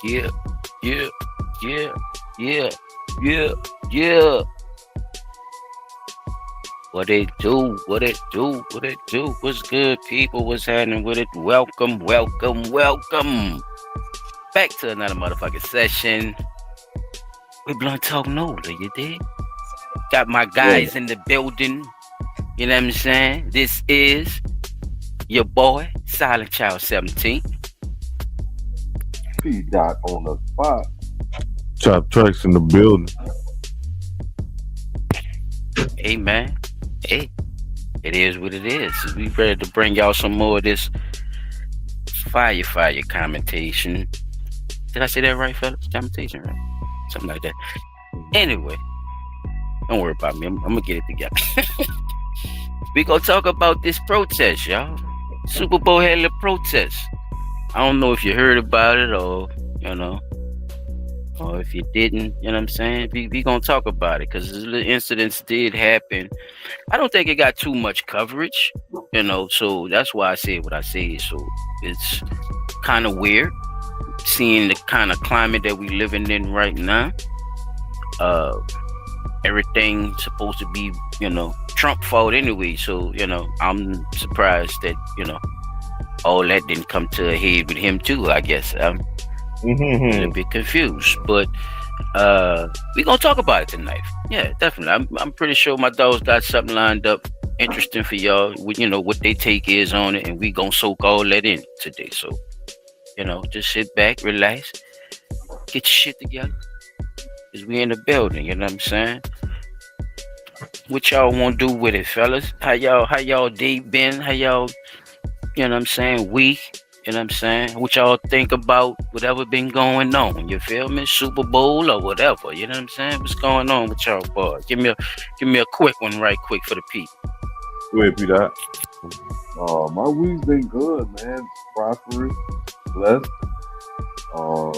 Yeah, yeah, yeah, yeah, yeah, yeah. What it do? What it do? What it do? What's good, people? What's happening with it? Welcome, welcome, welcome. Back to another motherfucking session with Blunt Talk Nola, you dig? Got my Yeah, guys in the building. You know what I'm saying? This is your boy, Silent Child 17. P dot on the spot. Top tracks in the building. Hey, man. Hey, it is what it is. We ready to bring y'all some more of this fire commentation. Did I say that right, fellas? Commentation, right? Something like that. Anyway, don't worry about me. I'm gonna get it together. We gonna talk about this protest, y'all. Super Bowl had a protest. I don't know if you heard about it you know, or if you didn't. You know what I'm saying? We gonna talk about it because the incidents did happen. I don't think it got too much coverage, so that's why I said what I said. So it's kind of weird seeing the kind of climate that we living in right now. Uh, Everything supposed to be, Trump fault anyway. So, I'm surprised that, all that didn't come to a head with him too, I guess. I'm a little bit confused. But we gonna talk about it tonight. Yeah, definitely. I'm pretty sure my dogs got something lined up interesting for y'all with what they take is on it, and we gonna soak all that in today. So, just sit back, relax, get your shit together. Cause we in the building, you know what I'm saying? What y'all want to do with it, fellas? How y'all day been? How y'all, you know what I'm saying, week? You know what I'm saying? What y'all think about whatever been going on? You feel me? Super Bowl or whatever. You know what I'm saying? What's going on with y'all boys? Give me a quick one right quick for the people. Go ahead, P dot. My week's been good, man. Prosperous, blessed. Uh,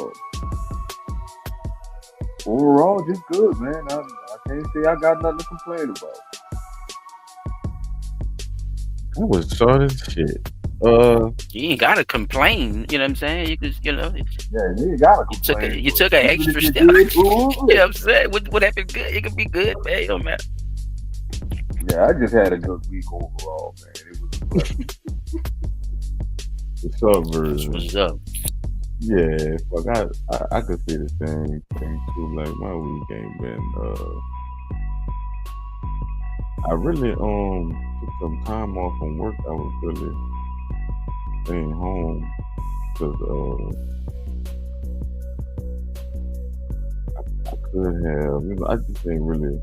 Overall, just good, man. I can't say I got nothing to complain about. That was short as shit. You ain't gotta complain. You know what I'm saying? You could, Yeah, you ain't gotta you took complain. a you But took an even extra if you step. did, You know what I'm saying? What happened good? It could be good, man. It don't matter. yeah, I just had a good week overall, man. It was a blessing. the short That's version. what's up. Yeah, fuck. I could say the same thing too. Like my week ain't been. I really took some time off from work. I was really staying home because I could have. I just ain't really.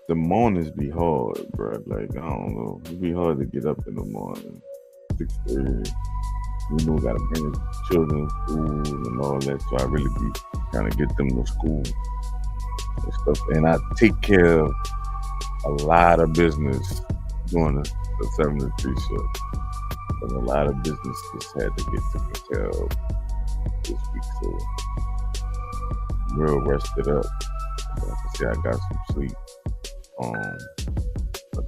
The mornings be hard, bro. Like I don't know, it be hard to get up in the morning, 6:30. Gotta bring the children to school and all that. So I really be trying to get them to school and stuff. And I take care of a lot of business during the 7 to 3 shift. And a lot of business just had to get taken care of this week. So I'm real rested up. Like I said, I got some sleep. But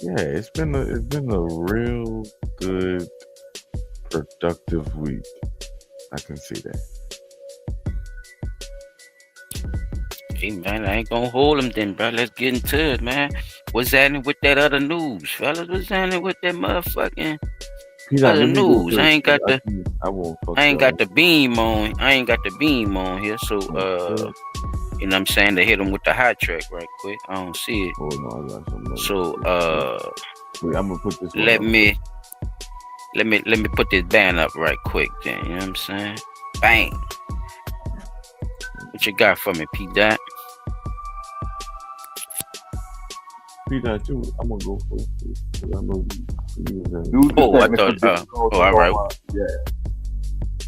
yeah, it's been a real good, productive week. I can see that. Hey man, I ain't gonna hold them then, bro. Let's get into it, man. What's happening with that other news, fellas? What's happening with that motherfucking Peanut, other let me go news? I first. ain't got the I won't fuck I ain't got y'all. the beam on. I ain't got the beam on here. So you know what I'm saying, to hit them with the hot track right quick. I don't see it. Oh no, I got some. So wait, I'm gonna put this one let up. me put this band up right quick then. You know what I'm saying? Bang. What you got for me, P Dot? Peanut, too. I'm gonna go first. I know you was in. Due to Oh, I technical thought. difficulties All right. on my,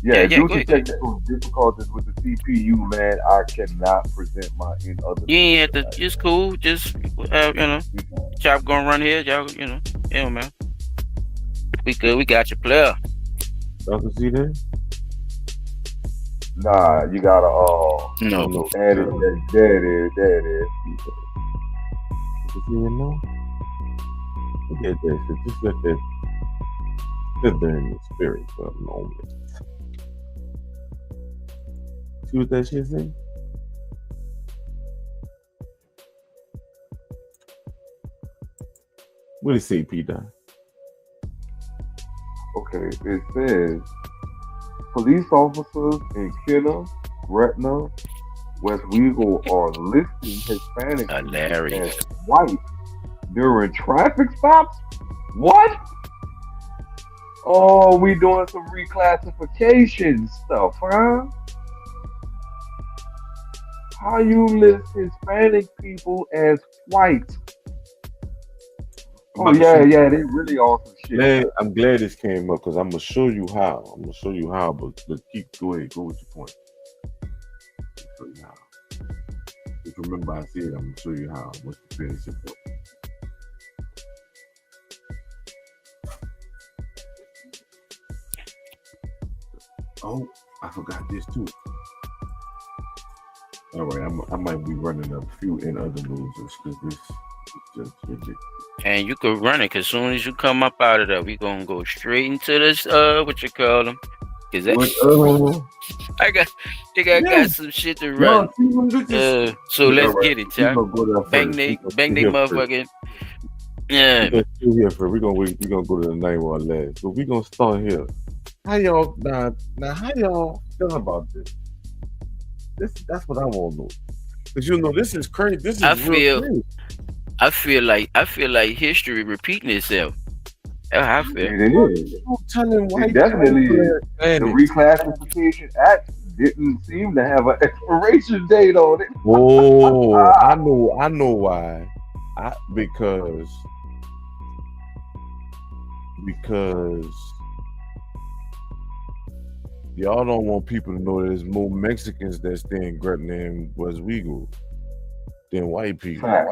Yeah, due go to ahead, go ahead. technical difficulties with the CPU, man, I cannot present my in other You news ain't have tonight. to. It's cool. Just chop gonna run here, y'all. Yeah, man. We good. We got your player. Y'all can see that? Nah, you gotta No. No. add it. There it is. There it is. You can see it now? Look at that shit. Just let that sit there in the spirit for a moment. See what that shit say? What did it say, P Dot? Okay, it says police officers in Kenner, Gretna, West Wego are listing Hispanic people as Hilarious. white during traffic stops. What? Oh, we doing some reclassification stuff, huh? How you list Hispanic people as white? I'm Oh about to yeah, show. yeah, they really awesome shit. I'm glad this came up because I'm gonna show you how. I'm gonna show you how, but keep go ahead, go with your point. Show you how. If you remember, I said I'm gonna show you how. What's the finish your point? Oh, I forgot this too. All right, I might be running a few in other news because this is just ridiculous. And you could run it because soon as you come up out of there, we gonna go straight into this what you call them. Cause that, What? I got think I Yeah. got some shit to No, run. see them bitches. So All let's right, get it, we y'all. gonna go there Bang first. they We gonna bang stay they here first. motherfucking yeah. We gonna stay here first. We gonna go to the night one last. So we gonna start here. How y'all now? How y'all feel about this? That's what I want to know. Cause you know this is crazy. This is I real feel crazy. I feel like history repeating itself. That's how I feel. It is. You telling It white definitely people is. that The Hispanics. Reclassification Act didn't seem to have an expiration date on it. Oh, Ah, I know why. Because y'all don't want people to know there's more Mexicans that stay in Gretna and West Wego than white people. fact,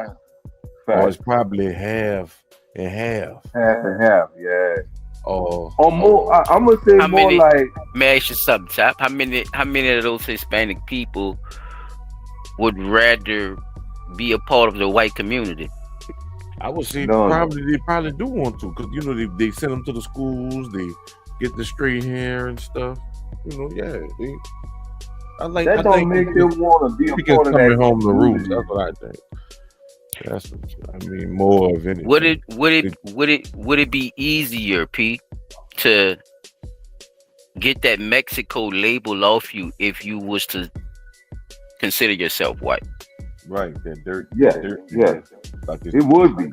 Or it's fact. probably half and half. Half and half, yeah. Or Or more, I'm gonna say How more many like may I ask you something, Chop? How many of those Hispanic people would rather be a part of the white community? I would say none. they probably do want to, because you know they send them to the schools, they get the straight hair and stuff. You know, yeah. That I don't think make them want to be a Mexicans part of that coming home to roots. community. That's what I think. That's I mean more of anything. Would it be easier, P, to get that Mexico label off you if you was to consider yourself white? Right, that dirt. Yes, Dirt, yes, like it's it would be.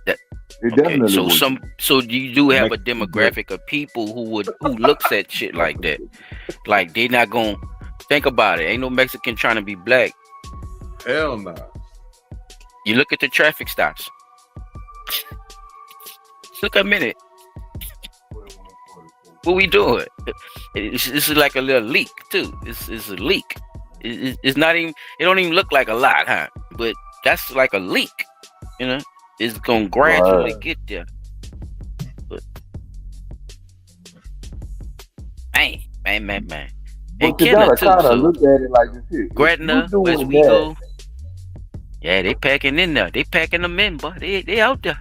That It okay. definitely So would be. you do have a Mexican dirt. demographic of people who looks at shit like that. Like they not gonna think about it. Ain't no Mexican trying to be black. Hell no. You look at the traffic stops. Look a minute. What we doing? It's like a little leak too. It's a leak. It's not even. It don't even look like a lot, huh? But that's like a leak. You know, it's gonna gradually Right. get there. But man. And But you Kenner gotta too. kind of So look at it like this here. If you Gretna, West doing that, Wego, yeah, they packing in there. They packing them in, boy. They out there.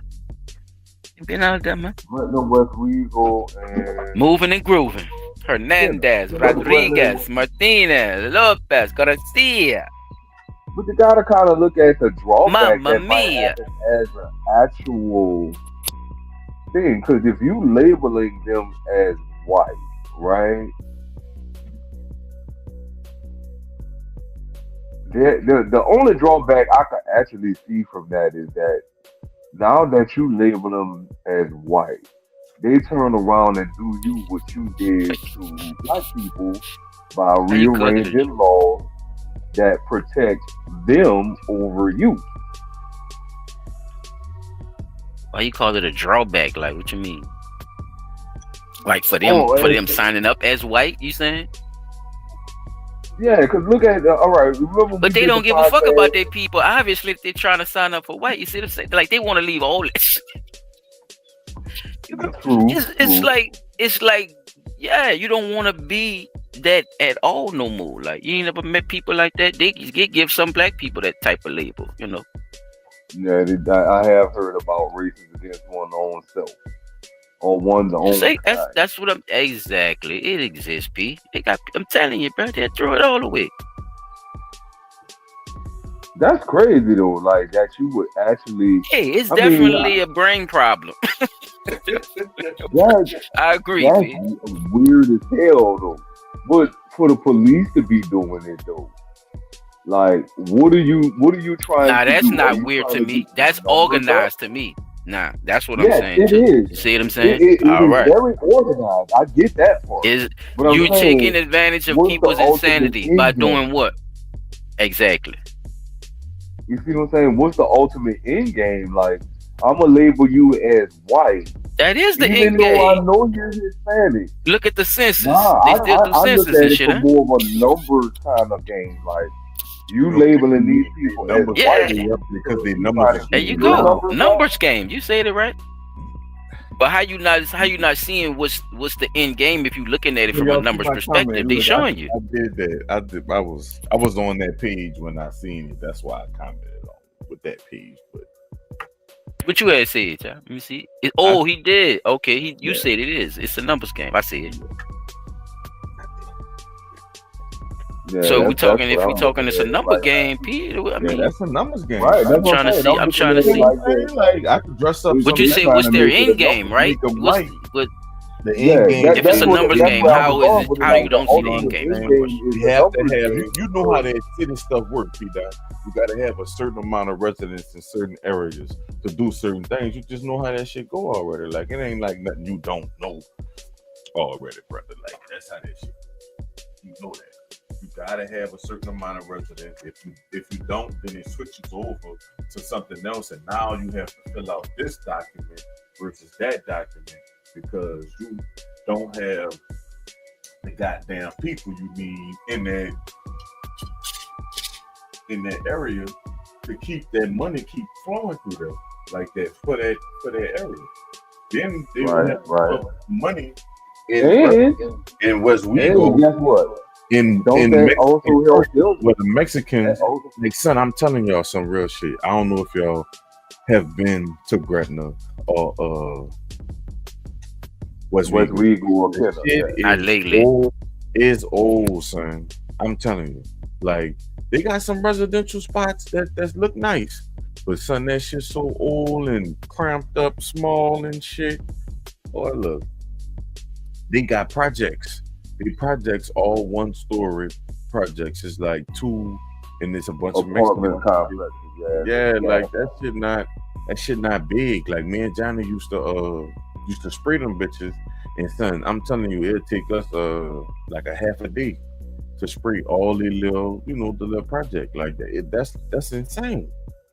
They been out there, man. Gretna, West Wego, and Moving and grooving. Kenner. Hernandez, Kenner, Gretna, Rodriguez, Martinez, Lopez, Garcia. but you gotta kind of look at the drawback Mamma that might mia. happen as an actual thing. Because if you labeling them as white, right? The only drawback I could actually see from that is that now that you label them as white, they turn around and do you what you did to black people by How you call it? rearranging laws that protect them over you. Why you call it a drawback? Like, what you mean? Like for Oh, them signing up as white? You saying? yeah, because look at all right. Remember we But they did the don't give a fuck podcast. about their people. Obviously, if they're trying to sign up for white, you see what I'm saying? Like they want to leave all this. You know? True, It's true. like yeah, you don't want to be that at all no more. Like you ain't never met people like that. They give some black people that type of label. You know. Yeah, I have heard about races against one's own self on one's You own say kind. that's what I'm exactly. It exists, P. They got. I'm telling you, bro. They throw it all away. That's crazy though. Like that you would actually. Hey, it's I mean, definitely a brain problem. that I agree, that's P. weird as hell though. But for the police to be doing it though, like, what are you trying Nah, to that's do? Are not you weird trying to to get me. the That's numbers up? organized to me. Nah, that's what I'm Yes, saying it too. is. You see what I'm It, saying? it, it All is right. very organized. I get that part. Is But I'm you taking saying, advantage of what's the people's ultimate insanity by end game? doing what? Exactly. You see what I'm saying? What's the ultimate end game? Like, I'm gonna label you as white, That is the even end though I game. know you're Hispanic. Look at the census. Nah, They still do I look census at and it shit, for huh? more of a numbers kind of game. Like, you No, labeling these they people as numbers white Yeah. way up because because their you numbers trying is to There get you getting your go. low. numbers up. Numbers game. You said it right. But how you not seeing what's the end game if you looking at it When from a y'all see numbers my comment, perspective? They look, showing you. I did that. I was on that page when I seen it. That's why I commented on with that page. But What you had said, child? Let me see. I Oh, he did. Okay, you yeah, said it is. It's a numbers game. I see it. Yeah, So that's if what we I'm looking talking, it's a at it number like game, that. P. I yeah, mean, that's a numbers game. Right, that's I'm what trying to I'm saying. see. I'm I'm looking trying to at it see. You know like what I'm that. saying? Like I could dress up What some you They say? trying What's to their make it end a game, numbers right? make game. them What's white. what? The end Yeah, game If it's that's a is what numbers is that's game, where I like was how is going it? with it. How you Like the don't see you the know what end ultimate I'm game? Is end my saying. game question. is You the have to numbers have game you know how because that city stuff work, P Dot. You gotta have a certain amount of residents in certain areas to do certain things. You just know how that shit go already. Like it ain't like nothing you don't know already, brother. Like that's how that shit. You know that. You gotta have a certain amount of residents. If you don't, then it switches over to something else, and now you have to fill out this document versus that document because you don't have the goddamn people you need in that area to keep that money keep flowing through them like that for that area. Then they will right, have right. money in And in Westwego and guess what? Don't in that Mexican also help culture them? where the That Mexicans also like son, I'm telling y'all some real shit. I don't know if y'all have been to Gretna or West Westwego. we go up The here. shit Yeah. Not lately. is old, son. I'm telling you. Like they got some residential spots that look nice. But son, that shit's so old and cramped up, small and shit. Boy, look, they got projects. The projects all one story projects. It's like two, and it's a bunch of Mexican. Apartment complexes. Yeah, Yeah, they got like them. that shit not big. Like me and Johnny used to spray them bitches. And son, I'm telling you, it'll take us like a half a day to spray all the little, the little project like that. That's insane.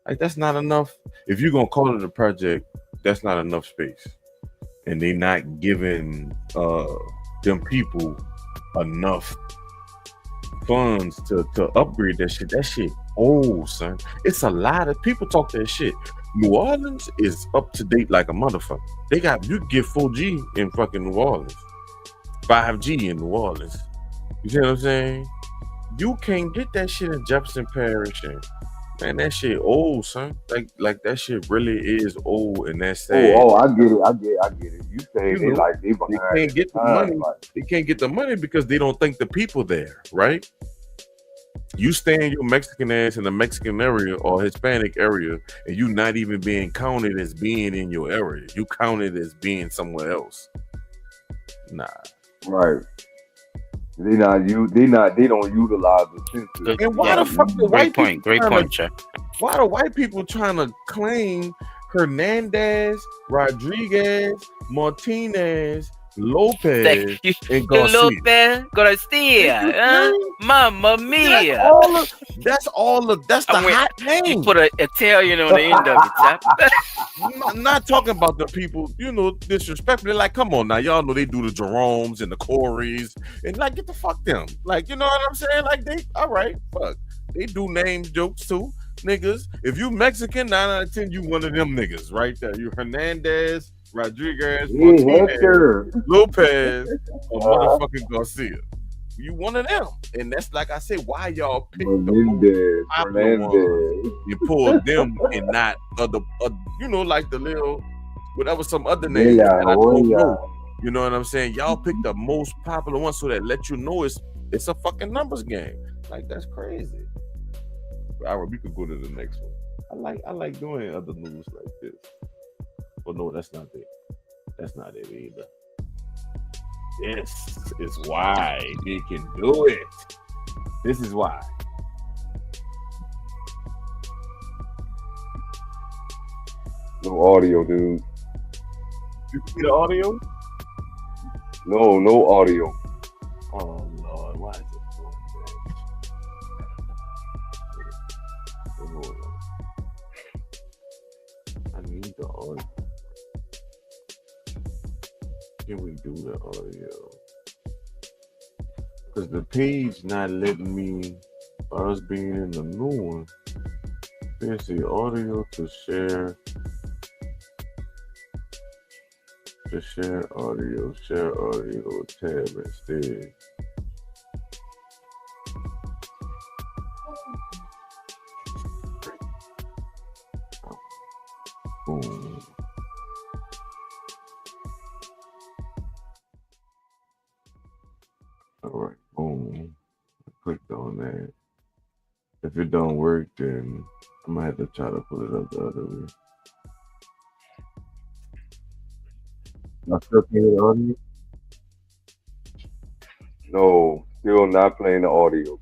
Like that's not enough. If you're gonna call it a project, that's not enough space, and they not giving them people enough funds to upgrade that shit. That shit old, son. It's a lot of people talk that shit. New Orleans is up to date like a motherfucker. You get 4G in fucking New Orleans, 5G in New Orleans. You see what I'm saying? You can't get that shit in Jefferson Parish, and man, that shit old, son. Like that shit really is old, and that's sad. Oh, I get it. You say You they know, like they they behind can't in the get the time. money. Like, They can't get the money because they don't think the people there, right? You stay in your Mexican ass in the Mexican area or Hispanic area, and you not even being counted as being in your area. You counted as being somewhere else. Nah. right. They don't utilize the census Good. And why Yeah. the like fuck we the do. Great white people point. Great trying to point, Chuck. why the white people trying to claim Hernandez, Rodriguez, Martinez, Like Lopez, you, and you Garcia? Lopez Did Garcia, you huh? claim? Mamma That's mia! all of that's I the went. hot You name. put an Italian on the end of it, chap. Not talking about the people, disrespectfully. Like, come on now, y'all know they do the Jeromes and the Corys, and like, get the fuck them. Like, you know what I'm saying? Like, they all right, fuck. They do name jokes too, niggas. If you Mexican, 9 out of 10, you one of them niggas, right there. You Hernandez, Rodriguez, Hey, Martinez, Hector. Lopez, or motherfucking Garcia. You one of them, and that's like I said. Why y'all pick the most Menendez. popular ones Fernandez. and pull them and not like the little whatever some other De names La that I don't Hoya. know. You know what I'm saying? Y'all pick the most popular ones so that let you know it's a fucking numbers game. Like that's crazy. All right, we could go to the next one. I like doing other news like this. Well, no, that's not it. That's not it either. This is why they can do it. This is why. No audio, dude. You see the audio? No audio. Oh Lord, why is it doing that? Hold on. I need the audio. Can we do the audio? Because the page not letting me, us being in the new one, there's the audio to share. To share audio tab instead. Boom. All right, boom. I clicked on that. If it don't work, then I'm gonna have to try to pull it up the other way. I still can hear the audio. No, still not playing the audio.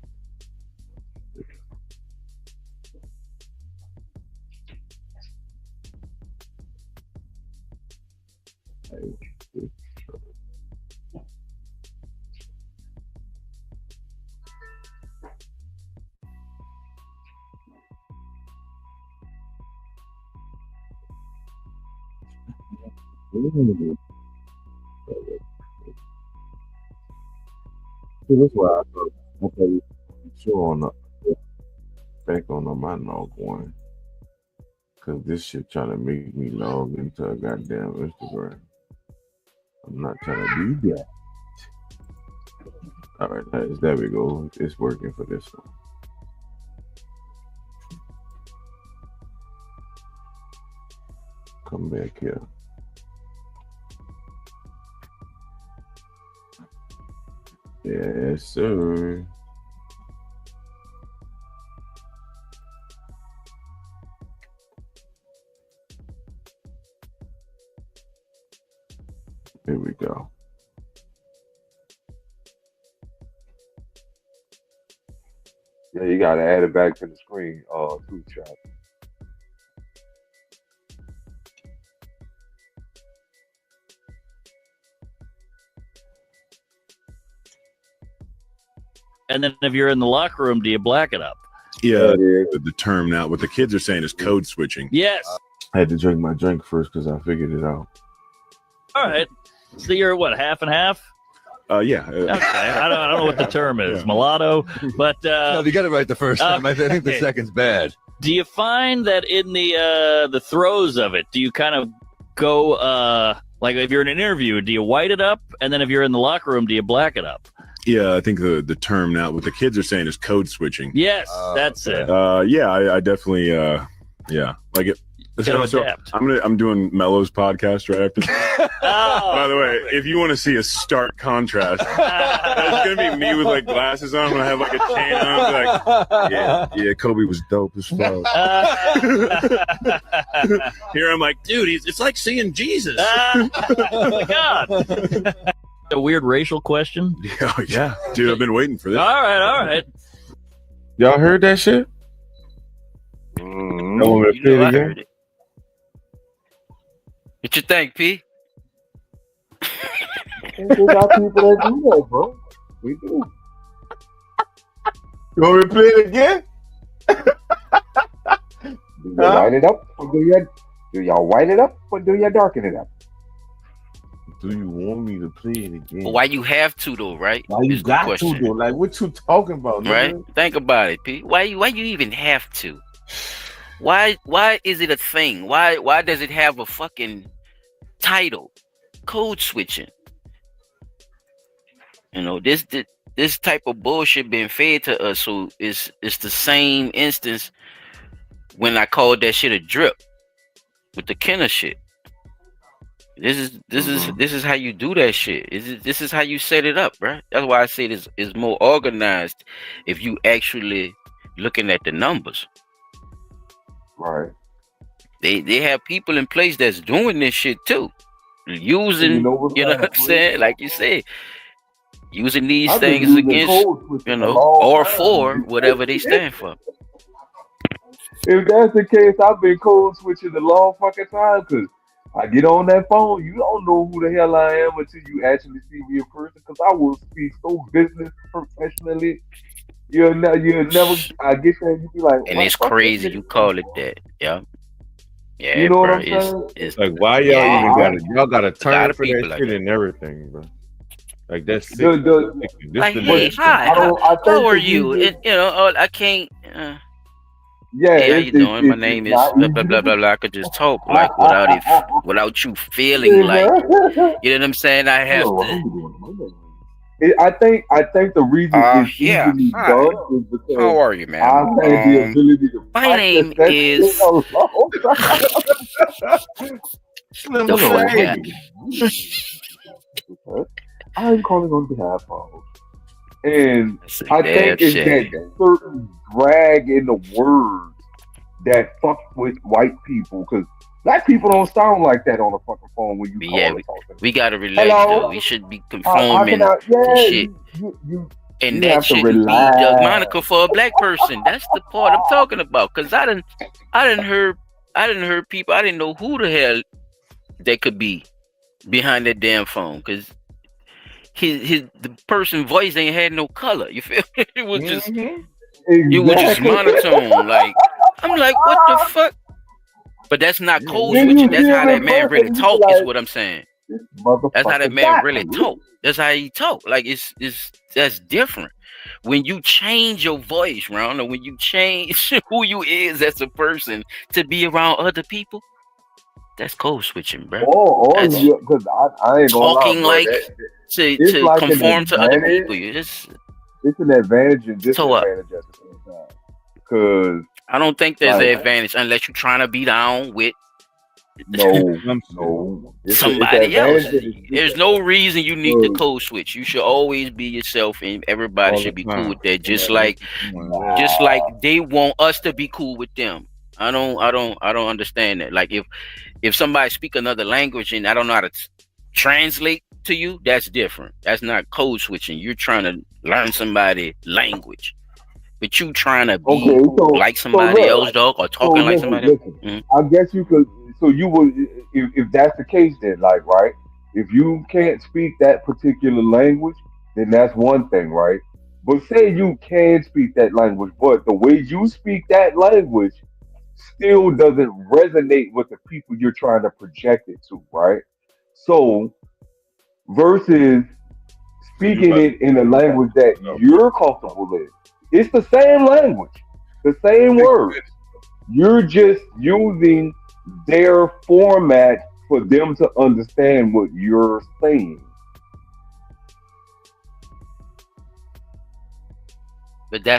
See, that's why I thought you sure on the back on my log one. Cause this shit trying to make me log into a goddamn Instagram. I'm not trying to do that. All right, there we go. It's working for this one. Come back here. Yes, sir. Here we go. Yeah, you gotta add it back to the screen, too, chat. And then if you're in the locker room, do you black it up? Yeah, It is. the term now, what the kids are saying is code switching. Yes. I had to drink my drink first because I figured it out. All right. So you're what, half and half? Yeah. Okay. I don't know what the term is, mulatto. But No, you got it right the first time. I think the second's bad. do you find that in the throes of it, do you kind of go like if you're in an interview, do you white it up, and then if you're in the locker room, do you black it up? Yeah, I think the term now, what the kids are saying is code switching. Yes, that's it. Yeah, I definitely, yeah, like it. So adapt. I'm doing Mello's podcast right after this. Oh, By the way, if you want to see a stark contrast, it's gonna be me with like glasses on. I'm gonna have like a chain on. Like, yeah, Kobe was dope as fuck. Here I'm like, dude, it's like seeing Jesus. oh my God. A weird racial question. Yeah, dude, I've been waiting for this. All right. Y'all heard that shit? Mhm. Y'all want me to You play know it I again? heard it. What you think, P? We got people that do that, bro. We do. You want me to play it again? Do you white it up or do y'all white it up or do you darken it up? Do you want me to play it again? But why you have to though, right? Why you Is the got question. to though? Like, what you talking about, Right? nigga? Think about it, P. Why you even have to? Why is it a thing? Why does it have a fucking title? Code switching. You know, this type of bullshit been fed to us, so it's the same instance when I called that shit a drip with the Kenner shit. This is how you do that shit. This is how you set it up, right? That's why I say it's more organized if you actually looking at the numbers. Right. They have people in place that's doing this shit too, And you using, know what's you know kind what of I'm crazy? saying, like you said, using these I've been things using against, code switching you a know, long or time. for whatever they stand for. If that's the case, I've been code switching a long fucking time because I get on that phone, you don't know who the hell I am until you actually see me in person because I will speak so business professionally. You'll never, I get there and you be like, And why the it's fuck this crazy nigga you come call it from? that. Yeah. You Yeah, know what bro. I'm saying? It's Like, why y'all yeah, even I, got it? Y'all got a a lot term of for that people like shit that. and everything, bro. Like that's sick. the This Like, the but hey, next thing. hi, I don't, I how think are the you? And reason, you know, oh, I can't. yeah, Hey, how you doing? My it's name is not blah blah easy blah to blah blah. I could just talk like without you feeling Hey, like, man. you know what I'm saying. I have Hello, how to. you doing? My name I think the reason it's Yeah. easily Hi. done is because How are you, I ma'am? had the ability to My practice name that shit is a long Slim, the hello, time. how format. you Okay. I'm calling on behalf of, and That's a I damn think it's that shame. certain drag in the words that fuck with white people because black people don't sound like that on the fucking phone when you But call yeah, and talk to them. we gotta relax though. We Hello, should be how can conforming I? to Yeah, shit, and you that have to shouldn't be the relax. moniker for a black person. That's the part I'm talking about. Cause I didn't heard, I didn't heard people. I didn't know who the hell they could be behind that damn phone. Cause the person voice ain't had no color. You feel me? Mm-hmm. It was just Exactly. monotone. Like I'm like, what the fuck? But that's not Yeah, code Then switching. you That's see him how that in man person really and you be talk. Is like, what I'm saying. this That's how that motherfucker man got really me. talk. That's how he talk. Like it's that's different. When you change your voice, round, or when you change who you is as a person to be around other people, that's code switching, bro. Or That's you, because I ain't gonna lie, talking bro. like That it's to like an conform to other advantage. people. You just It's an advantage and so what? disadvantage at the same time. Cause I don't think there's an like, advantage unless you're trying to be down with no, some shit. no, it's an somebody else. advantage and it's There's no disadvantage. reason you need to 'Cause, code switch. You should always be yourself, and everybody All the should be cool time. with that. No matter what you're doing, yeah. Just like nah, they want us to be cool with them. I don't understand that. Like if somebody speak another language and I don't know how to translate to you, that's different. That's not code switching. You're trying to learn somebody language, but you trying to okay, be like so somebody else, look, dog, or so talking like listen, somebody else. listen. Mhm. I guess you could. So you would, if that's the case, then like, right? If you can't speak that particular language, then that's one thing, right? But say you can speak that language, but the way you speak that language still doesn't resonate with the people you're trying to project it to, right? So versus So you speaking about it in a language that to know. you're comfortable in, it's the same language, the same words. You're just using their format for them to understand what you're saying.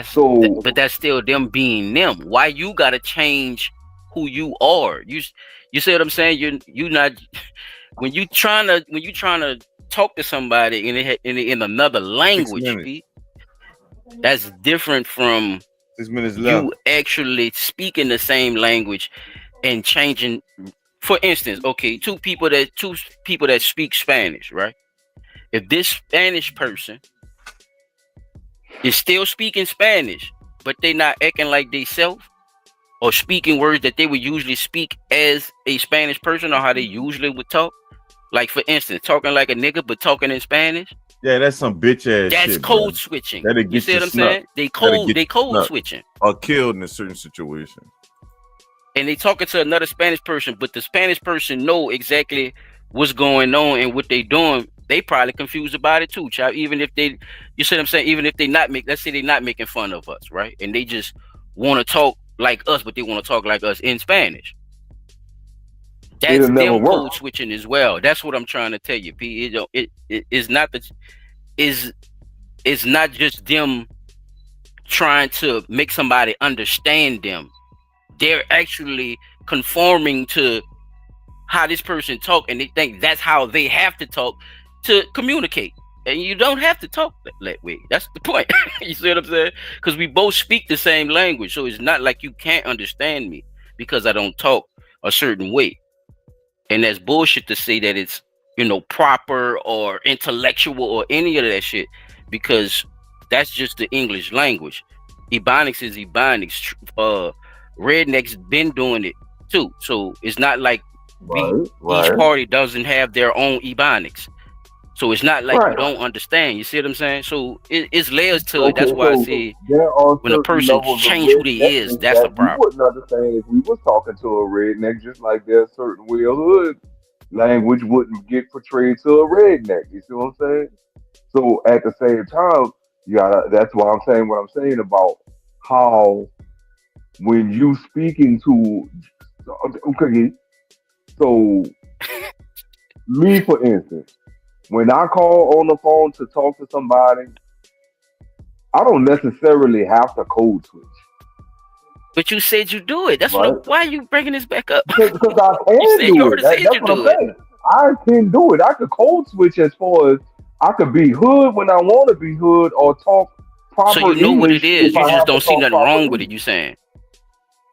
So, But that's still them being them. Why you gotta change who you are? You see what I'm saying? You not when you trying to talk to somebody in another Six language, minutes. P, that's different from 6 minutes left. you actually speaking the same language and changing. For instance, okay, two people that speak Spanish, right? If this Spanish person is still speaking Spanish, but they not acting like they self or speaking words that they would usually speak as a Spanish person or how they usually would talk. Like for instance, talking like a nigga but talking in Spanish. Yeah, that's some bitch ass That's shit, bro. code switching. That'll You get see you what I'm snuck. saying? That'll get They you code snuck switching. or killed in a certain situation. And they talking to another Spanish person, but the Spanish person know exactly what's going on and what they doing. They probably confused about it too, child. Even if they, you see what I'm saying? Even if they not make, let's say they not making fun of us, right? And they just want to talk like us, but they want to talk like us in Spanish. That's it'll never them work. code switching as well. That's what I'm trying to tell you, P. It is not the is it's not just them trying to make somebody understand them. They're actually conforming to how this person talk, and they think that's how they have to talk to communicate. And you don't have to talk that way. That's the point. You see what I'm saying? Because we both speak the same language, so it's not like you can't understand me because I don't talk a certain way. And that's bullshit to say that it's proper or intellectual or any of that shit, because that's just the English language. Ebonics is Ebonics. Rednecks been doing it too, so it's not like each Right. party doesn't have their own Ebonics. So it's not like you Right. don't understand. You see what I'm saying? So it's layers to it. That's Okay, why I so say there are when a certain person levels of change who they is, redneckness that's a that we problem. wouldn't understand if we was talking to a redneck, just like there's certain way of hood language wouldn't get portrayed to a redneck. You see what I'm saying? So at the same time, you gotta. That's why I'm saying what I'm saying about how when you speaking to okay, so me for instance, when I call on the phone to talk to somebody, I don't necessarily have to code switch, But you said you do it. That's what. right? Why are you bringing this back up? Because I You can said you do it. already said That's you what I'm do it. saying. I can do it. I could code switch as far as I could be hood when I want to be hood or talk So proper you know what it English if is. You I just have to don't see talk nothing proper wrong with it. English. You saying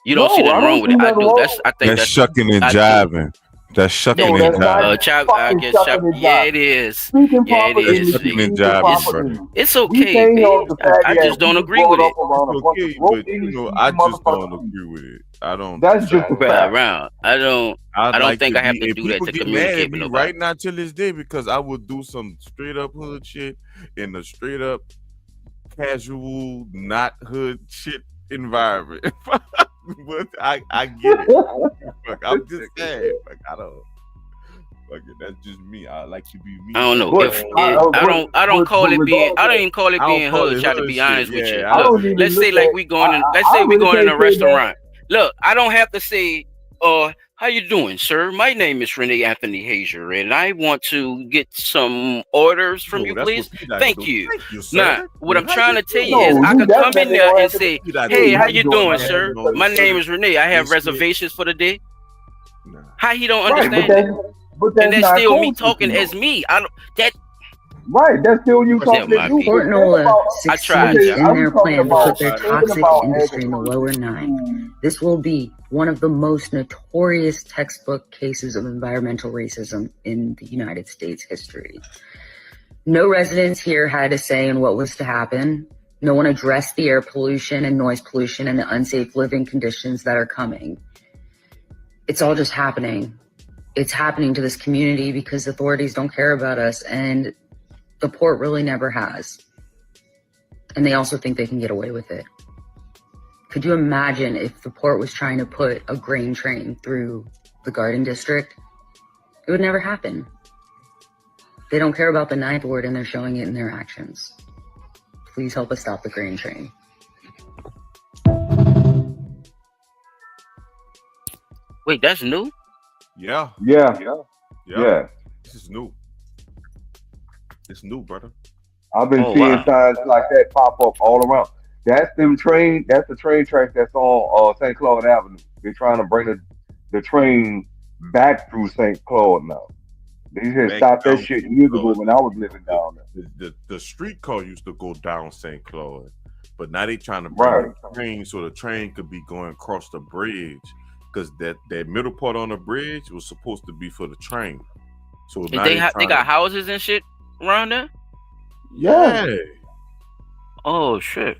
you don't see No, nothing I wrong don't with see it. I nothing do. wrong. I think That's that's shucking and I do. jiving. That's shucking No, and that's not jiving. Chop. I fucking guess chop. shucking and Yeah, it jiving. is. Speaking Yeah, it proper That's is. English is shucking See, and speaking jiving, proper it's brother. English. it's We okay, can't help B. the fact I that just we don't was agree brought with up it. around a It's bunch of okay, broke but English I speaking just don't motherfuckers. agree with it. I don't. That's just a Right fact. around. I don't. I'd I don't like think to I have be, to and do that people to get mad at communicate with me nobody. right now till this day because I would do some straight up hood shit in a straight up casual, not hood shit environment. But I get it. Fuck, I'm just saying. Like, I don't. Fuck it. That's just me. I like to be I me don't know sometimes. but if I, it, uh, I but don't. I don't but call but it being. I don't regardless, even call it I don't being call hood. it Try to hood be shit. honest with Yeah, you. I Look, don't even let's say look like at. we going in. Let's I say we really going in can't a say that. restaurant. Look, I don't have to say, how you doing, sir? My name is Renee Anthony Hazer, and I want to get some orders from no, you, that's what please. you like to Thank do. you. Thank you, Now, sir. what I'm How trying you to tell you is, No, I doing? you could come in definitely there don't and have to say, You like to say "Hey, do? how how you you doing, doing, man. sir? No, Because My you name is Renee. I have biscuit. reservations for the day." Nah. How he don't right, understand it? but And that's that's not still me code talking switching as though. me. I don't. That Right, that's still you never talking to mind, you. B. But Port think Nola about. I tried, succeeds Okay, y'all. in I'm their talking plan to about put their thinking toxic about as a industry in the lower person nine. who. This will be one of the most notorious textbook cases of environmental racism in the United States history. No residents here had a say in what was to happen. No one addressed the air pollution and noise pollution and the unsafe living conditions that are coming. It's all just happening. It's happening to this community because authorities don't care about us, and the port really never has. And they also think they can get away with it. Could you imagine if the port was trying to put a grain train through the Garden District? It would never happen. They don't care about the ninth ward, and they're showing it in their actions. Please help us stop the grain train. Wait, that's new. Yeah, Yeah, yeah. yeah. This is new. It's new, brother. I've been Oh seeing wow. signs like that pop up all around. That's them train. That's the train track that's on St. Claude Avenue. They're trying to bring the train back through St. Claude now. They had Back stopped that down shit St. years ago Claude. when I was living The, down there. the streetcar used to go down St. Claude, but now they trying to bring Right. the train so the train could be going across the bridge because that middle part on the bridge was supposed to be for the train. So Is now they they they trying got to houses and shit around there? Yeah, yeah. Oh shit.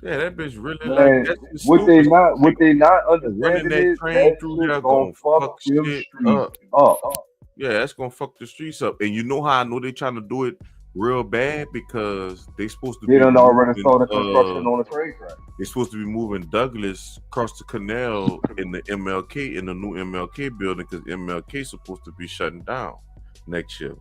Yeah, that bitch really like man. that's just stupid. What they not Running understanding that is train that through shit there gonna gonna fuck fuck them shit streets up. up. Yeah, that's gonna fuck the streets up. And you know how I know they trying to do it real bad because they supposed to They be done already moving started construction on the train track. they're supposed to be moving Douglas across the canal in the MLK in the new MLK building because MLK supposed to be shutting down next year.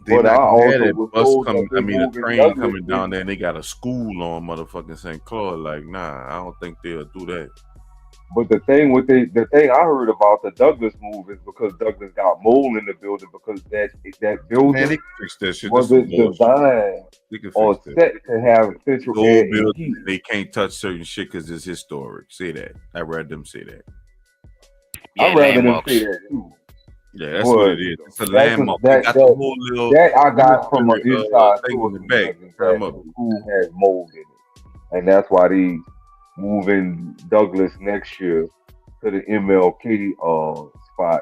They But I not gonna have also that was bus told that coming. I they mean, a moving train Douglas. coming down there, and they got a school on motherfucking St. Claude. Like, nah, I don't think they'll do that. But the thing I heard about the Douglas move is because Douglas got mold in the building because that Man, they building can fix that shit. That's some wasn't bullshit. designed They can or fix that. set to have It's central air old and building. heat. They can't touch certain shit because it's historic. Say that. I read them say that. I'd Yeah, rather them say landmarks. that too. Yeah, that's what it was is. It's a that's a, landmark. It that got the that whole little that I got from an military inside thing in source the from back. Douglas that Climb up. the school has mold in it, and that's why they moving Douglas next year to the MLK spot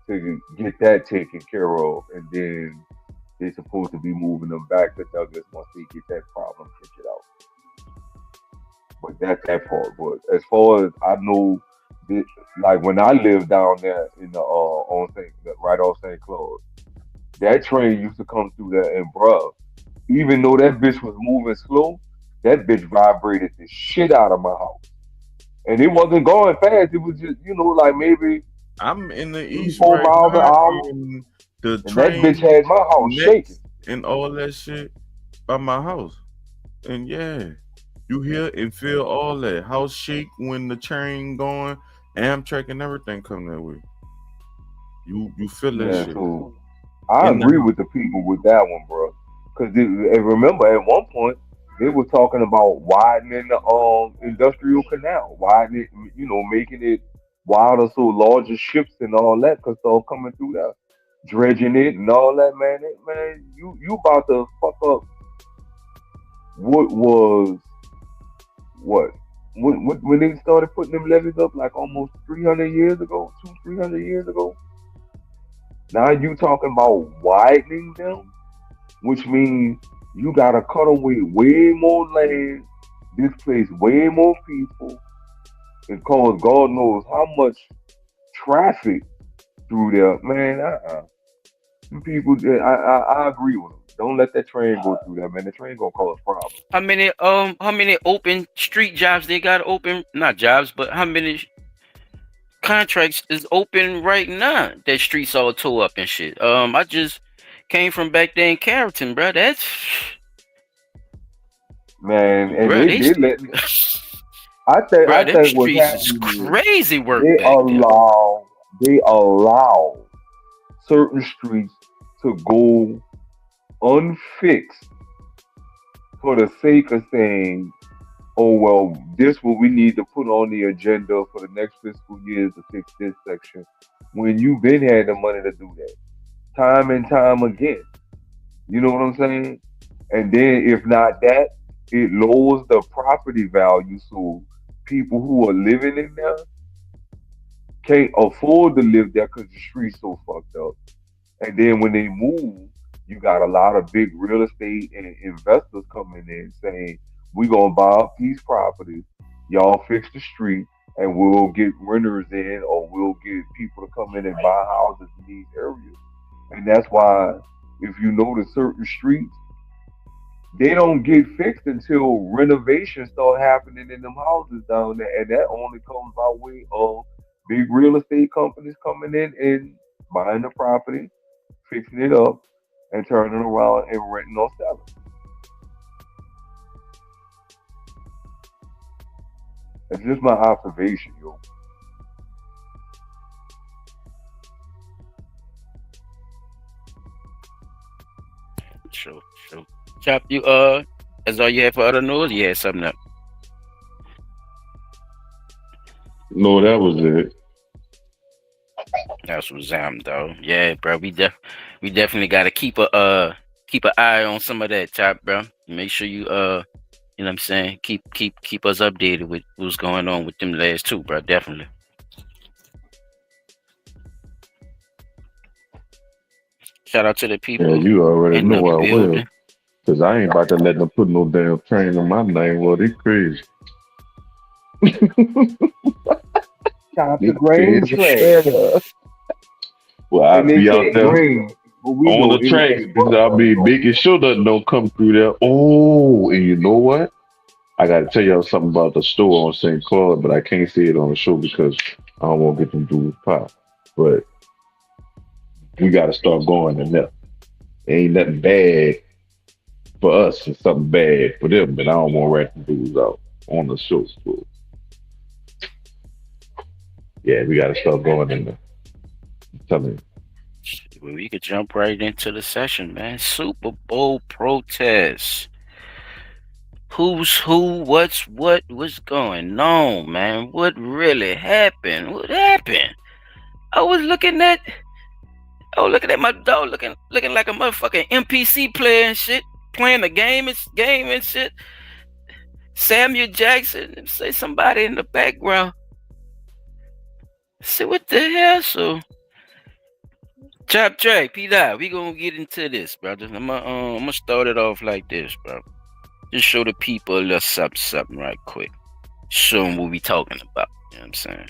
to get that taken care of, and then they're supposed to be moving them back to Douglas once they get that problem figured out. But that's that part. But as far as I know, this, like when I lived down there in the on Saint, right off St. Claude, that train used to come through there, and bruh, even though that bitch was moving slow, that bitch vibrated the shit out of my house, and it wasn't going fast. It was just like maybe I'm in the three, east four right miles an now, hour, and the and that bitch train had my house shaking. connects and all that shit by my house. And yeah, you hear and feel all that house shake when the train going, Amtrak and everything come that way. You feel that Yeah, shit so I in the agree house. with the people with that one, bro. Because and remember, at one point they were talking about widening the industrial canal, widening, making it wider so larger ships and all that could start coming through there, dredging it and all that. Man, you about to fuck up what was what. When they started putting them levees up like almost 300 years ago, 300 years ago, now you talking about widening them, which means you gotta cut away way more land, displace way more people, and cause God knows how much traffic through there. Man, Them people, I agree with them. Don't let that train go through there, man. The train gonna cause problems. How many open street jobs they got open? Not jobs, but how many contracts is open right now? That streets all tore up and shit. I just came from back there in Carrollton, bro. That's Man, and bro. They they let me. I bro, them think what's streets is happening is crazy work they back there. allow certain streets to go unfixed for the sake of saying, oh well, this what we need to put on the agenda for the next fiscal year to fix this section. When you've been had the money to do that, time and time again. You know what I'm saying? And then if not that, it lowers the property value, so people who are living in there can't afford to live there because the street's so fucked up. And then when they move, you got a lot of big real estate and investors coming in saying, we're going to buy up these properties, y'all fix the street, and we'll get renters in or we'll get people to come in and buy houses in these areas. And that's why, if you notice certain streets, they don't get fixed until renovations start happening in them houses down there. And that only comes by way of big real estate companies coming in and buying the property, fixing it up, and turning around and renting or selling. It's just my observation, yo. Sure, sure. Chop, you that's all you had for other news? You had something up. No, that was it. That's what's though. Yeah, bro. We definitely gotta keep an eye on some of that, Chop, bro. Make sure you know what I'm saying, keep us updated with what's going on with them last two, bro. Definitely. Shout out to the Yeah, people you already in the know I will. building. Cause I ain't about to let them put no damn train on my name. Well, they crazy. Chop They the grain crazy. train. Yeah. Well, And I'll they be out say there grain, but we on know the tracks anything because but I'll grain be on making sure that don't come through there. Oh, and you know what? I got to tell y'all something about the store on St. Claude, but I can't say it on the show because I don't want to get them dudes pop. But we got to start going in there. Ain't nothing bad for us. It's something bad for them, but I don't want to rat them dudes out on the show. So, yeah, we got to start going in there. I'm telling you. Well, we could jump right into the session, man. Super Bowl protests. Who's who? What's going on, man? What really happened? What happened? I was looking at Oh, looking at my dog, looking like a motherfucking NPC player and shit, playing the game and shit. Samuel Jackson, say somebody in the background. Say what the hell? So, Chop Track, P-Dot, we gonna get into this, brother. I'm gonna start it off like this, bro. Just show the people a little something right quick. Show them what we talking about. You know what I'm saying?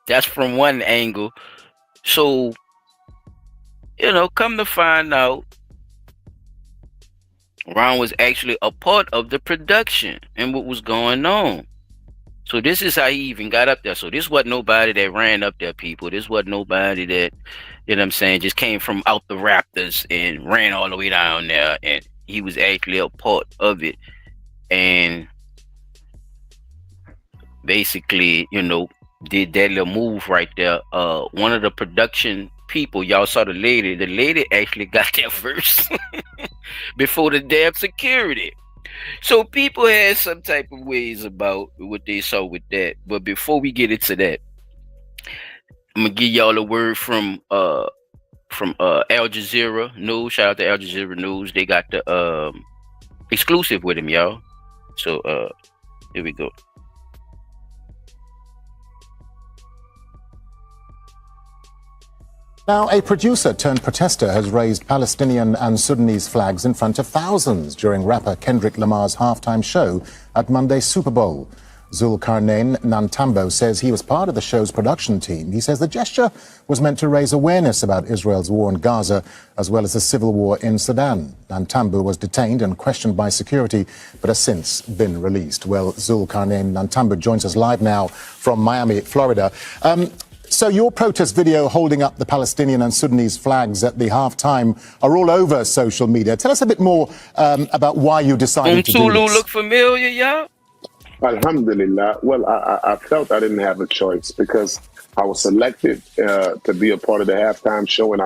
That's from one angle. So, come to find out, Ron was actually a part of the production and what was going on. So this is how he even got up there. So this wasn't nobody that ran up there, people. This wasn't nobody that, just came from out the Raptors and ran all the way down there. And he was actually a part of it. And basically, did that little move right there. One of the production people, y'all saw the lady actually got there first before the damn security. So people had some type of ways about what they saw with that. But before we get into that, I'm gonna give y'all a word from Al Jazeera News. Shout out to Al Jazeera News. They got the exclusive with him, y'all. So here we go. Now, a producer turned protester has raised Palestinian and Sudanese flags in front of thousands during rapper Kendrick Lamar's halftime show at Monday's Super Bowl. Zulkarnain Nantambo says he was part of the show's production team. He says the gesture was meant to raise awareness about Israel's war in Gaza, as well as the civil war in Sudan. Nantambo was detained and questioned by security, but has since been released. Well, Zulkarnain Nantambo joins us live now from Miami, Florida. So your protest video holding up the Palestinian and Sudanese flags at the halftime are all over social media. Tell us a bit more about why you decided to do this. Look familiar, y'all? Alhamdulillah. Well, I felt I didn't have a choice because I was selected to be a part of the halftime show, and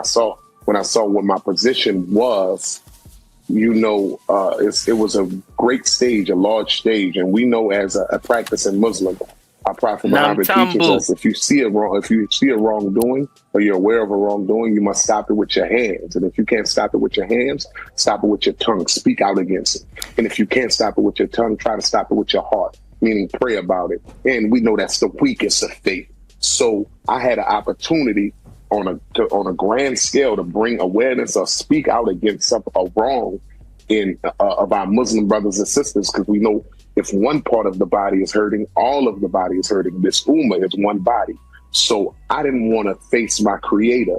when I saw what my position was, it was a great stage, a large stage, and we know as a practicing Muslim, our Prophet Muhammad teaches us if you see a wrongdoing or you're aware of a wrongdoing, you must stop it with your hands. And if you can't stop it with your hands, stop it with your tongue. Speak out against it. And if you can't stop it with your tongue, try to stop it with your heart, meaning pray about it. And we know that's the weakest of faith. So I had an opportunity on a grand scale to bring awareness or speak out against a wrong of our Muslim brothers and sisters, because we know if one part of the body is hurting, all of the body is hurting. This ummah is one body. So I didn't want to face my creator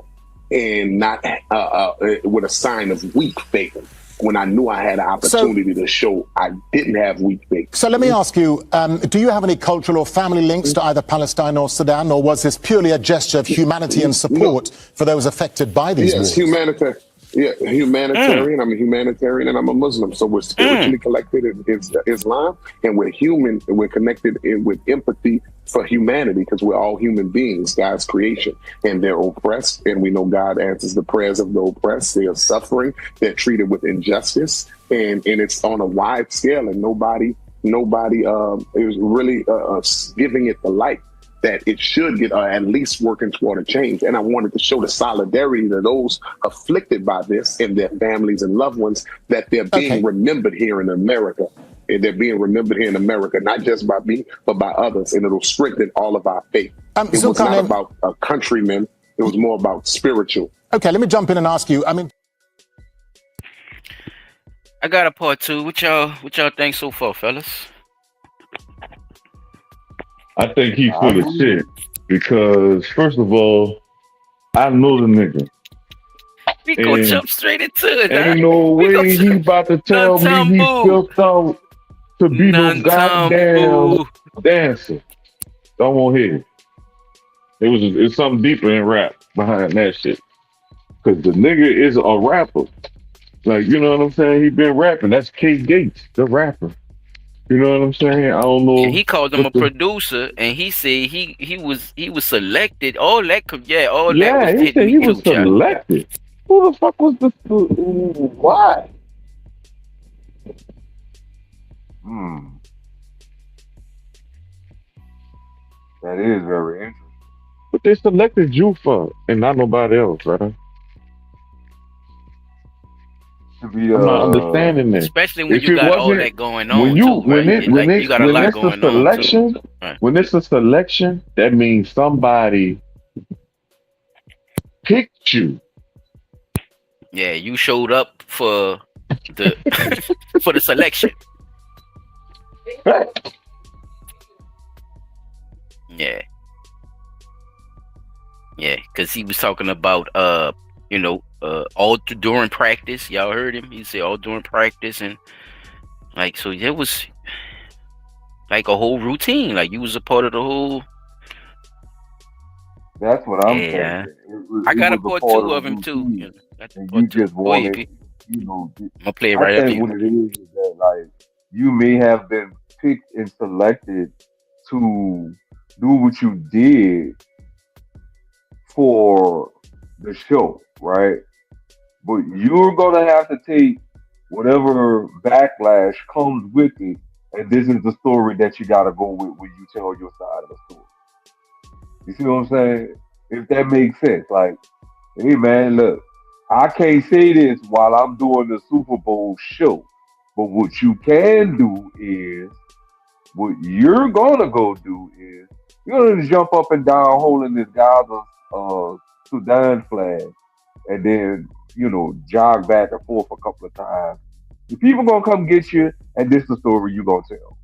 and not with a sign of weak faith when I knew I had an opportunity to show I didn't have weak faith. So let me ask you, do you have any cultural or family links to either Palestine or Sudan, or was this purely a gesture of humanity and support for those affected by these wars? Humanitarian. Yeah, humanitarian. I'm a humanitarian and I'm a Muslim. So we're spiritually connected in Islam, and we're human, and we're connected with empathy for humanity because we're all human beings, God's creation, and they're oppressed. And we know God answers the prayers of the oppressed. They are suffering. They're treated with injustice, and it's on a wide scale, and nobody is really giving it the light that it should get, at least working toward a change. And I wanted to show the solidarity to those afflicted by this and their families and loved ones, that they're being remembered here in America. And they're being remembered here in America, not just by me, but by others. And it'll strengthen all of our faith. It was not about a countryman. It was more about spiritual. Okay, let me jump in and ask you. I mean, I got a part two. What y'all think so far, fellas? I think he's full of shit because, first of all, I know the nigga. We gonna jump straight into it. Ain't no way he about to tell me he built out to be no goddamn dancer. Don't want to hear it. It's something deeper in rap behind that shit. Cause the nigga is a rapper. Like, you know what I'm saying? He been rapping. That's K Gates, the rapper. You know what I'm saying? I don't know. And he called him a producer, and he said he was selected. All that was he said he was selected. Who the fuck was this? Why? That is very interesting. But they selected you for, and not nobody else, right? I'm not understanding that. Especially when you got all that going on. When you got a lot going on too. When it's a selection, that means somebody picked you. Yeah, you showed up for the for the selection. Right. Yeah. Yeah, because he was talking about all during practice. Y'all heard him? He said all during practice, and like, so it was like a whole routine. Like, you was a part of the whole. That's what I'm saying. I got a part two of him too. And you just wanted, I'm gonna play it right I think what it is that, like, you may have been picked and selected to do what you did for the show, right? But you're gonna have to take whatever backlash comes with it, and this is the story that you gotta go with when you tell your side of the story. You see what I'm saying? If that makes sense. Like, hey man, look, I can't say this while I'm doing the Super Bowl show. But what you can do is, what you're gonna go do is, you're gonna jump up and down holding this Gaza Sudan flag, and then, jog back and forth a couple of times. The people gonna come get you, and this is the story you gonna tell.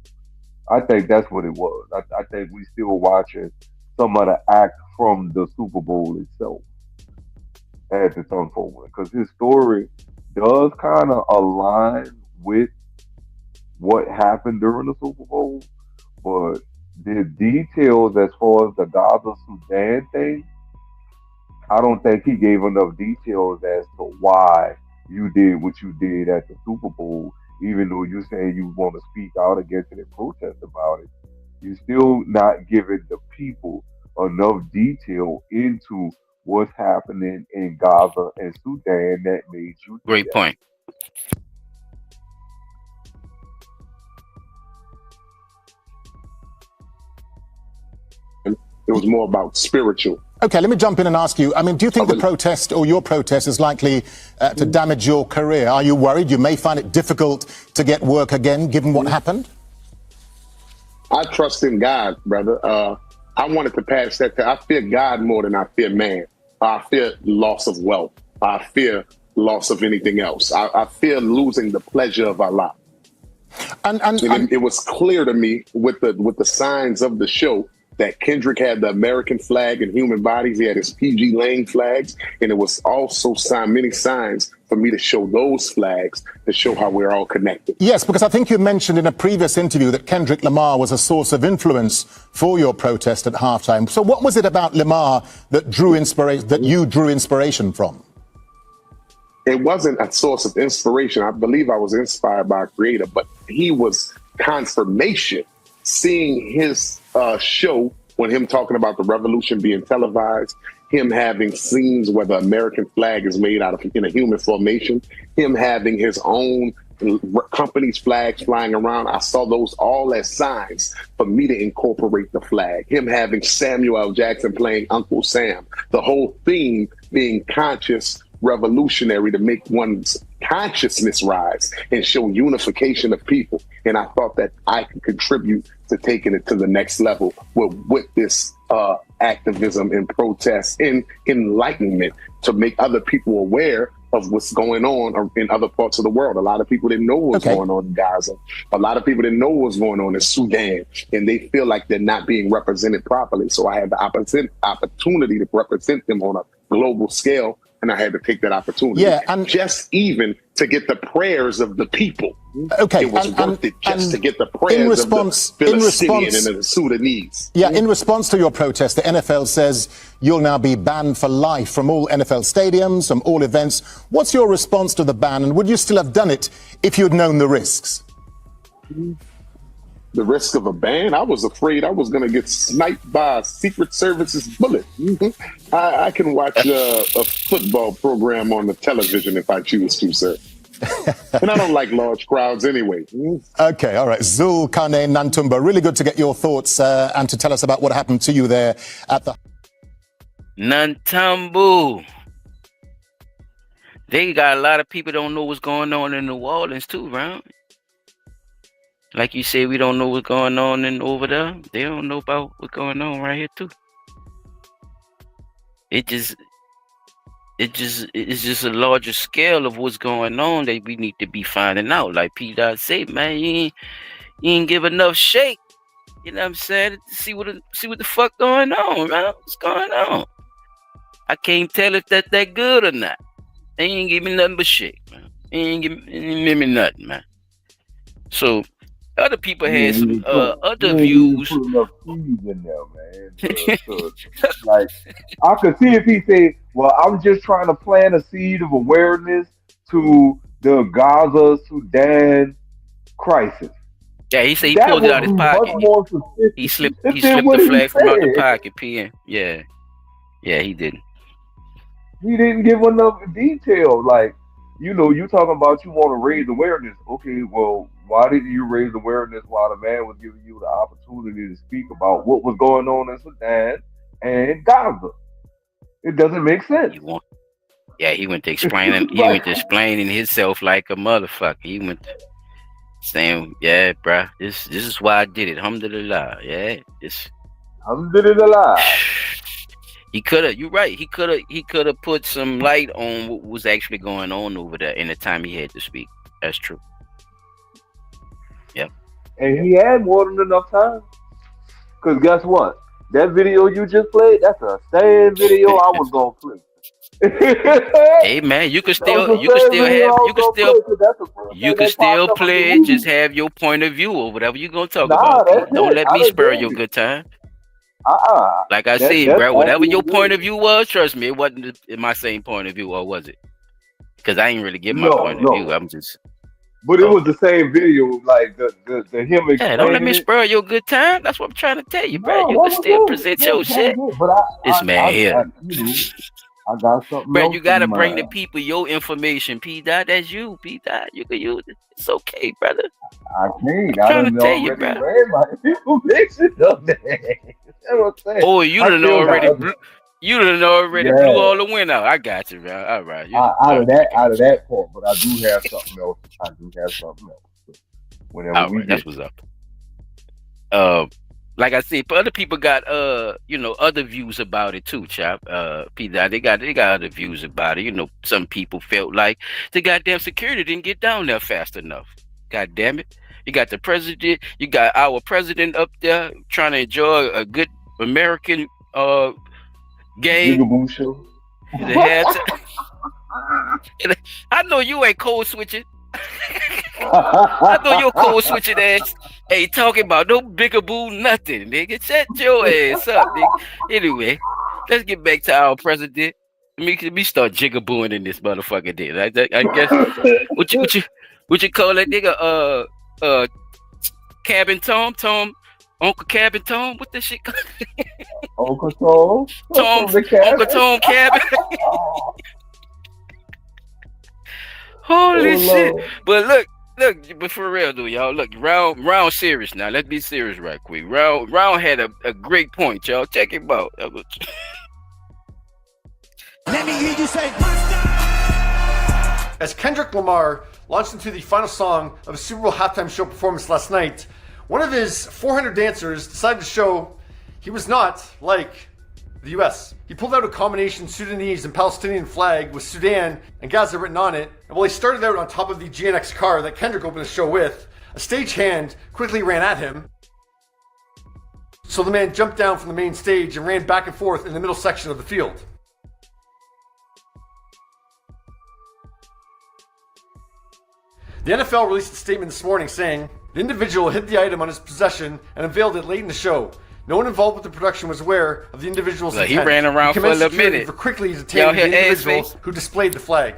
I think that's what it was. I think we still watching some of the act from the Super Bowl itself as it's unfolding, because his story does kind of align with what happened during the Super Bowl, but the details as far as the Gaza Sudan thing, I don't think he gave enough details as to why you did what you did at the Super Bowl, even though you're saying you want to speak out against it and protest about it. You're still not giving the people enough detail into what's happening in Gaza and Sudan that made you do Great that. point. It was more about spiritual. Okay, let me jump in and ask you. I mean, do you think the protest or your protest is likely to damage your career? Are you worried you may find it difficult to get work again, given what happened? I trust in God, brother. I wanted to pass that. I fear God more than I fear man. I fear loss of wealth. I fear loss of anything else. I fear losing the pleasure of Allah. And it was clear to me with the signs of the show that Kendrick had the American flag and human bodies. He had his PG Lang flags. And it was also many signs for me to show those flags to show how we're all connected. Yes, because I think you mentioned in a previous interview that Kendrick Lamar was a source of influence for your protest at halftime. So what was it about Lamar that you drew inspiration from? It wasn't a source of inspiration. I believe I was inspired by a creator, but he was confirmation. Seeing his show, when him talking about the revolution being televised, him having scenes where the American flag is made out of in a human formation, him having his own company's flags flying around. I saw those all as signs for me to incorporate the flag. Him having Samuel L. Jackson playing Uncle Sam, the whole theme being conscious, revolutionary, to make one's consciousness rise and show unification of people. And I thought that I could contribute to taking it to the next level with this activism and protest and enlightenment to make other people aware of what's going on in other parts of the world. A lot of people didn't know what's going on in Gaza. A lot of people didn't know what's going on in Sudan, and they feel like they're not being represented properly. So I had the opportunity to represent them on a global scale, and I had to take that opportunity. Yeah, and just even to get the prayers of the people. Okay, it was worth it just to get the prayers of the Palestinian and the Sudanese. Yeah, in response to your protest, the NFL says you'll now be banned for life from all NFL stadiums, from all events. What's your response to the ban, and would you still have done it if you'd known the risks? The risk of a ban? I was afraid I was going to get sniped by a Secret Service's bullet. I can watch a football program on the television if I choose to, sir. And I don't like large crowds anyway. Okay, all right. Zulkarnain Nantumba, really good to get your thoughts and to tell us about what happened to you there at the... Nantumbu. They got a lot of people don't know what's going on in New Orleans too, right? Like you say, we don't know what's going on over there. They don't know about what's going on right here too. It's just a larger scale of what's going on that we need to be finding out. Like P. Dot said, man, you ain't give enough shake. You know what I'm saying? To see what the fuck going on, man. What's going on? I can't tell if that good or not. They ain't give me nothing but shake, man. They ain't give me nothing, man. So other people had some other views. Put enough seeds in there, man. Like, I could see if he said, "Well, I'm just trying to plant a seed of awareness to the Gaza Sudan crisis." Yeah, he said he pulled it out of his pocket. He slipped the flag from out the pocket, PN. Yeah, he didn't. He didn't give enough detail. Like, you talking about you want to raise awareness. Okay, well, why didn't you raise awareness while the man was giving you the opportunity to speak about what was going on in Sudan and Gaza? It doesn't make sense. He went to explaining. He went to explaining himself like a motherfucker. He went to saying, "Yeah, bruh, this is why I did it. Alhamdulillah. Yeah, this. Alhamdulillah." He could have. You're right. He could have put some light on what was actually going on over there in the time he had to speak. That's true. Yep. And he had more than enough time. Because guess what? That video you just played, that's the same video I was gonna play. Hey man, you can still play it. Just have your point of view or whatever you gonna talk about. Don't let me spur your good time. Like I said, bro, whatever your point of view was, trust me, it wasn't my same point of view, or was it? Because I ain't really get my point of view. I'm just. But it was the same video, like the him. Yeah, don't let me spur your good time. That's what I'm trying to tell you, bro. You can still present your shit. But this man here. I got something. Bro, you gotta bring the people your information. P. Dot, that's you. P. Dot, you can use it. It's okay, brother. I can't. I'm trying to tell you, bro. My information up there. Oh, you done already blew all the wind out. I got you, bro. All right. Out of that part, but I do have something else. Whenever we that's what's up. Like I said, other people got other views about it too, Chop. P-Dot, they got other views about it. Some people felt like the goddamn security didn't get down there fast enough. God damn it. You got the president, you got our president up there trying to enjoy a good American game. I know you ain't code switching. I know your code switching ass ain't talking about no bigaboo nothing, nigga. Shut your ass up, nigga. Anyway, let's get back to our president. Let me start jigabooing in this motherfucker then. I guess what you call that nigga? Cabin Tom, Uncle Cabin Tom. What the shit? Uncle Tom. Uncle Tom Cabin. Holy shit! But but for real though, y'all. Look, round serious now. Let's be serious right quick. Round had a great point, y'all. Check it out. Let me hear you say. As Kendrick Lamar launched into the final song of a Super Bowl halftime show performance last night, one of his 400 dancers decided to show he was not like the US. He pulled out a combination Sudanese and Palestinian flag with Sudan and Gaza written on it, and while he started out on top of the GNX car that Kendrick opened the show with, a stagehand quickly ran at him. So the man jumped down from the main stage and ran back and forth in the middle section of the field. The NFL released a statement this morning saying, the individual hid the item on his possession and unveiled it late in the show. No one involved with the production was aware of the individual's intent. He ran around for a little minute. For quickly detaining the individual who displayed the flag.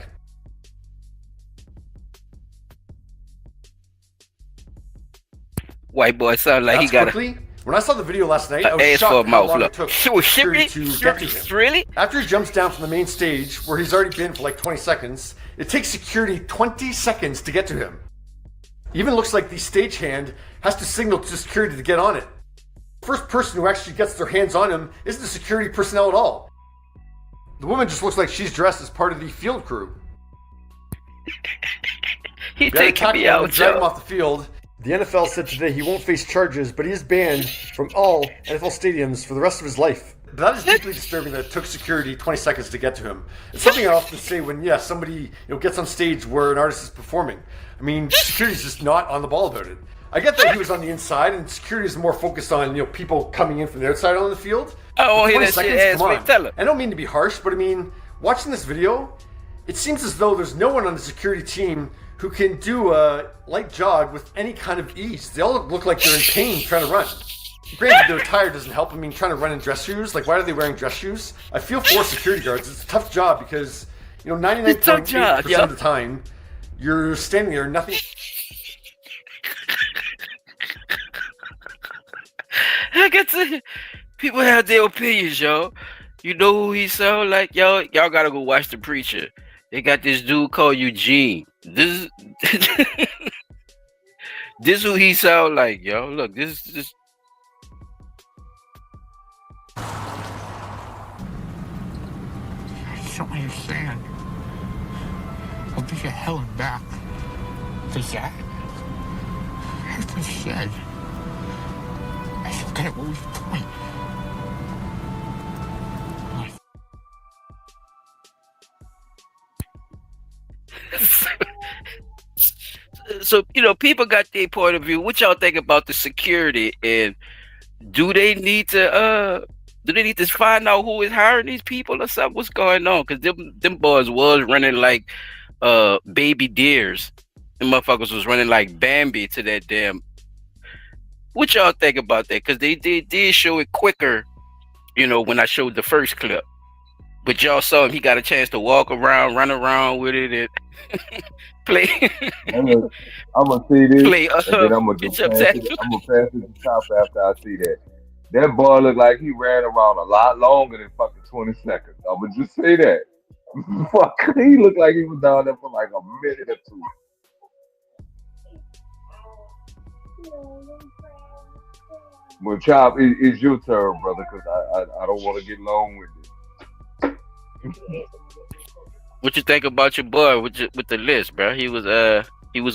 White boy sound like he got quickly. When I saw the video last night, I was shocked how long it took security to get to him. Really? After he jumps down from the main stage, where he's already been for like 20 seconds, it takes security 20 seconds to get to him. Even looks like the stagehand has to signal to security to get on it. The first person who actually gets their hands on him isn't the security personnel at all. The woman just looks like she's dressed as part of the field crew. He taking me out, drag him off the field. The NFL said today he won't face charges, but he is banned from all NFL stadiums for the rest of his life. But that is deeply disturbing that it took security 20 seconds to get to him. It's something I often say when, somebody gets on stage where an artist is performing. I mean, security's just not on the ball about it. I get that he was on the inside, and security is more focused on people coming in from the outside on the field. Oh, hear that shit, come on. Tell him. I don't mean to be harsh, but I mean, watching this video, it seems as though there's no one on the security team who can do a light jog with any kind of ease. They all look like they're in pain trying to run. Granted, their attire doesn't help. I mean, trying to run in dress shoes, like why are they wearing dress shoes? I feel for security guards. It's a tough job because 99.8% of the time you're standing there, nothing. I got to. People have their opinions, yo. You know who he sound like, yo? Y'all gotta go watch The Preacher. They got this dude called Eugene. This this who he sound like, yo. Look, this. I don't understand. I'll be to hell and back. Does that? As I said, I should get what was the point. So, people got their point of view. What y'all think about the security, and do they need to find out who is hiring these people or something? What's going on? Because them boys was running like baby deers. Them motherfuckers was running like Bambi to that damn. What y'all think about that? Because they did show it quicker, when I showed the first clip. But y'all saw him, he got a chance to walk around, run around with it, and play. I'm gonna see this, play, and then I'm gonna pass it to Top after I see that. That boy looked like he ran around a lot longer than fucking 20 seconds. I'm gonna just say that. Fuck, he looked like he was down there for like a minute or two. Well, Chop, it's your turn, brother, because I don't want to get long with it. What you think about your boy with the list, bro? He was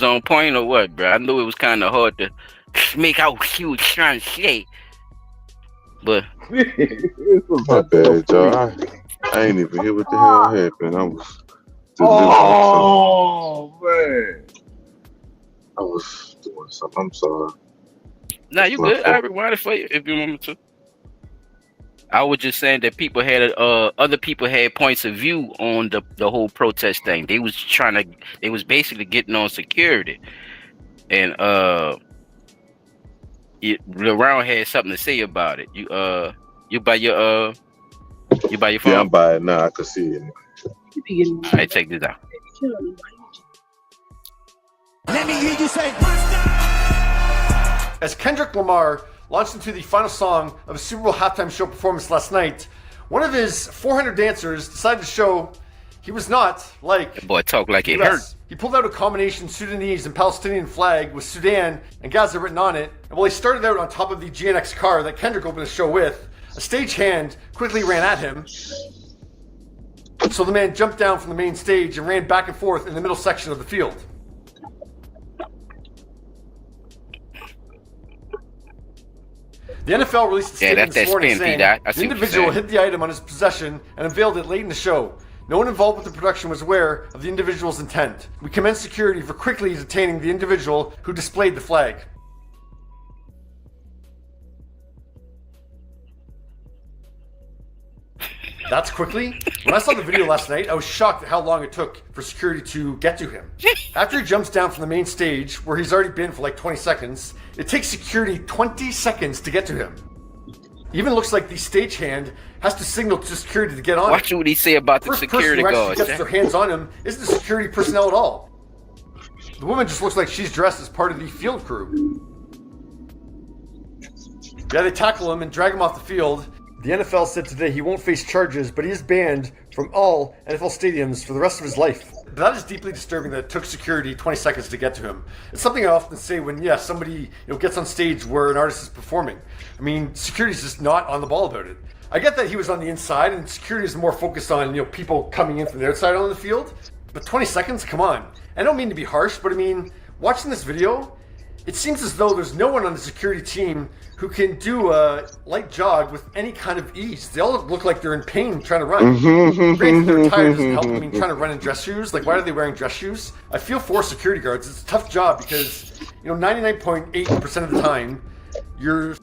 on point or what, bro? I knew it was kind of hard to make out what he was trying to say, but my bad, y'all. I ain't even hear what the hell happened. I was man, I was doing something. I'm sorry. Nah, you good. I rewind it for you if you want me to. I was just saying that people had other people had points of view on the whole protest thing. They was basically getting on security, and LaRound had something to say about it. You by your phone? Yeah, I'm by it now. I can see it. All right, check this out. Let me hear you say. As Kendrick Lamar launched into the final song of a Super Bowl halftime show performance last night, one of his 400 dancers decided to show he was not like that boy talk like it hurt. He pulled out a combination Sudanese and Palestinian flag with Sudan and Gaza written on it, and while he started out on top of the GNX car that Kendrick opened the show with, a stagehand quickly ran at him. So the man jumped down from the main stage and ran back and forth in the middle section of the field. The NFL released a statement that's this morning spin, saying P-Dot. I the see what you're individual saying. hid the item on his possession and unveiled it late in the show. No one involved with the production was aware of the individual's intent. We commenced security for quickly detaining the individual who displayed the flag. That's quickly? When I saw the video last night, I was shocked at how long it took for security to get to him. After he jumps down from the main stage, where he's already been for like 20 seconds, it takes security 20 seconds to get to him. Even looks like the stagehand has to signal to security to get on Watch him. what he say about the First security person who guards. actually gets their hands on him isn't the security personnel at all. The woman just looks like she's dressed as part of the field crew. Yeah, they tackle him and drag him off the field. The NFL said today he won't face charges, but he is banned from all NFL stadiums for the rest of his life. That is deeply disturbing that it took security 20 seconds to get to him. It's something I often say when, somebody gets on stage where an artist is performing. I mean, security's just not on the ball about it. I get that he was on the inside, and security is more focused on people coming in from the outside on the field. But 20 seconds? Come on. I don't mean to be harsh, but I mean, watching this video, it seems as though there's no one on the security team who can do a light jog with any kind of ease. They all look like they're in pain trying to run. Granted, their attire doesn't help. I mean, trying to run in dress shoes, like why are they wearing dress shoes? I feel for security guards. It's a tough job because, 99.8% of the time, you're...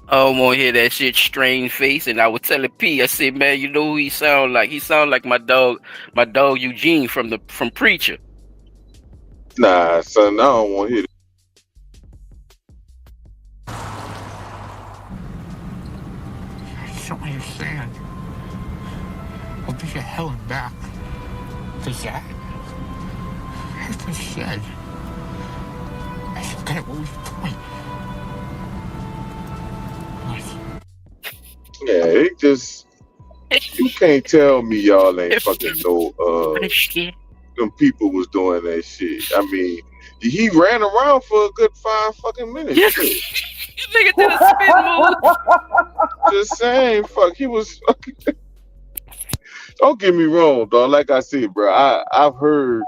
I don't want to hear that shit, strange face. And I was telling P, I said, man, you know who he sound like? He sound like my dog Eugene from Preacher. Nah, son, I don't want to hear that. I don't understand. I'll be to hell and back. Does that hurt my shed? I forget what was the point. Yeah, it just, you can't tell me y'all ain't fucking know them people was doing that shit. I mean, he ran around for a good 5 fucking minutes. Yes. Nigga did a spin move. Just saying, he was fucking. Don't get me wrong, dog. Like I said, bro, I've heard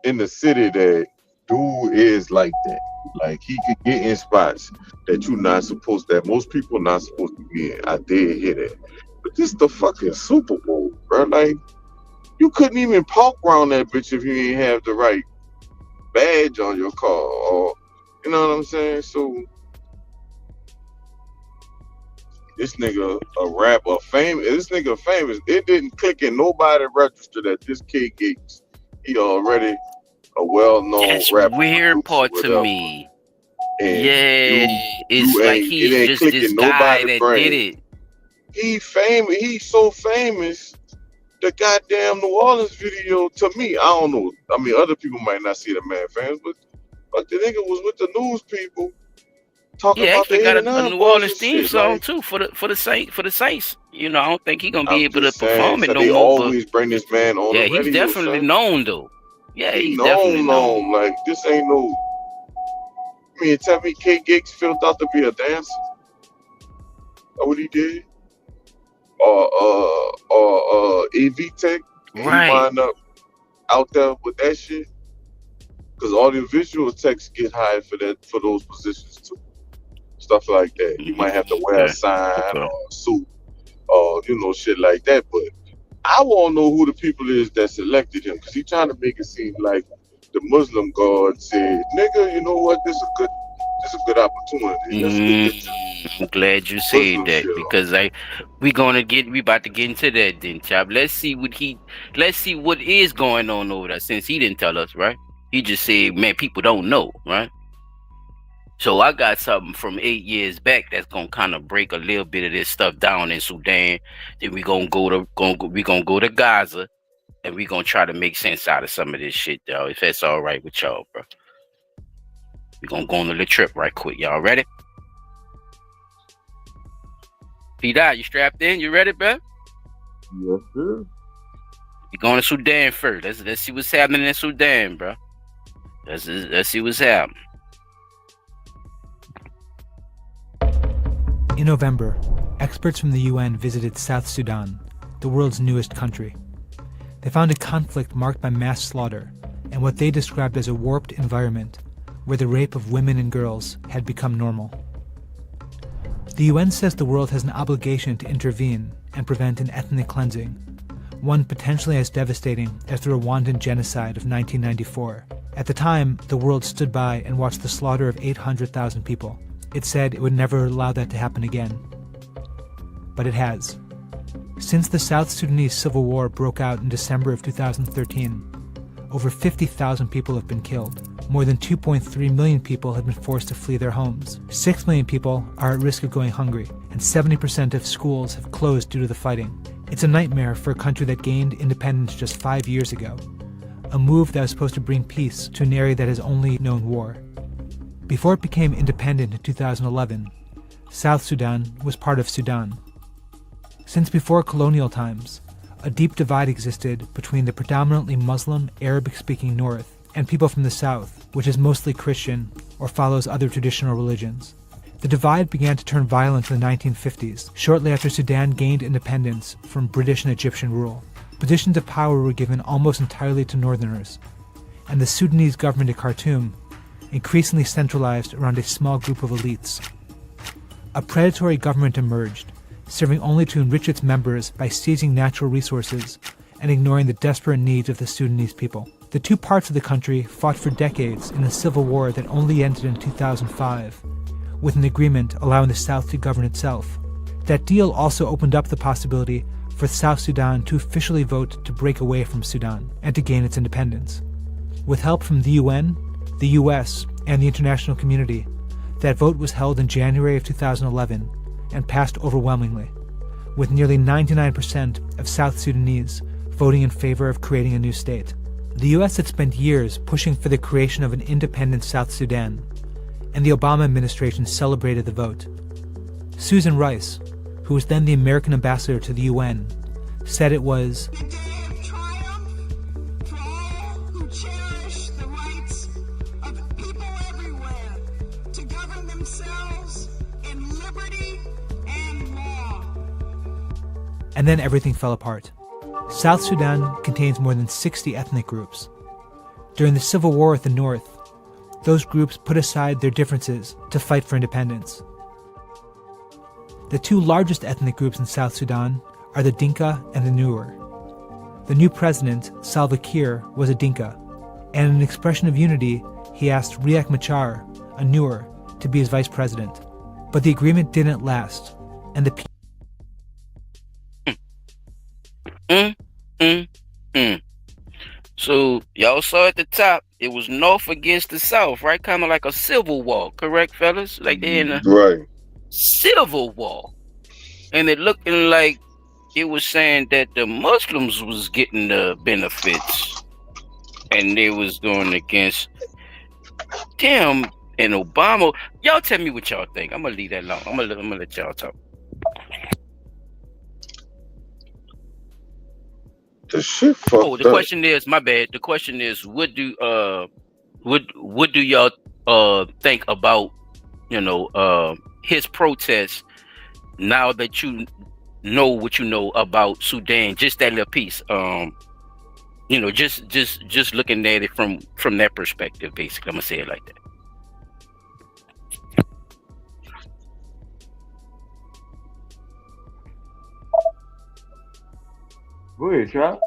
in the city that dude is like that. Like he could get in spots that you're not supposed to, that most people not supposed to be in. I did hear that. But this the fucking Super Bowl, bro. Like, you couldn't even park around that bitch if you ain't have the right badge on your car, or you know what I'm saying? So this nigga famous. It didn't click in nobody register that this kid Gates, he already a well-known That's rapper. Weird part to me. And it's like he's just this guy that did it. He famous. He's so famous. The goddamn New Orleans video, to me, I don't know. I mean, other people might not see the man fans, but the nigga was with the news people talking about the got a New Orleans theme song too for the Saints. I don't think he's gonna be able to perform it no more. They always bring this man on. Yeah, he's definitely known though. Yeah, he's definitely known. Like, this ain't no. I mean, tell me, K Giggs filled out to be a dancer. Or what he did? Or AV Tech. Right. He wind up out there with that shit. Because all the visual techs get hired for those positions too. Stuff like that. You might have to wear a sign or a suit or shit like that. But I want to know who the people is that selected him, because he's trying to make it seem like the Muslim guard said, "Nigga, you know what? This is a good opportunity." I'm glad you said that, because we about to get into that then, chap. Let's see what is going on over there, since he didn't tell us, right? He just said, man, people don't know, right? So I got something from 8 years back that's gonna kind of break a little bit of this stuff down in Sudan. Then we gonna go to Gaza, and we gonna try to make sense out of some of this shit, though. If that's all right with y'all, bro. We gonna go on a little trip right quick. Y'all ready? P-Dot, you strapped in? You ready, bro? Yes, sir. We going to Sudan first. Let's see what's happening in Sudan, bro. Let's see what's happening. In November, experts from the UN visited South Sudan, the world's newest country. They found a conflict marked by mass slaughter and what they described as a warped environment where the rape of women and girls had become normal. The UN says the world has an obligation to intervene and prevent an ethnic cleansing, one potentially as devastating as the Rwandan genocide of 1994. At the time, the world stood by and watched the slaughter of 800,000 people. It said it would never allow that to happen again. But it has. Since the South Sudanese Civil War broke out in December of 2013, over 50,000 people have been killed. More than 2.3 million people have been forced to flee their homes. 6 million people are at risk of going hungry, and 70% of schools have closed due to the fighting. It's a nightmare for a country that gained independence just 5 years ago, a move that was supposed to bring peace to an area that has only known war. Before it became independent in 2011, South Sudan was part of Sudan. Since before colonial times, a deep divide existed between the predominantly Muslim, Arabic-speaking North and people from the South, which is mostly Christian or follows other traditional religions. The divide began to turn violent in the 1950s, shortly after Sudan gained independence from British and Egyptian rule. Positions of power were given almost entirely to Northerners, and the Sudanese government at Khartoum increasingly centralized around a small group of elites. A predatory government emerged, serving only to enrich its members by seizing natural resources and ignoring the desperate needs of the Sudanese people. The two parts of the country fought for decades in a civil war that only ended in 2005, with an agreement allowing the South to govern itself. That deal also opened up the possibility for South Sudan to officially vote to break away from Sudan and to gain its independence. With help from the UN, the US, and the international community, that vote was held in January of 2011 and passed overwhelmingly, with nearly 99% of South Sudanese voting in favor of creating a new state. The US had spent years pushing for the creation of an independent South Sudan, and the Obama administration celebrated the vote. Susan Rice, who was then the American ambassador to the UN, said it was a day of triumph for all who cherish the rights of people everywhere to govern themselves in liberty and law. And then everything fell apart. South Sudan contains more than 60 ethnic groups. During the civil war at the north, those groups put aside their differences to fight for independence. The two largest ethnic groups in South Sudan are the Dinka and the Nuer. The new president, Salva Kiir, was a Dinka, and in an expression of unity, he asked Riek Machar, a Nuer, to be his vice president. But the agreement didn't last, and the So y'all saw at the top, it was North against the South, right? Kind of like a civil war, correct, fellas? Like they're in a Right. civil war, and it looking like it was saying that the Muslims was getting the benefits, and they was going against Tim and Obama. Y'all tell me what y'all think. I'm gonna leave that alone. I'm gonna let y'all talk. The shit fucked Oh, the up. question is, my bad. The question is, what do y'all think about, his protest now that you know what you know about Sudan, just that little piece, just looking at it from that perspective, basically. I'm gonna say it like that. Go ahead, Chop.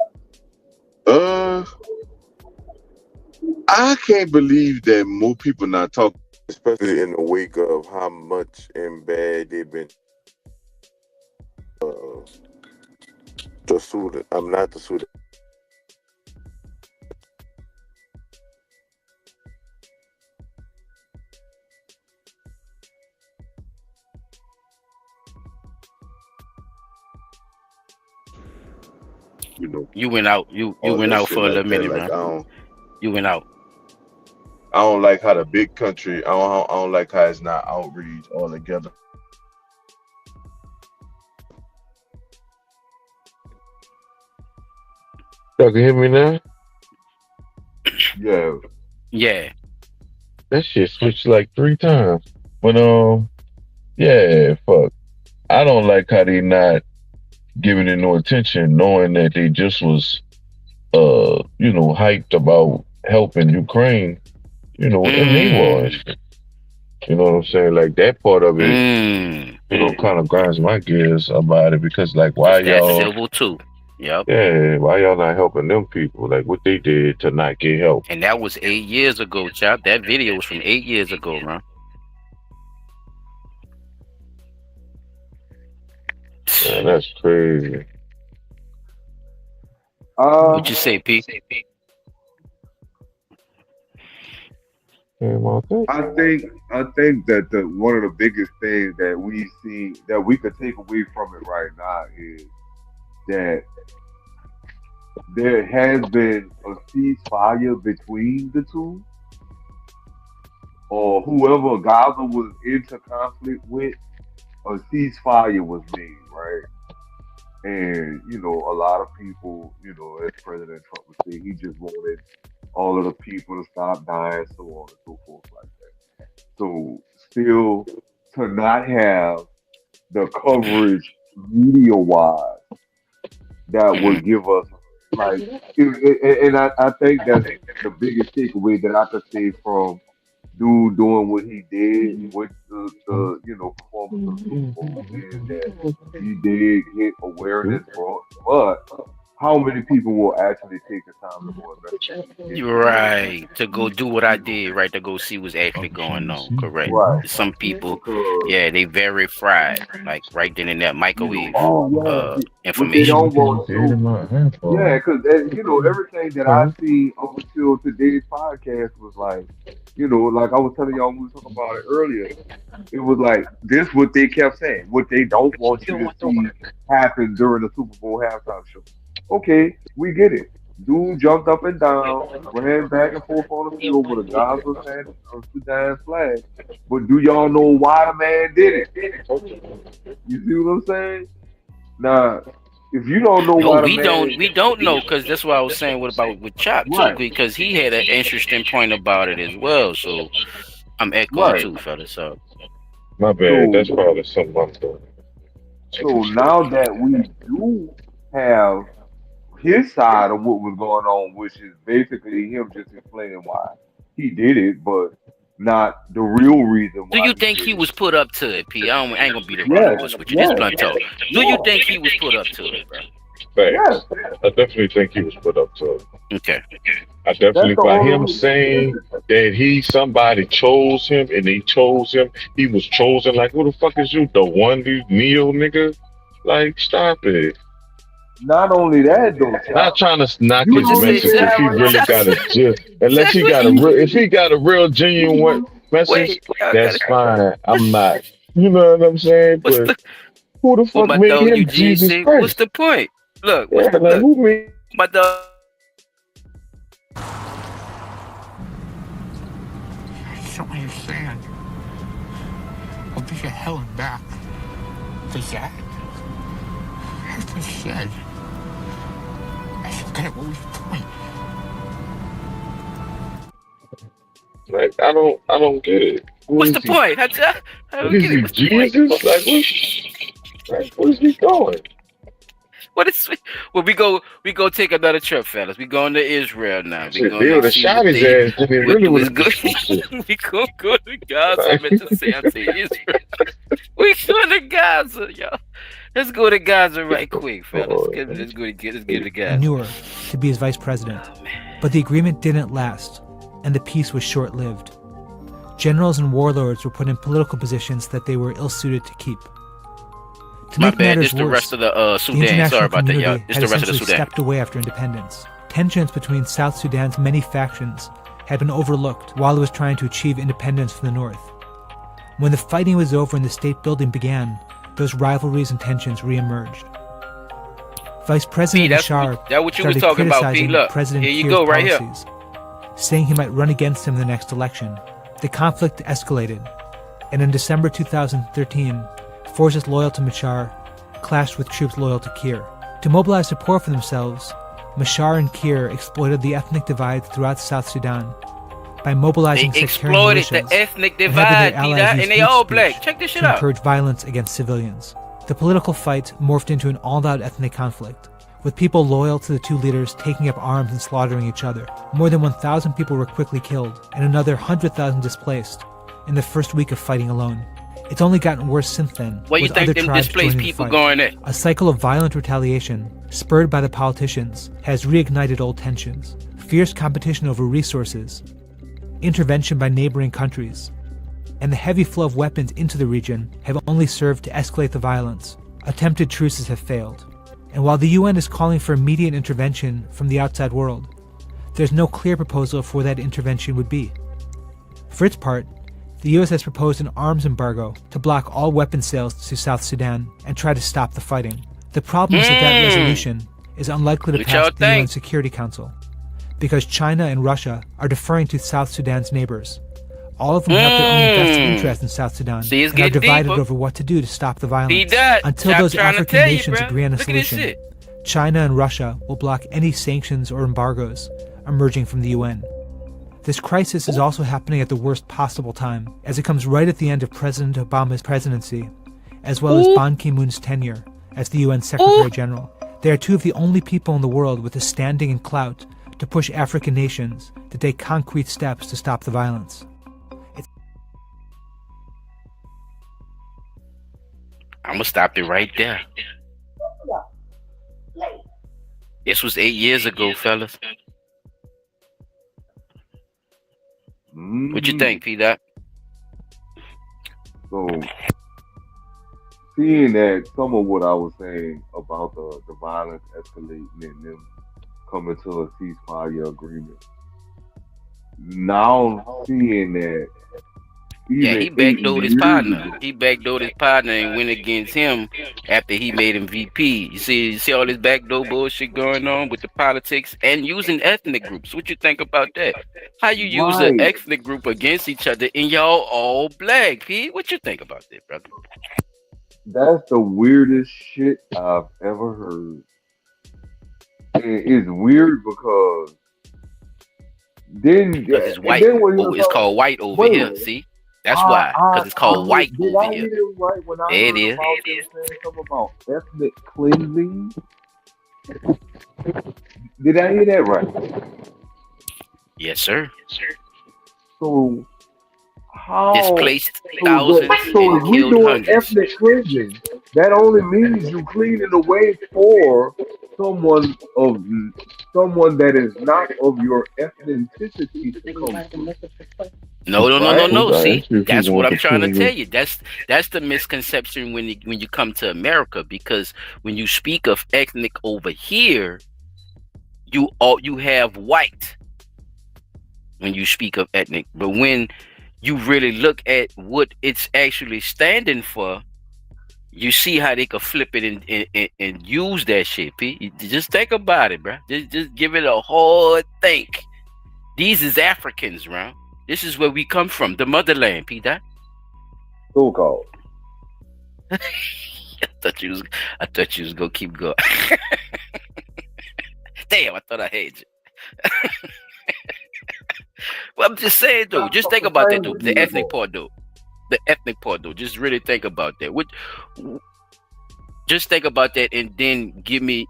I can't believe that more people not talking, especially in the wake of how much and bad they've been. The Sudan. I'm not the Sudan. You went out. You went out for a little minute, man. You went out. I don't like how the big country. I don't like how it's not outreach all together. Y'all can hear me now? Yeah. Yeah. That shit switched like 3 times. But yeah, fuck. I don't like how they not giving it no attention, knowing that they just was hyped about helping Ukraine, in their war and shit. You know what I'm saying? Like that part of it kind of grinds my gears about it because, like, why That's y'all? civil too. Yep. Yeah, why y'all not helping them people? Like, what they did to not get help? And that was 8 years ago, Chop. That video was from 8 years ago, man. Man, that's crazy. What you say, P? I think that one of the biggest things that we see that we could take away from it right now is that there has been a ceasefire between the two, or whoever Gaza was into conflict with, a ceasefire was made, right? And a lot of people, as President Trump would say, he just wanted all of the people to stop dying, so on and so forth, like that. So, still to not have the coverage media-wise that would give us, like, and I think that's the biggest takeaway that I could say from dude doing what he did with the performance of the Super Bowl is that he did hit awareness, but how many people will actually take the time to go investigate? You're right. To go do what I did, right? To go see what's actually going on. Correct. Right. Some people, yeah, they very fried, like right then and there, microwave What they information. don't want to. Yeah, because everything that I see up until today's podcast was like, like I was telling y'all when we were talking about it earlier, it was like this what they kept saying, what they don't want you to see happen during the Super Bowl halftime show. Okay, we get it. Dude jumped up and down, ran back and forth on the field with a Gaza Sudan flag. But do y'all know why the man did it? You see what I'm saying? Now, if you don't know why the man, we don't know, because that's what I was saying with Chop too, because he had an interesting point about it as well. So I'm echoing too, fellas. So my bad. That's probably something I'm doing. So now that we do have his side of what was going on, which is basically him just explaining why he did it, but not the real reason why. Do you think he was put up to it, P? I ain't gonna be the wrong with you. This blunt talk. Do you think he was put up to it, bro? Thanks. I definitely think he was put up to it. Okay. I definitely, by him saying that somebody chose him and he chose him, he was chosen. Like, who the fuck is you? The one Neo nigga? Like, stop it. Not only that, though, not trying to knock his message if he really got unless he got if he got a real genuine message, that's fine. I'm not. You know what I'm saying? But who the fuck made him Jesus Christ? What's the point? Look, who made my dog? I don't understand. I'll be to hell and back. Does that? As I said, I don't get what was the point. Like, I don't get it. What's the point? I don't get it. What's the Jesus? point? Where's he going? What is? Well, we go take another trip, fellas. We going to Israel now. We going to shot his ass. And it really was good. We gonna go to Gaza. I meant to say Israel. We going to Gaza, y'all. Let's go to Gaza right quick, fellas. Let's get to Gaza. Manure to be his vice president, but the agreement didn't last, and the peace was short-lived. Generals and warlords were put in political positions that they were ill-suited to keep. To My make bad. matters It's the worse, rest of the the Sudan. international Sorry about that, y'all. community It's had the rest of the essentially Sudan. stepped away after independence. Tensions between South Sudan's many factions had been overlooked while it was trying to achieve independence from the north. When the fighting was over and the state building began, those rivalries and tensions re-emerged. Vice President Bashar started criticizing President Kiir's policies, saying he might run against him in the next election. The conflict escalated, and in December 2013, forces loyal to Bashar clashed with troops loyal to Kiir. To mobilize support for themselves, Bashar and Kiir exploited the ethnic divide throughout South Sudan by mobilizing sectarian militias the ethnic divide, and they all black. Check this shit out. To encourage violence against civilians. The political fight morphed into an all-out ethnic conflict, with people loyal to the two leaders taking up arms and slaughtering each other. More than 1,000 people were quickly killed, and another 100,000 displaced in the first week of fighting alone. It's only gotten worse since then, Where you with think other them tribes displaced joining the people fight. going at? A cycle of violent retaliation, spurred by the politicians, has reignited old tensions. Fierce competition over resources, intervention by neighboring countries, and the heavy flow of weapons into the region have only served to escalate the violence. Attempted truces have failed. And while the UN is calling for immediate intervention from the outside world, there's no clear proposal for that intervention would be. For its part, the US has proposed an arms embargo to block all weapon sales to South Sudan and try to stop the fighting. The problem is that resolution is unlikely to pass the UN Security Council, because China and Russia are deferring to South Sudan's neighbors. All of them have their own vested interest in South Sudan and are divided over what to do to stop the violence. Until those African nations agree on a solution, China and Russia will block any sanctions or embargoes emerging from the UN. This crisis is also happening at the worst possible time, as it comes right at the end of President Obama's presidency, as well as Ban Ki-moon's tenure as the UN Secretary General. They are two of the only people in the world with the standing and clout to push African nations to take concrete steps to stop the violence. I'm gonna stop it right there. This was 8 years ago, fellas. What you think, P-Dot? So, seeing that some of what I was saying about the violence escalating and them coming to a ceasefire agreement, now seeing that he backdoored his partner. He backdoored his partner and went against him after he made him VP. You see all this backdoor bullshit going on with the politics and using ethnic groups. What you think about that? How you use an ethnic group against each other and y'all all black, P? What you think about that, brother? That's the weirdest shit I've ever heard. And it's weird because then it's white. It's called white over here. See? That's why, because it's called white over here. Right when I heard about this saying something about ethnic cleansing? Did I hear that right? Yes, sir. So how displaced thousands and killed hundreds. Ethnic cleansing, that only means you cleaning the way for someone that is not of your ethnicity to come through. No. See, that's what I'm trying to tell you. That's the misconception when you come to America, because when you speak of ethnic over here, you have white when you speak of ethnic, but when you really look at what it's actually standing for, you see how they could flip it and use that shit, P. Just think about it, bro. Just give it a hard think. These is Africans, bro. This is where we come from, the motherland, P. Dot. So called. I thought you was gonna keep going. Damn, I thought I had you. Well, I'm just saying though. Just think about that though. The ethnic part though. Just really think about that. Just think about that, and then give me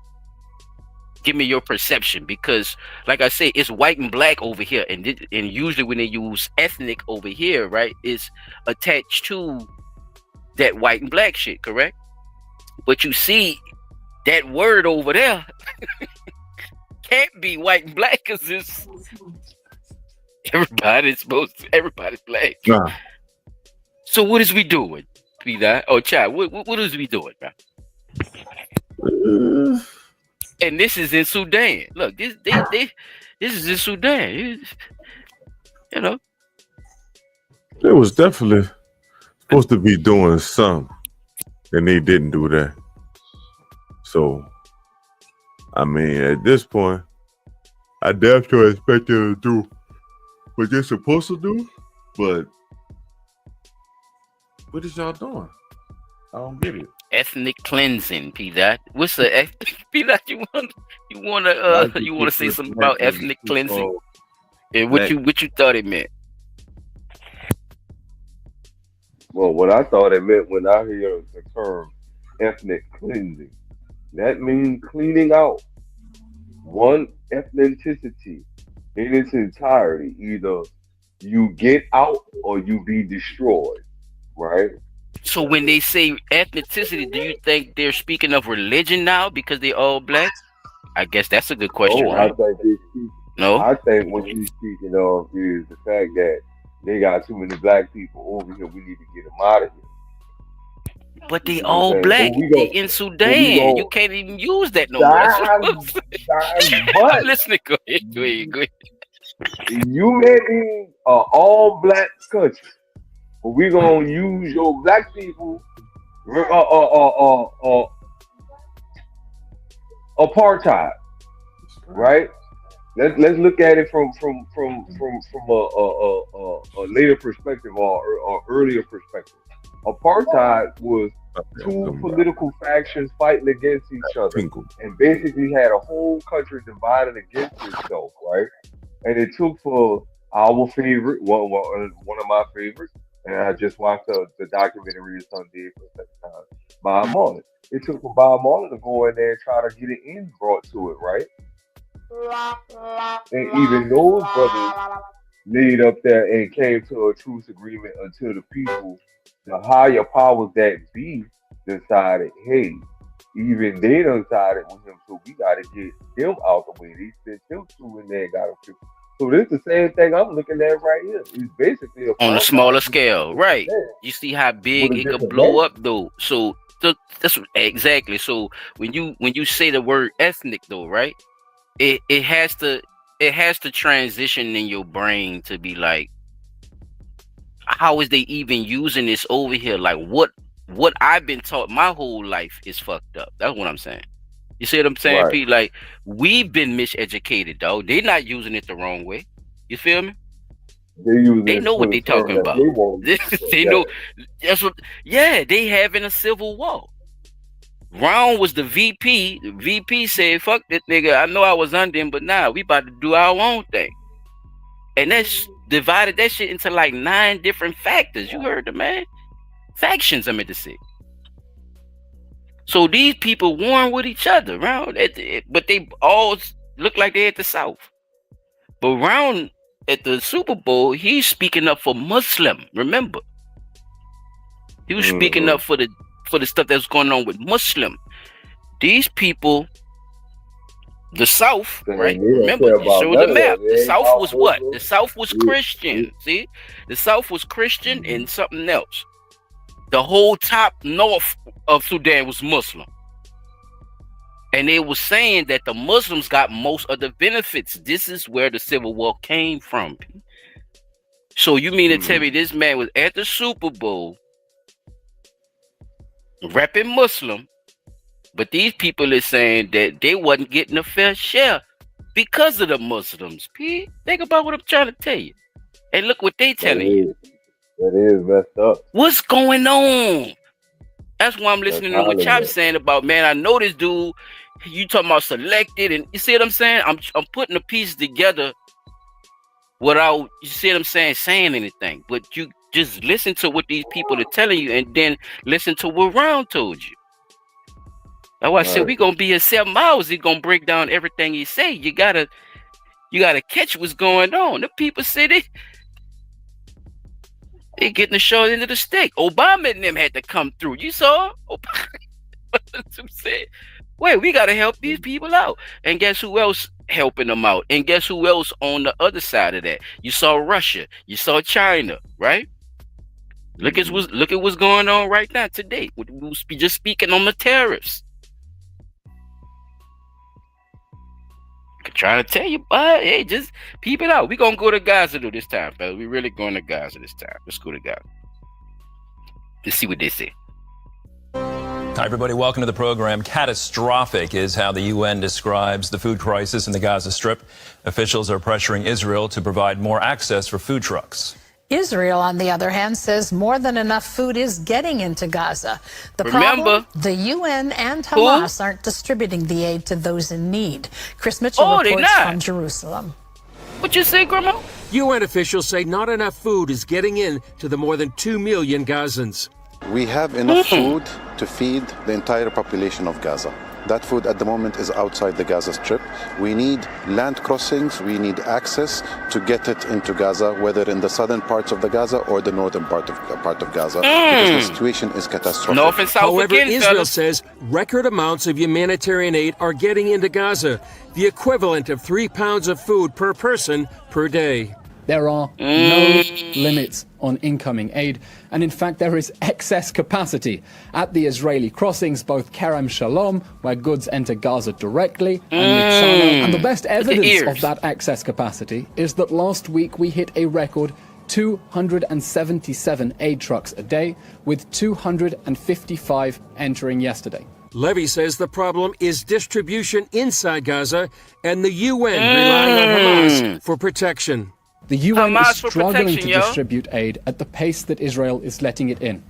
your perception, because, like I say, it's white and black over here, and usually when they use ethnic over here, right, it's attached to that white and black shit, correct? But you see, that word over there can't be white and black, because it's everybody's black. Nah. So what is we doing, P-Dot? Oh, Chad, what is we doing, bro? And this is in Sudan. Look, this is in Sudan. You know, they was definitely supposed to be doing something, and they didn't do that. So, I mean, at this point, I definitely expect them to do what they're supposed to do, but what is y'all doing? I don't get it. Ethnic cleansing, P-Dot. What's the ethnic? P-Dot, you want to say something about ethnic cleansing? And what you thought it meant? Well, what I thought it meant when I hear the term ethnic cleansing, that means cleaning out one ethnicity in its entirety. Either you get out or you be destroyed, right? So when they say ethnicity, do you think they're speaking of religion now because they're all black? I guess that's a good question, No, right? No. I think what she's speaking of is the fact that they got too many black people over here. We need to get them out of here. But You they see what I'm all saying? black. But we They go, in but we Sudan. You go, can't even use that no more. That's what I'm saying. I'm but listening. Go ahead. you may be an all black country, but we gonna use your black people, apartheid, right? Let's look at it from a later perspective or earlier perspective. Apartheid was two political factions fighting against each other, and basically had a whole country divided against itself, right? And it took for our favorite, one of my favorites, and I just watched the documentary Sunday for the second time, Bob Marley. It took for Bob Marley to go in there and try to get an end brought to it, right? And even those brothers laid up there and came to a truce agreement until the people, the higher powers that be, decided, hey, even they done sided with him, so we gotta get them out the way. They sent them two in there and got them fixed. So this is the same thing I'm looking at right here. It's basically a On a smaller scale, right? You see how big it could blow up, though. So that's exactly. So when you say the word ethnic, though, right? It has to transition in your brain to be like, how is they even using this over here? Like what I've been taught my whole life is fucked up. That's what I'm saying. You see what I'm saying, Right. Pete? Like, we've been miseducated, dog. They're not using it the wrong way. You feel me? They know what they talking about. They know. That's what. Yeah, they having a civil war. Brown was the VP. The VP said, "Fuck this nigga. I know I was under him, but nah, we about to do our own thing." And that's divided that shit into like 9 different factors. You heard the man? Factions, I meant to say. So these people warring with each other around, but they all look like they at the South. But round at the Super Bowl, he's speaking up for Muslim. Remember, he was speaking up for the stuff that's going on with Muslim. These people, the South, right? Remember, show the map. The South was what? The South was Christian. See, the South was Christian and something else. The whole top north of Sudan was Muslim. And they were saying that the Muslims got most of the benefits. This is where the Civil War came from. So you mean to tell me this man was at the Super Bowl repping Muslim, but these people are saying that they wasn't getting a fair share because of the Muslims. P, think about what I'm trying to tell you. And look what they telling you. That is messed up. What's going on? That's why I'm listening to what Chop's saying about, man, I know this dude, you talking about selected, and you see what I'm saying? I'm putting the pieces together without, you see what I'm saying anything. But you just listen to what these people are telling you and then listen to what Round told you. That's why I said we gonna be here 7 hours. He's gonna break down everything he say. You gotta catch what's going on. The people say they getting the short end of the stick. Obama and them had to come through. You saw? I'm saying, wait, we gotta help these people out. And guess who else helping them out? And guess who else on the other side of that? You saw Russia. You saw China, right? Look at what's going on right now today. We'll be just speaking on the tariffs. I'm trying to tell you, but hey, just peep it out. We're gonna go to Gaza this time, fellas. We're really going to Gaza this time. Let's go to Gaza. Let's see what they say. Hi, everybody. Welcome to the program. Catastrophic is how the UN describes the food crisis in the Gaza Strip. Officials are pressuring Israel to provide more access for food trucks. Israel, on the other hand, says more than enough food is getting into Gaza. The Remember, problem, the UN and Hamas aren't distributing the aid to those in need. Chris Mitchell reports from Jerusalem. What you say, Grandma? UN officials say not enough food is getting in to the more than 2 million Gazans. We have enough food to feed the entire population of Gaza. That food at the moment is outside the Gaza Strip. We need land crossings, we need access to get it into Gaza, whether in the southern parts of the Gaza or the northern part of Gaza, because the situation is catastrophic. North and south However, again, Israel fellas. says record amounts of humanitarian aid are getting into Gaza, the equivalent of 3 pounds of food per person per day. There are no limits on incoming aid, and in fact there is excess capacity at the Israeli crossings, both Kerem Shalom, where goods enter Gaza directly, and Nitzana. And the best evidence of that excess capacity is that last week we hit a record 277 aid trucks a day, with 255 entering yesterday. Levy says the problem is distribution inside Gaza and the UN relying on Hamas for protection. The UN Hamas is for struggling protection, to yo. distribute aid at the pace that Israel is letting it in.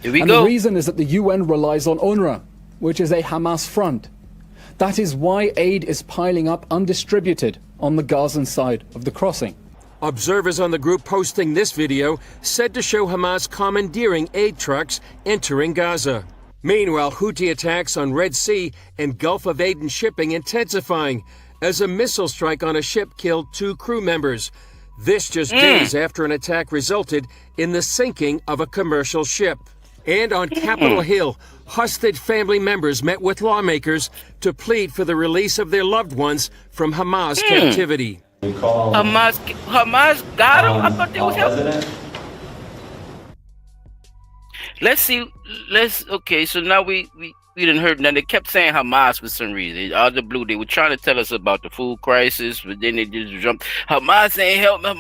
Here we and go. the reason is that the UN relies on UNRWA, which is a Hamas front. That is why aid is piling up undistributed on the Gazan side of the crossing. Observers on the group posting this video said to show Hamas commandeering aid trucks entering Gaza. Meanwhile, Houthi attacks on Red Sea and Gulf of Aden shipping intensifying as a missile strike on a ship killed 2 crew members. This just days after an attack resulted in the sinking of a commercial ship. And on Capitol Hill, hostage family members met with lawmakers to plead for the release of their loved ones from Hamas captivity. Hamas got him? I thought they was helping. Let's see. Okay, so now we didn't heard nothing. They kept saying Hamas for some reason. Out of the blue, they were trying to tell us about the food crisis, but then they just jumped. Hamas ain't helping.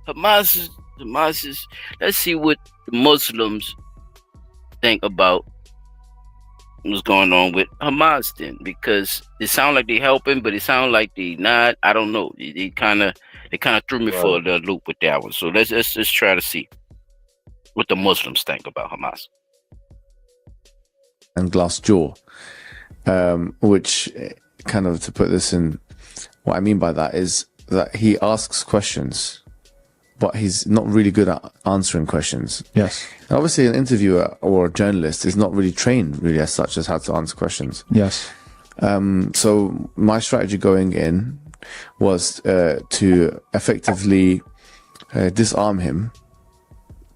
Hamas is. Let's see what the Muslims think about what's going on with Hamas then, because it sounds like they helping, but it sounds like they not. I don't know. They kind of threw me for the loop with that one. So let's just try to see what the Muslims think about Hamas. And glass jaw, which kind of, to put this in, what I mean by that is that he asks questions, but he's not really good at answering questions. Yes. And obviously an interviewer or a journalist is not really trained really as such as how to answer questions. Yes. So my strategy going in was to effectively disarm him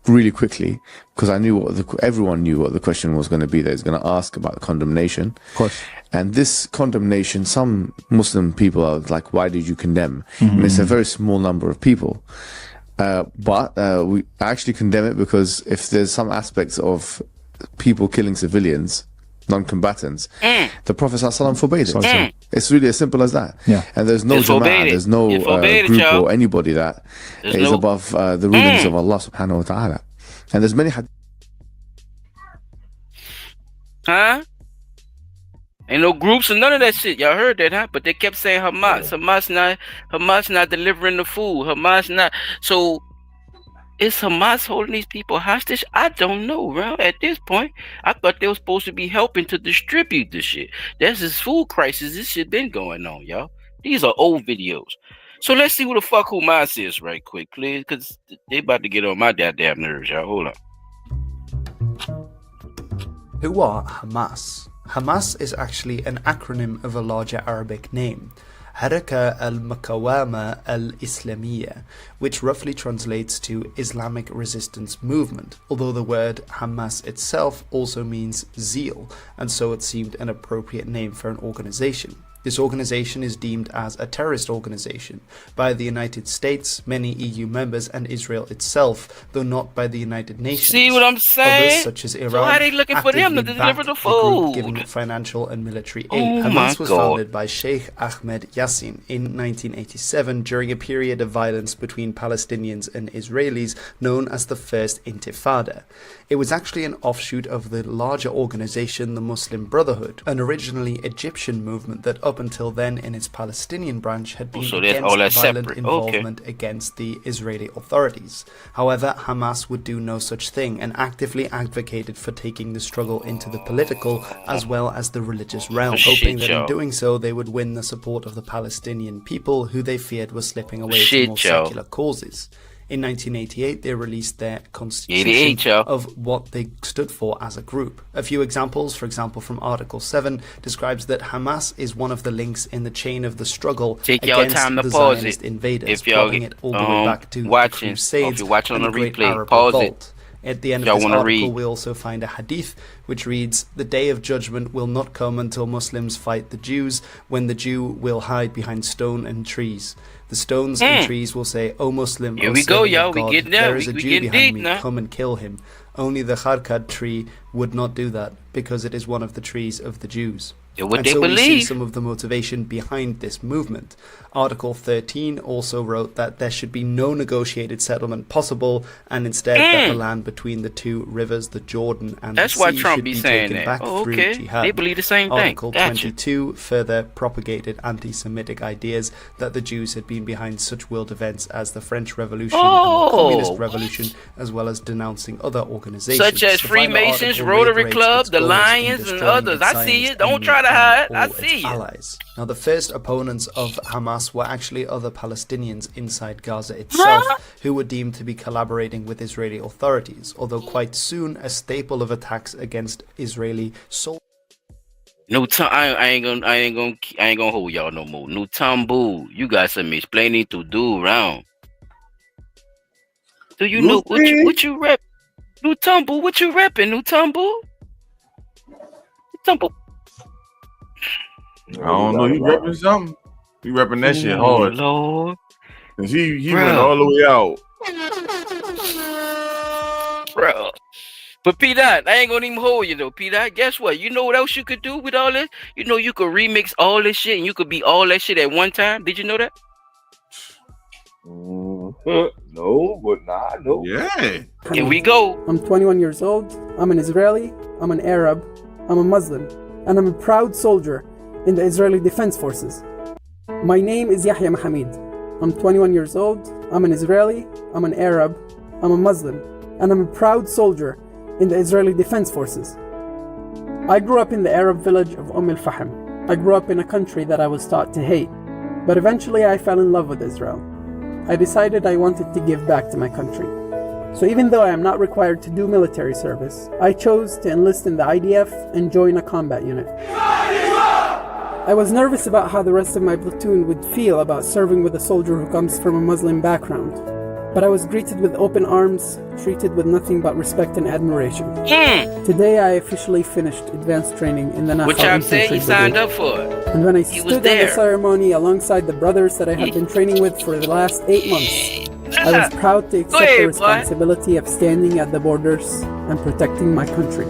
really quickly, because I knew everyone knew what the question was going to be that he's going to ask about condemnation. Of course. And this condemnation, some Muslim people are like, why did you condemn? I mean, it's a very small number of people. But we actually condemn it because if there's some aspects of people killing civilians, non-combatants, the Prophet ﷺ forbade it. It's really as simple as that. Yeah. And there's no jama'ah, there's no group or anybody that is above the rulings of Allah subhanahu wa ta'ala. And there's many Huh? Ain't no groups and none of that shit. Y'all heard that, huh? But they kept saying Hamas. Hamas not delivering the food. Hamas not. So is Hamas holding these people hostage? I don't know, bro. At this point, I thought they were supposed to be helping to distribute this shit. There's this food crisis. This shit been going on, y'all. These are old videos. So let's see who the fuck Hamas is right quick, please, because they about to get on my goddamn nerves, y'all. Hold on. Who are Hamas? Hamas is actually an acronym of a larger Arabic name, Haraka al-Maqawama al-Islamiyya, which roughly translates to Islamic Resistance Movement, although the word Hamas itself also means zeal, and so it seemed an appropriate name for an organization. This organization is deemed as a terrorist organization by the United States, many EU members, and Israel itself, though not by the United Nations. See what I'm saying? Others, such as Iran, So how they looking for them to actively deliver backed the group, food? giving it financial and military Oh aid. my Hamas was God. founded by Sheikh Ahmed Yassin in 1987 during a period of violence between Palestinians and Israelis known as the First Intifada. It was actually an offshoot of the larger organization, the Muslim Brotherhood, an originally Egyptian movement that up until then in its Palestinian branch had been so that's against all that's violent separate. involvement against the Israeli authorities. However, Hamas would do no such thing and actively advocated for taking the struggle into the political as well as the religious realm, hoping that in doing so they would win the support of the Palestinian people who they feared were slipping away to more secular causes. In 1988, they released their constitution of what they stood for as a group. A few examples, for example, from Article 7, describes that Hamas is one of the links in the chain of the struggle against the Zionist invaders, plotting it all the way back to the Crusades and the Great Arab Revolt. At the end of this article, we also find a hadith which reads, "The day of judgment will not come until Muslims fight the Jews, when the Jew will hide behind stone and trees. The stones and trees will say, O Muslim, Here O we go, servant y'all. of We God, getting there. there is a We Jew getting behind deep me, now. come and kill him. Only the Kharkad tree would not do that, because it is one of the trees of the Jews." What and they so we see believe. some of the motivation behind this movement. Article 13 also wrote that there should be no negotiated settlement possible, and instead that the land between the two rivers, the Jordan and That's the why sea, Trump should be be saying taken that. back Oh, through okay. jihad. They believe the same thing. Article Gotcha. 22 further propagated anti-Semitic ideas that the Jews had been behind such world events as the French Revolution and the Communist Revolution, as well as denouncing other organizations. Such as The final Freemasons, article Rotary reiterates Club, its the goals in Lions, and destroying others. its I see Zionist it. Don't enemy try to and hide. I all its see it. allies. Now, the first opponents of Hamas were actually other Palestinians inside Gaza itself, who were deemed to be collaborating with Israeli authorities, although quite soon a staple of attacks against Israeli soldiers. No time. I ain't gonna hold y'all no more. No Tambu, you got some explaining to do around. Do you know what you rep? No Tambu, what you repping? No Tambu. Tambu. I don't know. He repping something. He repping that shit hard. Lord. Cause he went all the way out. Bro. But P Dot, I ain't gonna even hold you though, P Dot. Guess what? You know what else you could do with all this? You know you could remix all this shit and you could be all that shit at one time. Did you know that? No, but nah, I know. Yeah. Here we go. I'm 21 years old. I'm an Israeli. I'm an Arab. I'm a Muslim. And I'm a proud soldier in the Israeli Defense Forces. My name is Yahya Mohammed. I'm 21 years old. I'm an Israeli. I'm an Arab. I'm a Muslim. And I'm a proud soldier in the Israeli Defense Forces. I grew up in the Arab village of al-Fahm. I grew up in a country that I was taught to hate. But eventually I fell in love with Israel. I decided I wanted to give back to my country. So even though I am not required to do military service, I chose to enlist in the IDF and join a combat unit. I was nervous about how the rest of my platoon would feel about serving with a soldier who comes from a Muslim background. But I was greeted with open arms, treated with nothing but respect and admiration. Today I officially finished advanced training in the Nakha Which I'm saying Infantry he signed Brigade. up for it. And when I He was stood at there. the ceremony alongside the brothers that I have been training with for the last 8 months, I was proud to accept ahead, the boy. responsibility of standing at the borders and protecting my country,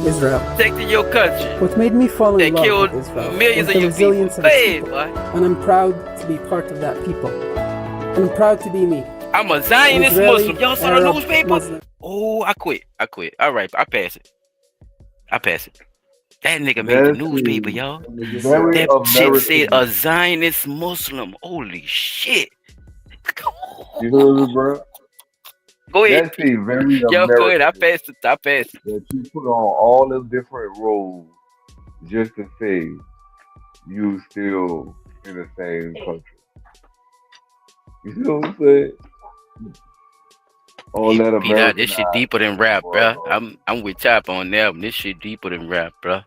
Israel. Protecting your country. What made me fall They in love killed with Israel millions was of the your people. resilience of Go its ahead, people. boy. And I'm proud to be part of that people. And I'm proud to be me. I'm a Zionist Israeli, Muslim. Y'all saw Arab, the newspaper? Muslim. Oh, I quit. All right, I pass it. That nigga made the newspaper, y'all. Very That shit American. said a Zionist Muslim. Holy shit. You heard me, bro? Go ahead. That's a very Yo, American. go ahead. I passed it. That you put on all them different roles just to say you still in the same country. You see what I'm saying? All that P-Dot, American. this shit deeper than rap, bruh. I'm with Chop on that one. This shit deeper than rap, bruh.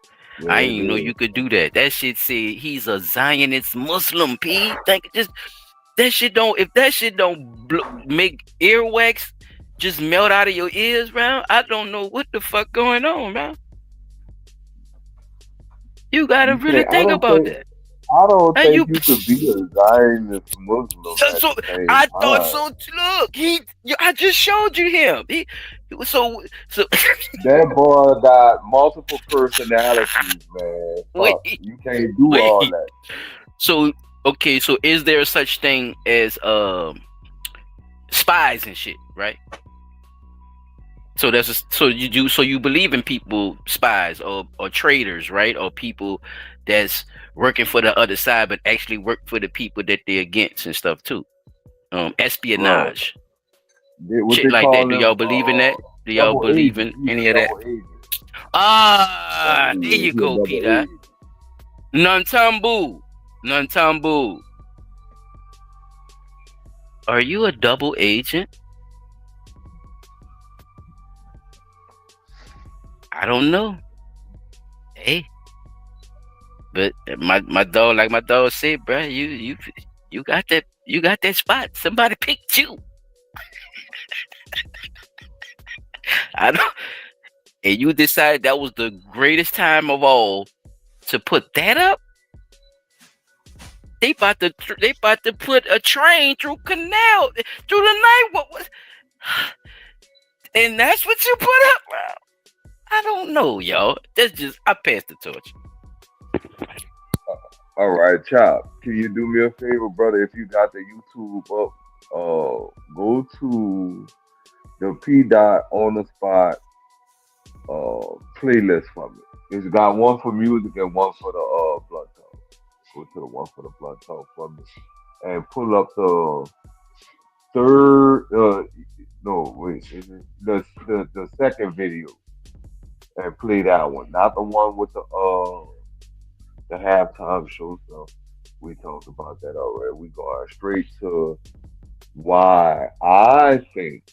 I ain't even know you could do that. That shit said he's a Zionist Muslim, P. Think just that shit don't. If that shit don't make earwax just melt out of your ears, man, I don't know what the fuck going on, man. You gotta really think about that. I don't And think you- you could be a Zionist Muslim. So at the same I time. thought so. Look, I just showed you him. So That boy got multiple personalities, man. Fuck, you can't do all that. So okay, so is there such thing as spies and shit, right? So you believe in people, spies or traitors, right? Or people that's working for the other side but actually work for the people that they're against and stuff too. Espionage. What Shit they like call that. Do them, y'all believe in that? Do y'all double believe agent. in any of that? Ah, there you go, Peter. Nantambu. Are you a double agent? I don't know. Hey, but my dog, like my dog said, bro, you got that spot. Somebody picked you. I don't. And you decided that was the greatest time of all to put that up. They about to put a train through the night. What was? And that's what you put up, bro. I don't know, y'all. That's just I passed the torch. All right, Chop. Can you do me a favor, brother? If you got the YouTube up, go to the P dot on the spot playlist for me. It's got one for music and one for the blunt talk. Go to the one for the blunt talk for me, and pull up the third. No, wait, is it the second video and play that one, not the one with the halftime show stuff. We talked about that already. We going straight to why I think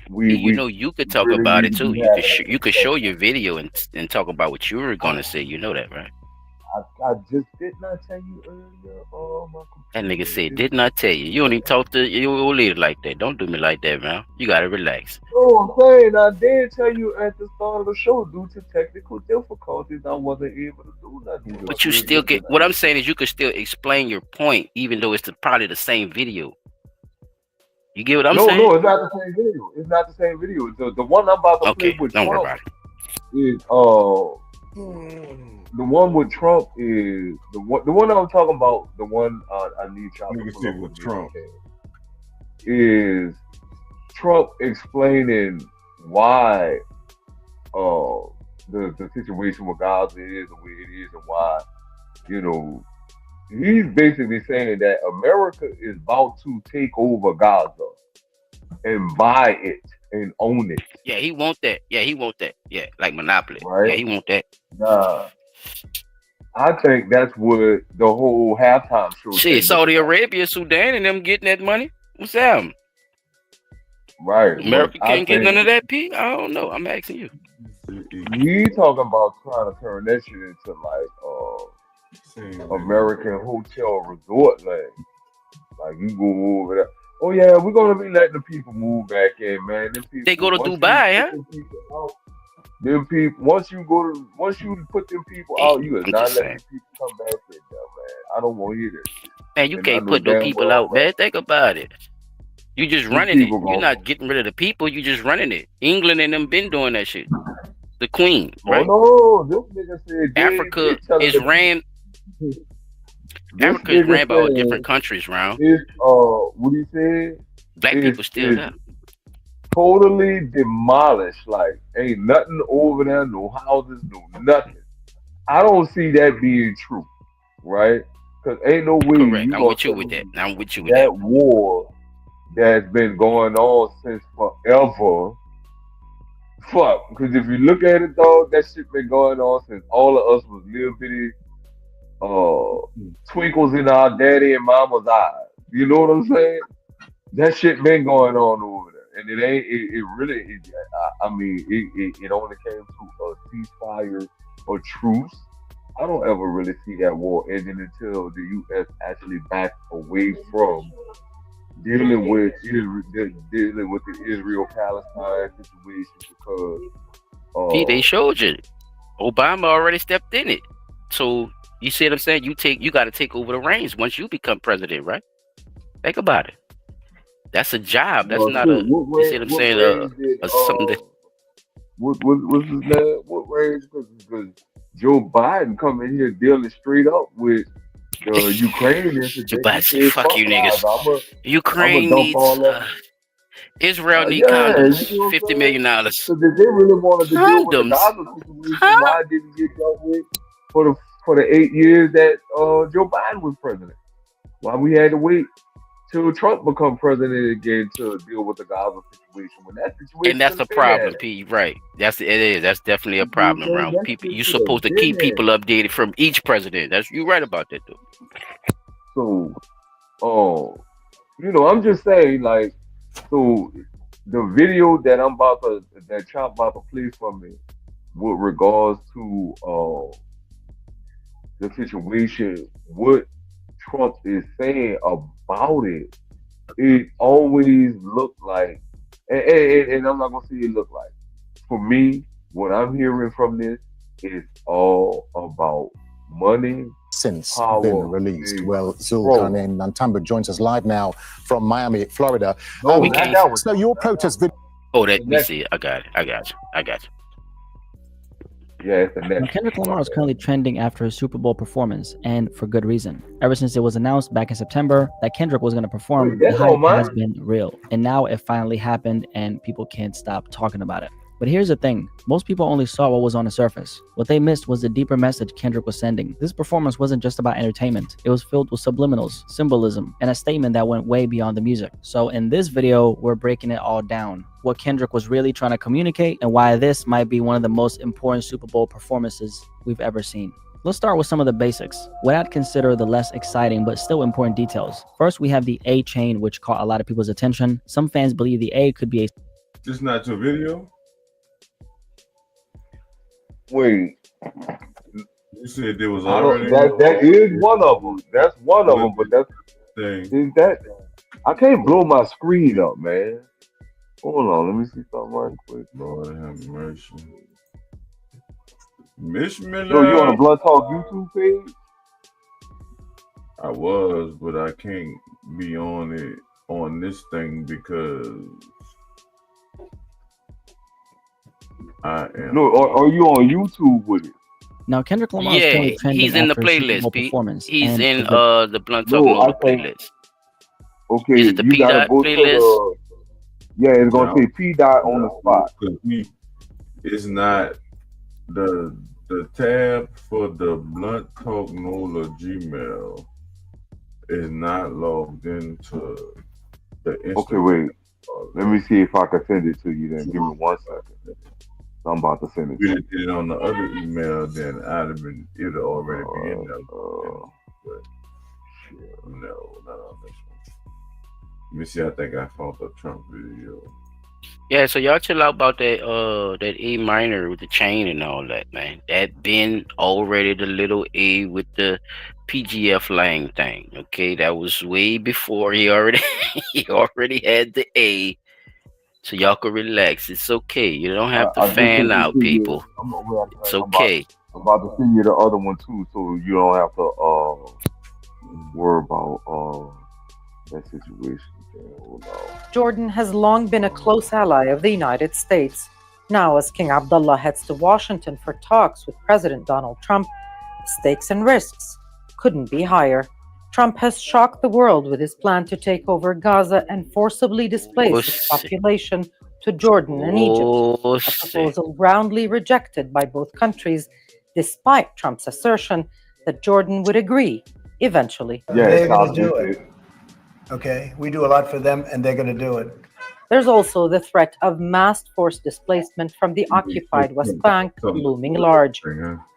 You could talk really about need it to too. be You could show your video and talk about what you were gonna say. You know that, right? I just did not tell you earlier. Oh my That nigga said, did not tell you. You don't even talk to your old lady like that. Don't do me like that, man. You gotta relax. No, I'm saying I did tell you at the start of the show, due to technical difficulties, I wasn't able to do nothing. But you still get what I'm saying is you could still explain your point, even though it's probably the same video. You get what I'm saying? No, it's not the same video. It's not the same video. The one I'm about to play with don't worry Trump about it. is the one with Trump is the one I'm talking about. The one I need y'all to pull up with Trump is Trump explaining why the situation with Gaza is the way it is and why he's basically saying that America is about to take over Gaza and buy it and own it. Yeah, he want that. Yeah, like Monopoly. Right? Yeah, he want that. Nah, I think that's what the whole halftime show. Shit, Saudi Arabia, Sudan, and them getting that money. What's that? Right. America can't get none of that, P. I don't know. I'm asking you. We talking about trying to turn that shit into like American hotel resort land. Like you go over there. Oh yeah, we're gonna be letting the people move back in, man. Them people, they go to Dubai, huh? Them people, once you put them people out, you is not letting people come back in there, man. I don't want to hear this. Man, you can't put no people out, man. Think about it. You just running it. You're not getting rid of the people. You just running it. England and them been doing that shit. The Queen, right? Oh no, this nigga said Africa is ran. Africa is ran by all different countries, round. What he said? Black people still there. Totally demolished. Like ain't nothing over there. No houses. No nothing. I don't see that being true, right? Because ain't no way. Correct. I'm with you with that. I'm with you with that war that's been going on since forever. Fuck, because if you look at it, dog, that shit been going on since all of us was little bitty twinkles in our daddy and mama's eyes. You know what I'm saying? That shit been going on over there, and it ain't. It really. It only came to a ceasefire or truce. I don't ever really see that war ending until the U.S. actually backs away from dealing with the Israel-Palestine situation because Pete, they showed you. Obama already stepped in it. So you see what I'm saying? You got to take over the reins once you become president, right? Think about it. That's a job. That's not a. You see what I'm saying? Something that. What's his name? What range? Because Joe Biden come in here dealing straight up with Ukraine. Joe Biden said, "Fuck you, niggas." Ukraine needs. Israel needs condoms. $50 million. Because if they really wanted to deal with the Gaza situation, why didn't it get dealt with for the 8 years that Joe Biden was president? Why we had to wait till Trump become president again to deal with the Gaza situation? When that situation, and that's a problem, P. Right? It is. That's definitely a problem around people. You're supposed to keep people updated from each president. You're right about that, though. So, I'm just saying, like, so the video that Chop about to play for me with regards to the situation, what Trump is saying about it, it always looked like, and I'm not gonna say it looked like. For me, what I'm hearing from this is all about money. Since power, been released. Well, Zul Bro. Karnain Nantambo joins us live now from Miami, Florida. No, that was so your protest video. Oh, let me see. I got you. Yeah, it's the next. Kendrick Lamar is currently trending after his Super Bowl performance, and for good reason. Ever since it was announced back in September that Kendrick was going to perform, the hype has been real. And now it finally happened, and people can't stop talking about it. But here's the thing, most people only saw what was on the surface. What they missed was the deeper message Kendrick was sending. This performance wasn't just about entertainment. It was filled with subliminals, symbolism, and a statement that went way beyond the music. So in this video, we're breaking it all down. What Kendrick was really trying to communicate and why this might be one of the most important Super Bowl performances we've ever seen. Let's start with some of the basics, what I'd consider the less exciting but still important details. First, we have the A chain, which caught a lot of people's attention. Some fans believe the A could be a... This not your video? Wait. You said there was already... That is one of them. That's one of them, but that's... Is that... I can't blow my screen up, man. Hold on, let me see something right quick. Lord have mercy. Miss Miller. So you on the Blunt Talk YouTube page? I was, but I can't be on it on this thing because I am. No, are you on YouTube with it? Now Kendrick Lamar is currently trending he's in the after his Super playlist, Bowl Pete. performance. He's and in the Blunt Talk Nola playlist. Okay, Is it the you P gotta dot go playlist? to the... Yeah, it's gonna say P dot on the spot. It's not the tab for the Blunt Talk Nola Gmail is not logged into the Instagram. Okay, wait. Let me see if I can send it to you then. Give me 1 second. I'm about to send it. If we did it on the other email, then it'd already be in there. But no, not on this one. Let me see. I think I found the Trump video. Yeah, so y'all chill out about that A minor with the chain and all that, man. That been already the little A with the PGF Lang thing. Okay, that was way before he already had the A. So y'all can relax. It's okay. You don't have to fan out, people. It's okay. I'm about to send you the other one too, so you don't have to worry about that situation. Jordan has long been a close ally of the United States. Now, as King Abdullah heads to Washington for talks with President Donald Trump, the stakes and risks couldn't be higher. Trump has shocked the world with his plan to take over Gaza and forcibly displace its population to Jordan and Egypt, a proposal roundly rejected by both countries, despite Trump's assertion that Jordan would agree eventually. They're going to do it. Okay, we do a lot for them, and they're going to do it. There's also the threat of mass forced displacement from the occupied West Bank looming large.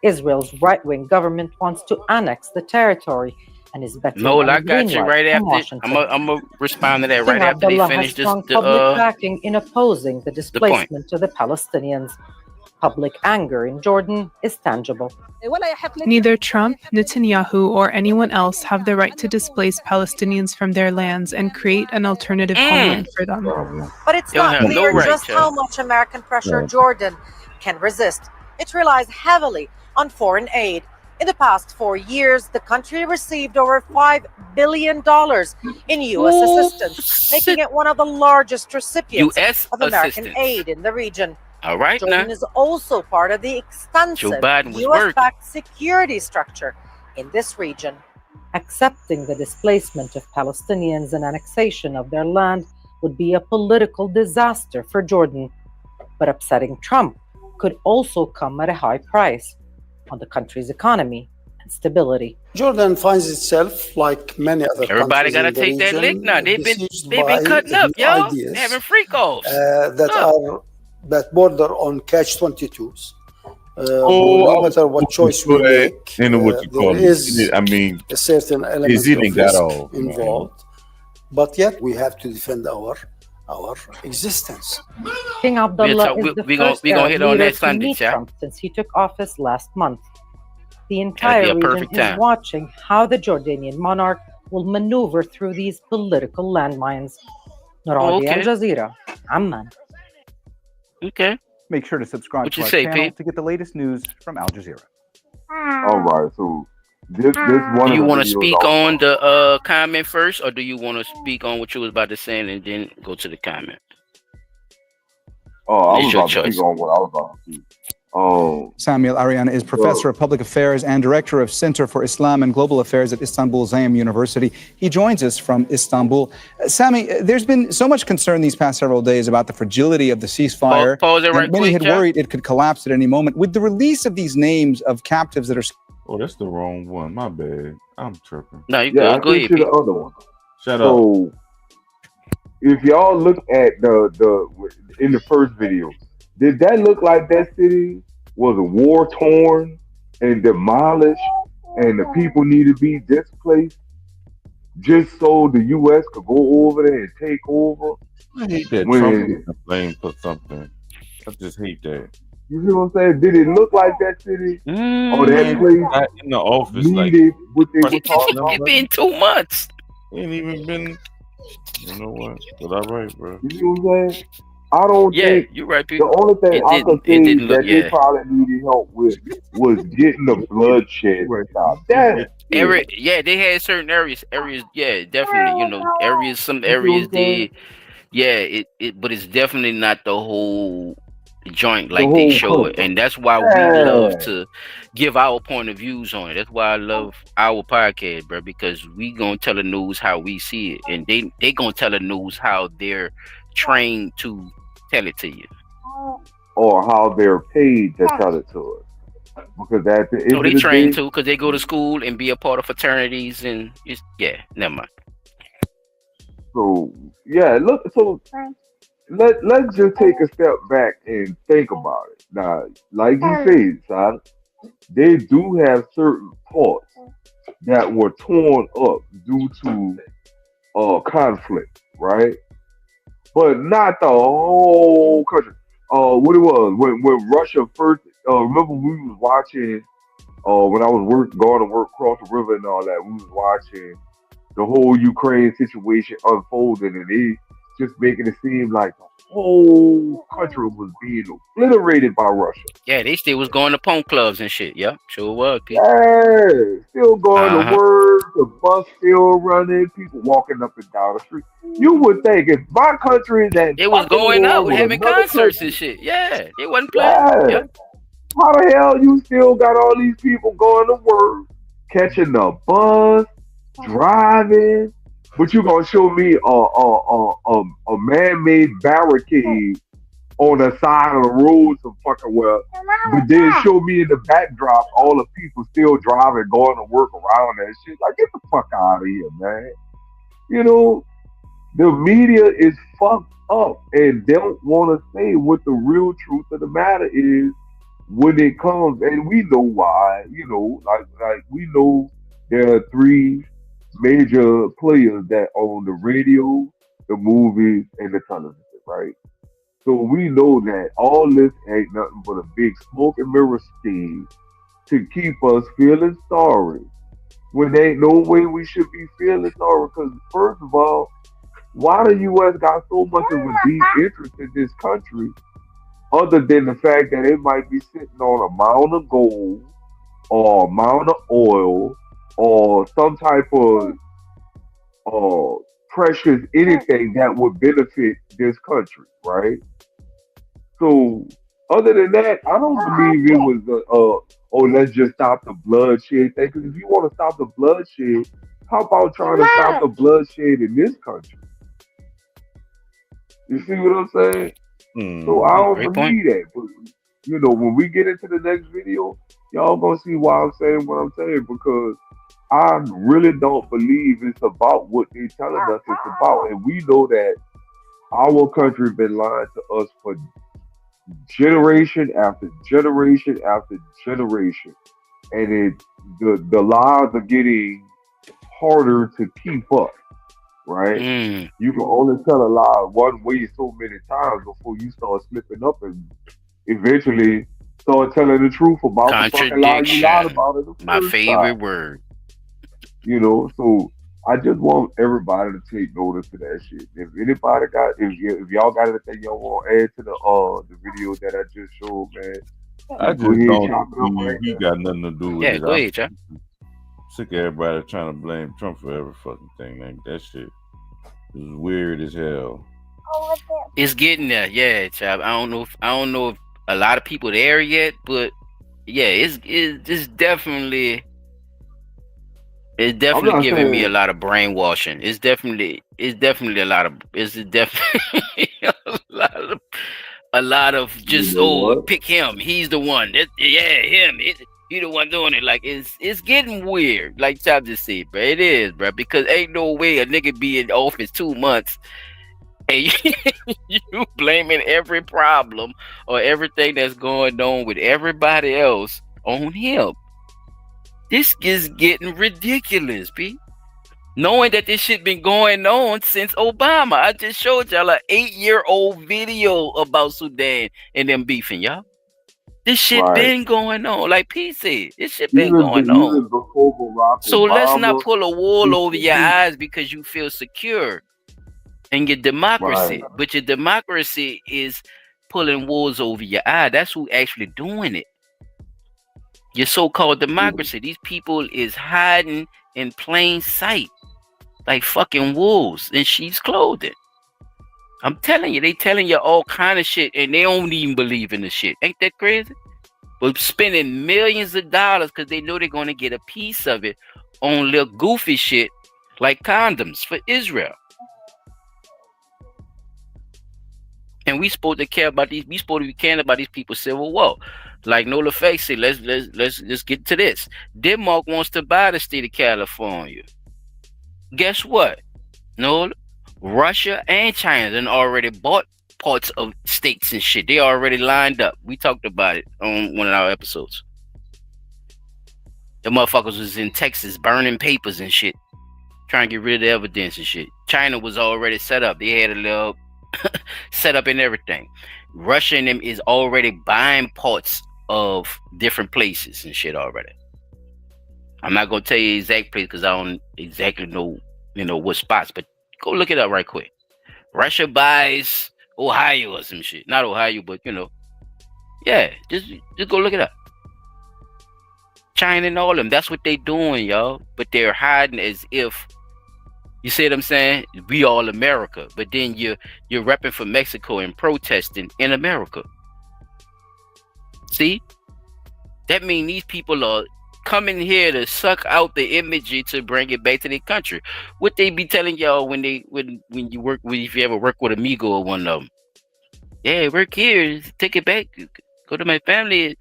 Israel's right-wing government wants to annex the territory and is betting on I got you right after. I'm gonna respond to that right after they finish this. Public backing in opposing the displacement of the Palestinians. Public anger in Jordan is tangible. Neither Trump, Netanyahu, or anyone else have the right to displace Palestinians from their lands and create an alternative homeland for them. But it's not clear just how much American pressure Jordan can resist. It relies heavily on foreign aid. In the past 4 years, the country received over $5 billion in U.S. assistance, making it one of the largest recipients of American aid in the region. All right, Jordan is also part of the extensive U.S.-backed security structure in this region. Accepting the displacement of Palestinians and annexation of their land would be a political disaster for Jordan. But upsetting Trump could also come at a high price on the country's economy and stability. Jordan finds itself, like many other Everybody countries gotta in the take that region, lick now. They've been by cutting up, yo. ideas, They're having freak offs. that border on catch-22s. No matter what choice we make, there is a certain element of risk involved. But yet we have to defend our our existence. King Abdullah is the first Arab leader to meet Trump since he took office last month. The entire region is watching how the Jordanian monarch will maneuver through these political landmines. Noradi Al Jazeera, Amman. Okay. Make sure to subscribe to our channel to get the latest news from Al Jazeera. All right, so this one. Do you want to speak on the comment first, or do you want to speak on what you was about to say and then go to the comment? I was about to speak on what I was about to say. Samuel Arian is Professor of Public Affairs and Director of Center for Islam and Global Affairs at Istanbul Zayem University. He joins us from Istanbul. Sami, there's been so much concern these past several days about the fragility of the ceasefire. Pause it right many quick, had worried it could collapse at any moment. With the release of these names of captives that are... Oh, that's the wrong one. My bad. I'm tripping. No, you go ahead, the other one. Shut up. If y'all look at the in the first video, did that look like that city was war torn and demolished, and the people need to be displaced just so the U.S. could go over there and take over? I hate that Trump gets the blame for something. I just hate that. You see what I'm saying? Did it look like that city or that place in the office needed what they were talking about? It's been 2 months. Ain't even been. You know what? But all right, bro. You see what I'm saying? I don't think you're right, people. The only thing I could say that they probably needed help with was getting the bloodshed stopped. They had certain areas, definitely, some areas did. But it's definitely not the whole joint like they show it, and that's why we love to give our point of views on it. That's why I love our podcast, bro, because we gonna tell the news how we see it, and they gonna tell the news how they're trained to tell it to you, or how they're paid to tell it to us. Because at the end of they the train day, too, because they go to school and be a part of fraternities, and never mind. So let's just take a step back and think about it. Now, like you said, son, they do have certain parts that were torn up due to conflict, right? But not the whole country. What it was when Russia first. Remember we was watching. When I was going to work across the river and all that, we was watching the whole Ukraine situation unfolding, and it just making it seem like the whole country was being obliterated by Russia. Yeah, they still was going to punk clubs and shit. Yeah, sure was. People. Yeah, still going to work, the bus still running, people walking up and down the street. You would think if my country that it was going out, having concerts and shit. Yeah, they wasn't playing. Yeah. How the hell you still got all these people going to work, catching the bus, driving? But you gonna show me a man-made barricade on the side of the road some fucking well, but then show me in the backdrop all the people still driving, going to work around that shit. Like, get the fuck out of here, man. You know, the media is fucked up and don't want to say what the real truth of the matter is when it comes, and we know why. You know, like we know there are three major players that own the radio, the movies, and the television, right? So we know that all this ain't nothing but a big smoke and mirror scheme to keep us feeling sorry when there ain't no way we should be feeling sorry. Because first of all, why the U.S. got so much of a deep interest in this country, other than the fact that it might be sitting on a mound of gold or a mound of oil or some type of precious anything that would benefit this country, right? So, other than that, I don't believe it was let's just stop the bloodshed thing. Because if you want to stop the bloodshed, how about trying to stop the bloodshed in this country? You see what I'm saying? So I don't believe that. But, you know, when we get into the next video, y'all gonna see why I'm saying what I'm saying, because I really don't believe it's about what they're telling us it's about. And we know that our country been lying to us for generation after generation after generation. And the lies are getting harder to keep up. right? Mm. You can only tell a lie one way so many times before you start slipping up and eventually start telling the truth about the fucking lie you lied Contradiction. about it the My first time. favorite word. So I just want everybody to take notice of that shit. If anybody got, if y'all got anything y'all want to add to the video that I just showed, man, I just go just ahead and don't chop it up believe right he there. got nothing to do with Yeah, it. go I'm ahead, Chop. sick of everybody trying to blame Trump for every fucking thing. Like that shit is weird as hell. It's getting there, yeah, Chop. I don't know if a lot of people there yet, but yeah, it's definitely I'm not giving me a saying lot of brainwashing. It's definitely a lot of definitely a lot of you just know what, pick him. He's the one. Yeah, him. He the one doing it. Like it's getting weird. Like Chop just said, bro. It is, bro. Because ain't no way a nigga be in office 2 months and you blaming every problem or everything that's going on with everybody else on him. This is getting ridiculous, B. Knowing that this shit been going on since Obama. I just showed y'all an 8-year-old video about Sudan and them beefing, y'all. This shit right? been going on. Like P said, this shit been going on. Even before Barack So let's not Obama, pull a wool this over shit your been eyes because you feel secure in your right. democracy. But your democracy is pulling wools over your eye. That's who actually doing it. Your so-called democracy. These people is hiding in plain sight like fucking wolves in sheep's clothing. I'm telling you, they telling you all kind of shit and they don't even believe in the shit. Ain't that crazy? But spending millions of dollars because they know they're going to get a piece of it on little goofy shit like condoms for Israel. And we supposed to care about these. We supposed to be caring about these people's civil war. Like Nola Fake said, let's get to this. Denmark wants to buy the state of California. Guess what? No, Russia and China done already bought parts of states and shit. They already lined up. We talked about it on one of our episodes. The motherfuckers was in Texas burning papers and shit, trying to get rid of the evidence and shit. China was already set up. They had a little set up and everything. Russia and them is already buying parts of different places and shit already. I'm not gonna tell you exact place because I don't exactly know, what spots, but go look it up right quick. Russia buys Ohio or some shit. Not Ohio, but yeah, just go look it up. China and all of them, that's what they doing, y'all. But they're hiding as if, you see what I'm saying? We all America. But then you're repping for Mexico and protesting in America. See? That means these people are coming here to suck out the imagery to bring it back to their country. What they be telling y'all when you work with, if you ever work with Amigo or one of them. Yeah, work here, take it back, go to my family.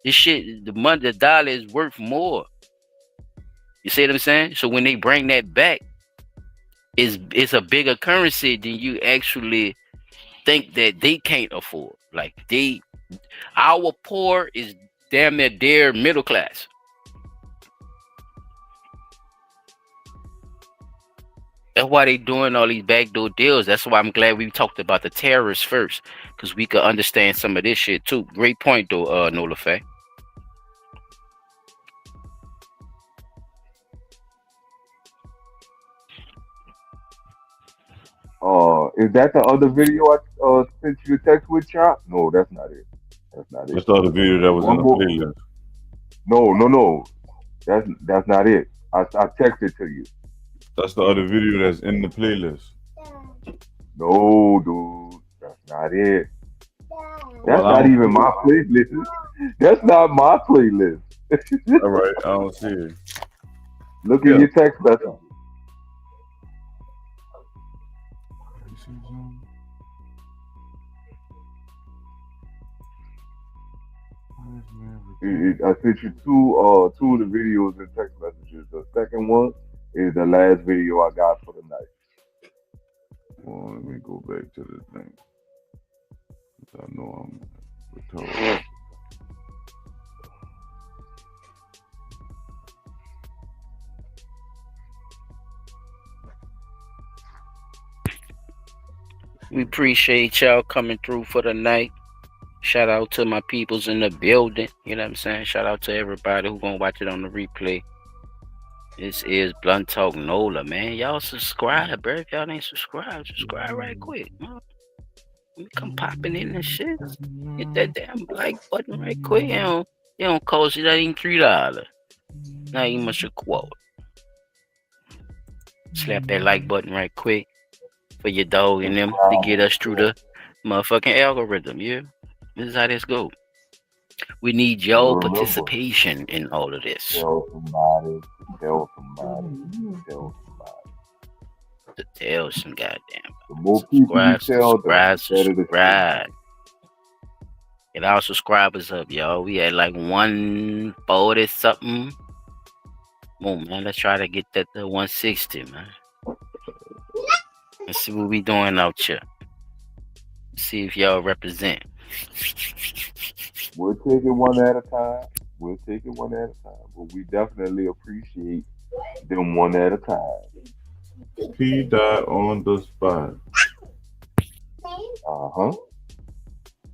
This shit, the money, the dollar is worth more. You see what I'm saying? So when they bring that back, it's a bigger currency than you actually think that they can't afford. Like our poor is damn near their middle class. That's why they doing all these backdoor deals. That's why I'm glad we talked about the terrorists first, because we could understand some of this shit too. Great point though, Nola Faye. Is that the other video I sent you a text with, Chop? No, that's not it. That's not it. That's the other video that was One in the more. playlist. No. That's not it. I texted to you. That's the other video that's in the playlist. No, dude, that's not it. That's Well, I not don't even see my playlist. That's not my playlist. All right, I don't see it. Look at your text message. I sent you two of the videos and text messages. The second one is the last video I got for the night. Well, let me go back to the thing. I know I'm retarded. We appreciate y'all coming through for the night. Shout out to my peoples in the building. You know what I'm saying? Shout out to everybody who gonna watch it on the replay. This is Blunt Talk Nola, man. Y'all subscribe, bro. If y'all ain't subscribed, subscribe right quick. Come popping in and shit. Hit that damn like button right quick. You don't cost you that even $3. Not even much a quote. Slap that like button right quick for your dog and them to get us through the motherfucking algorithm. Yeah, this is how this go. We need your participation in all of this. Tell somebody. Tell somebody. Tell somebody. To tell some goddamn. The more people you tell, the better subscribe. Get our subscribers up, y'all. We at like 140 something. Oh man, let's try to get that to 160, man. Let's see what we doing out here. See if y'all represent. We'll take it one at a time. But we definitely appreciate them one at a time. P. Dot on the spot.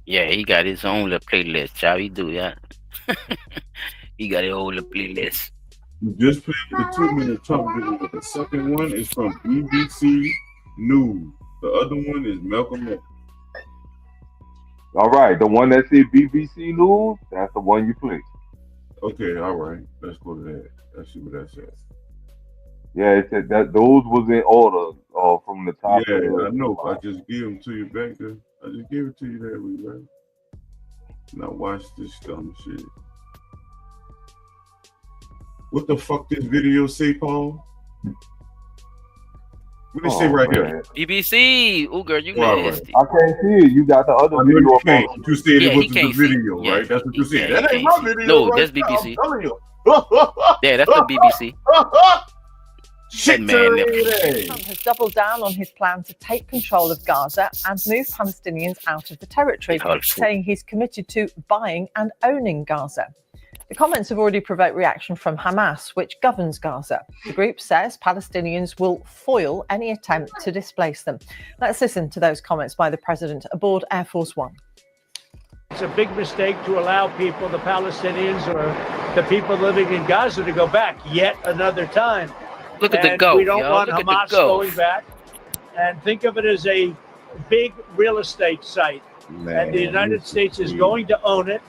Yeah, he got his own little playlist. How he do that? He got his own little playlist. You just played the 2-minute Trump video. The second one is from BBC News. The other one is Malcolm X. All right, the one that said BBC News, that's the one you play. Okay, all right. Let's go to that. Let's see what that says. Yeah, it said that those was in order from the top. Yeah, I know. I just gave them to you back there. I just gave it to you that week, right? Now watch this dumb shit. What the fuck this video say, Paul? What did it say right here? BBC. Oh, girl, you nasty. I can't see it. You got the other video up on. You said it wasn't the video, right? That's what you said. That ain't my video. No, right that's BBC. I'm telling you. Yeah, that's the BBC. Shit, Trump has doubled down on his plan to take control of Gaza and move Palestinians out of the territory, saying he's committed to buying and owning Gaza. The comments have already provoked reaction from Hamas, which governs Gaza. The group says Palestinians will foil any attempt to displace them. Let's listen to those comments by the president aboard Air Force One. It's a big mistake to allow people, the Palestinians or the people living in Gaza, to go back yet another time. Look at the Gulf. We don't want Hamas going back. And think of it as a big real estate site. And the United States is going to own it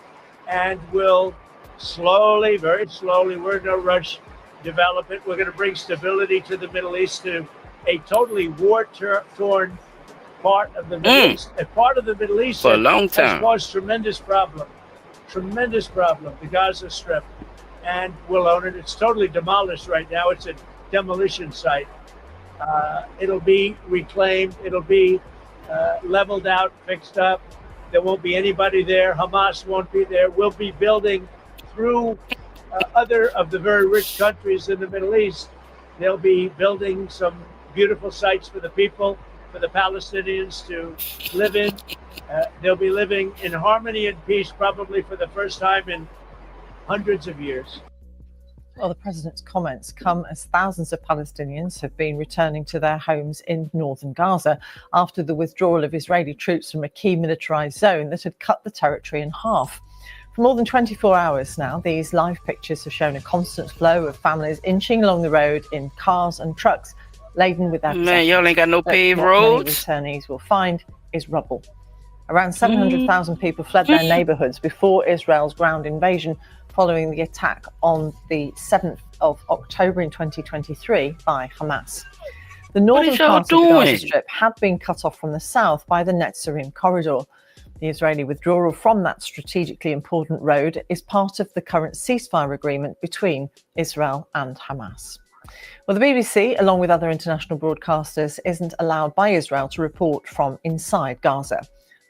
and will slowly, very slowly, we're in no rush, develop it. We're going to bring stability to the Middle East, to a totally war-torn part of the Middle East. A part of the Middle East for a long time has caused tremendous problem, the Gaza Strip. And we'll own it. It's totally demolished right now. It's a demolition site. It'll be reclaimed. It'll be leveled out, fixed up. There won't be anybody there. Hamas won't be there. We'll be building through other of the very rich countries in the Middle East. They'll be building some beautiful sites for the people, for the Palestinians to live in. They'll be living in harmony and peace, probably for the first time in hundreds of years. Well, the president's comments come as thousands of Palestinians have been returning to their homes in northern Gaza after the withdrawal of Israeli troops from a key militarized zone that had cut the territory in half. For more than 24 hours now, these live pictures have shown a constant flow of families inching along the road in cars and trucks laden with their possessions. Man, y'all ain't got no paved roads. What many returnees will find is rubble. Around 700,000 people fled their neighborhoods before Israel's ground invasion following the attack on the 7th of October in 2023 by Hamas. The northern part of the Gaza Strip had been cut off from the south by the Netzarim corridor. The Israeli withdrawal from that strategically important road is part of the current ceasefire agreement between Israel and Hamas. Well, the BBC, along with other international broadcasters, isn't allowed by Israel to report from inside Gaza.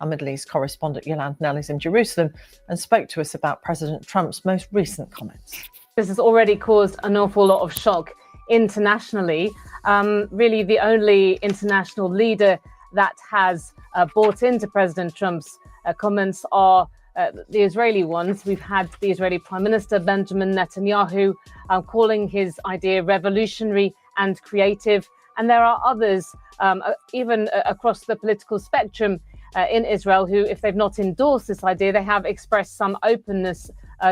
Our Middle East correspondent Yolande Nell is in Jerusalem and spoke to us about President Trump's most recent comments. This has already caused an awful lot of shock internationally. Really, the only international leader that has bought into President Trump's comments are the Israeli ones. We've had the Israeli Prime Minister Benjamin Netanyahu calling his idea revolutionary and creative, And there are others, even across the political spectrum in Israel, who, if they've not endorsed this idea, they have expressed some openness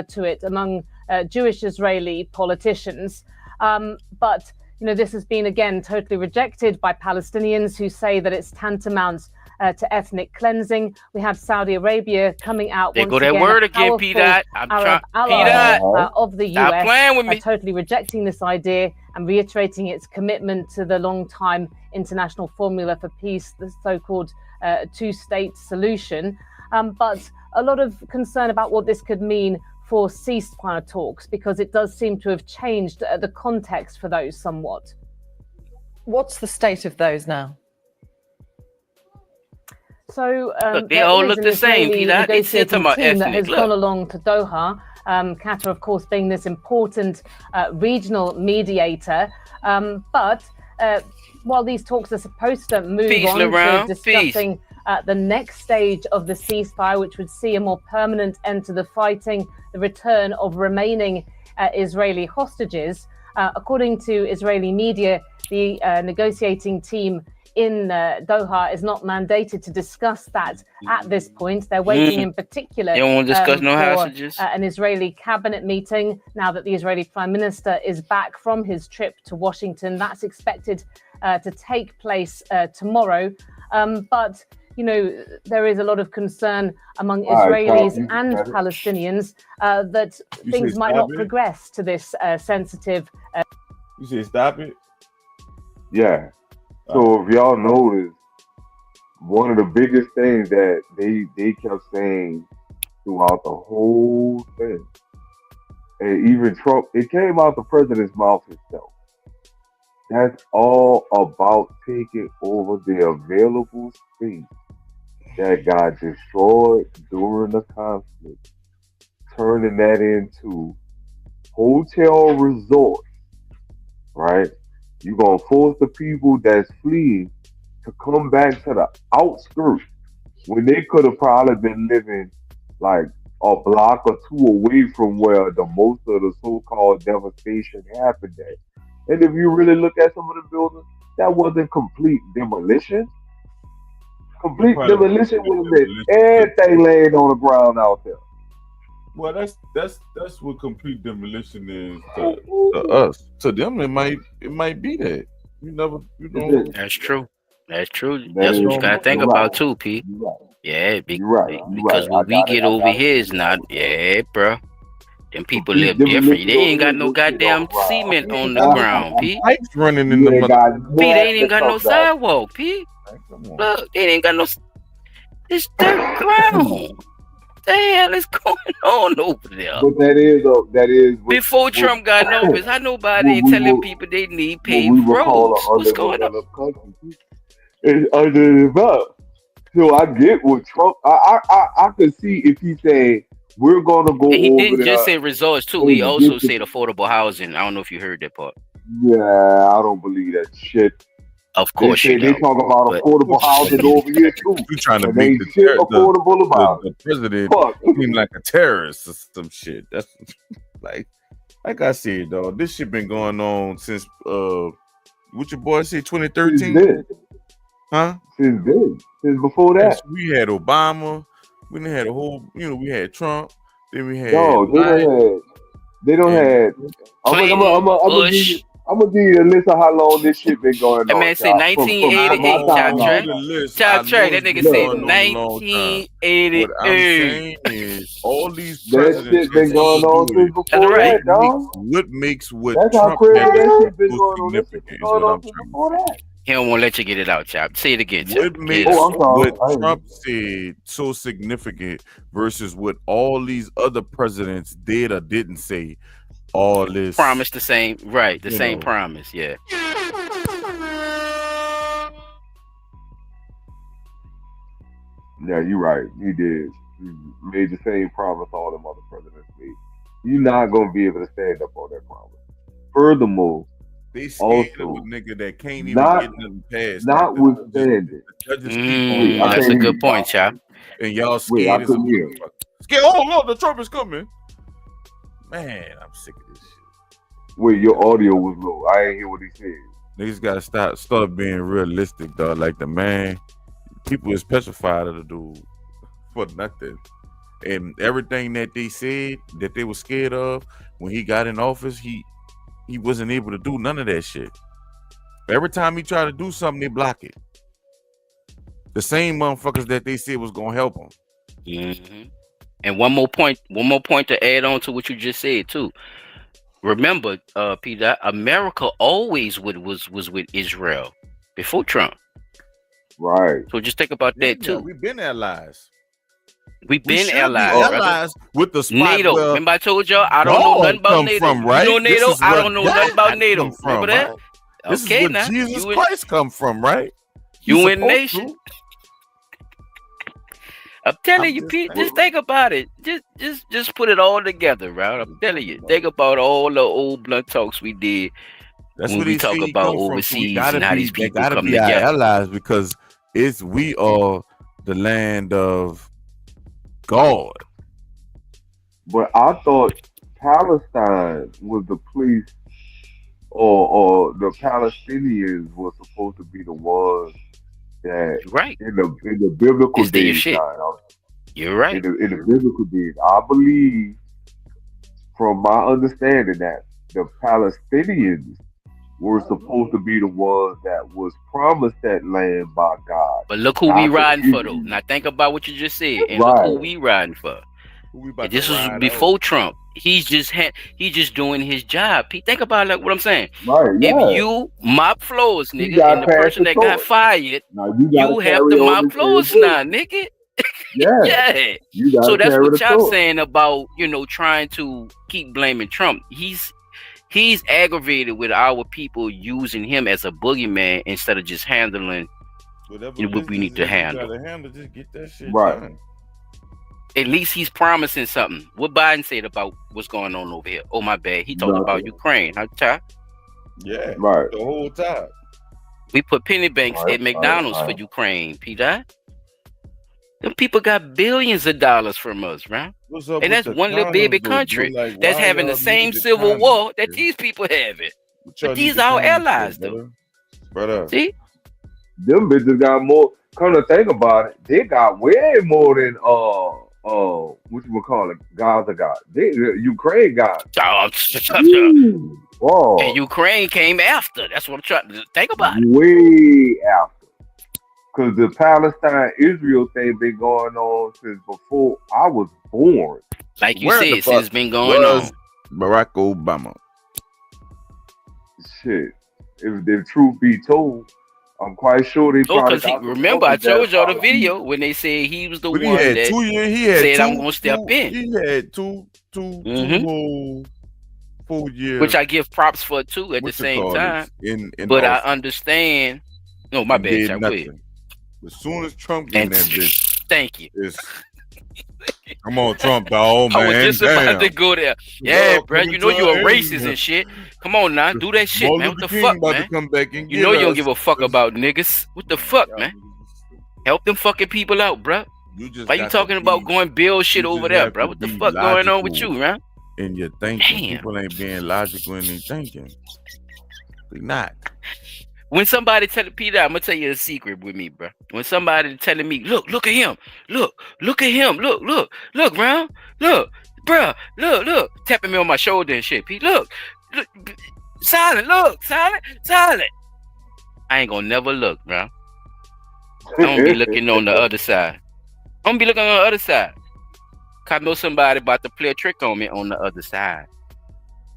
to it among Jewish Israeli politicians. But this has been, again, totally rejected by Palestinians who say that it's tantamount to ethnic cleansing. We have Saudi Arabia coming out There once go that again, word a again, powerful P-Dot. I'm Arab trying, ally P-Dot. of the Stop US, playing with me. totally rejecting this idea and reiterating its commitment to the long-time international formula for peace, the so-called two-state solution. But a lot of concern about what this could mean for ceasefire talks, because it does seem to have changed the context for those somewhat. What's the state of those now? So look, they all look the same, Peter. It's negotiating about team that ethnic. has gone along to Doha. Qatar, of course, being this important regional mediator. But while these talks are supposed to move on to discussing the next stage of the ceasefire, which would see a more permanent end to the fighting, the return of remaining Israeli hostages, according to Israeli media, the negotiating team in Doha is not mandated to discuss that at this point. They're waiting in particular they don't want to discuss no hostages. an Israeli cabinet meeting now that the Israeli Prime Minister is back from his trip to Washington. That's expected to take place tomorrow. But, there is a lot of concern among Israelis and Palestinians that things might not progress to this sensitive... You say stop it? Yeah. So if y'all notice, one of the biggest things that they kept saying throughout the whole thing, and even Trump, it came out the president's mouth himself. That's all about taking over the available space that got destroyed during the conflict, turning that into hotel resorts, right? You're going to force the people that's fleeing to come back to the outskirts when they could have probably been living like a block or two away from where the most of the so-called devastation happened at. And if you really look at some of the buildings, that wasn't complete demolition. Complete demolition would have been everything laying on the ground out there. Well, that's what complete demolition is to us. To them, it might be that. You know. That's true. That's true. That's what you gotta think about too, P. Yeah, because what we get over here is not. Yeah, bro. Them people live different. They ain't got no goddamn cement on the ground, P. Pipes running in the P, they ain't even got no sidewalk, P. Look, they ain't got no. It's dirt ground. The hell is going on over there? But that is before Trump got in office. How nobody ain't telling people they need paved roads? What's going on? It's underdeveloped. So I get what Trump. I could see if he saying we're gonna go. And he over didn't there just say resorts too. He also said affordable housing. I don't know if you heard that part. Yeah, I don't believe that shit. Of course they talk about affordable housing over here too. You trying to and make the president seem like a terrorist or some shit. That's like I said, though. This shit been going on since what your boy say 2013? Huh? Since before that. Yes, we had Obama. We done had a whole. We had Trump. Then we had. They don't have. I'm gonna give you a list of how long this shit been going on. That man said 1988. Chop track. That nigga said 1988. What I'm saying is, all these presidents shit been going on since before that, dog. What makes That's Trump that shit been going on. This shit been going on since before that. He don't want to let you get it out, Chop. Say it again, Chop. What makes what Trump said so significant versus what all these other presidents did or didn't say? All this promise the same, right? The same promise, yeah. Yeah, you're right. He did. He made the same promise all them other presidents made. You're not gonna be able to stand up on that promise. Furthermore, they scared of a nigga that can't even get nothing passed. Notwithstanding, that's a good point, Chop. And y'all scared as a motherfucker. Scared? Oh no, the Trump is coming. Man, I'm sick of this shit. Wait, your audio was low. I ain't hear what he said. Niggas gotta start being realistic, dog. Like the man, people is petrified of the dude for nothing. And everything that they said that they were scared of when he got in office, he wasn't able to do none of that shit. Every time he tried to do something, they block it. The same motherfuckers that they said was gonna help him. Mm-hmm. And one more point to add on to what you just said too. Remember, Peter, America always was with Israel before Trump. Right. So just think about that too. We've been allies. We've been allies. Allies with the spot NATO. where Remember I told y'all I don't know nothing about NATO. From, right? You know NATO? I don't know nothing about NATO. From, Remember that? Right? This Okay, is where now Jesus Christ come from, right? You in nation. I'm telling you, Pete, just think about it. Just put it all together, right? I'm telling you. Think about all the old blunt talks we did. That's when what we talk about overseas and how these people come be together. Our allies because we are the land of God. But I thought Palestine was the place, or the Palestinians were supposed to be the ones that, in the biblical days. You're right. In the biblical days, I believe, from my understanding, that the Palestinians were supposed to be the ones that was promised that land by God. But look who we riding for, though. Now think about what you just said, and look who we riding for. And this was before Trump. He's just doing his job. Pete, think about what I'm saying. Right. Yeah. If you mop floors, nigga, and the person that got fired, you have to mop floors now, nigga. Yeah. So that's what y'all saying about trying to keep blaming Trump. He's aggravated with our people using him as a boogeyman instead of just handling what we need to handle. Just get that shit done. At least he's promising something. What Biden said about what's going on over here? Oh, my bad. He talked about Ukraine. Huh? Yeah, right. The whole time. We put penny banks at McDonald's for Ukraine, Peter. Them people got billions of dollars from us, right? And that's one little baby country that's having the same civil war that these people having. But these are our allies, though. Brother. See? Them bitches got more. Come to think about it, they got way more than what you would call it, Gaza got. Ukraine got. Whoa. And Ukraine came after. That's what I'm trying to think about. Way after. Because the Palestine-Israel thing been going on since before I was born. Like you said, since it's been going on. Barack Obama. Shit. If the truth be told, I'm quite sure they probably. Because remember, I told y'all the video when they said he was the one that said I'm going to step in. He had two full years. Which I give props for, too, at the same time. But I understand. No, my bad, Chuck. As soon as Trump get in that bitch. Thank you. Come on, Trump, dog, man. I was just about to go there. Yeah, bro, you know you're a racist and shit. Come on now, do that shit, man. What the fuck, man? You know you don't give a fuck about niggas. What the fuck, man? Help them fucking people out, bro. Why you talking about going build shit over there, bro? What the fuck going on with you, man? And you're thinking. People ain't being logical in their thinking. They not. When somebody tell Peter, I'm gonna tell you a secret with me, bro. When somebody telling me, look at him, look at him, look, bro, look, tapping me on my shoulder and shit. Pete, look, silent. I ain't gonna never look, bro. I'm gonna be looking on the other side. I'm gonna be looking on the other side. Cause I know somebody about to play a trick on me on the other side.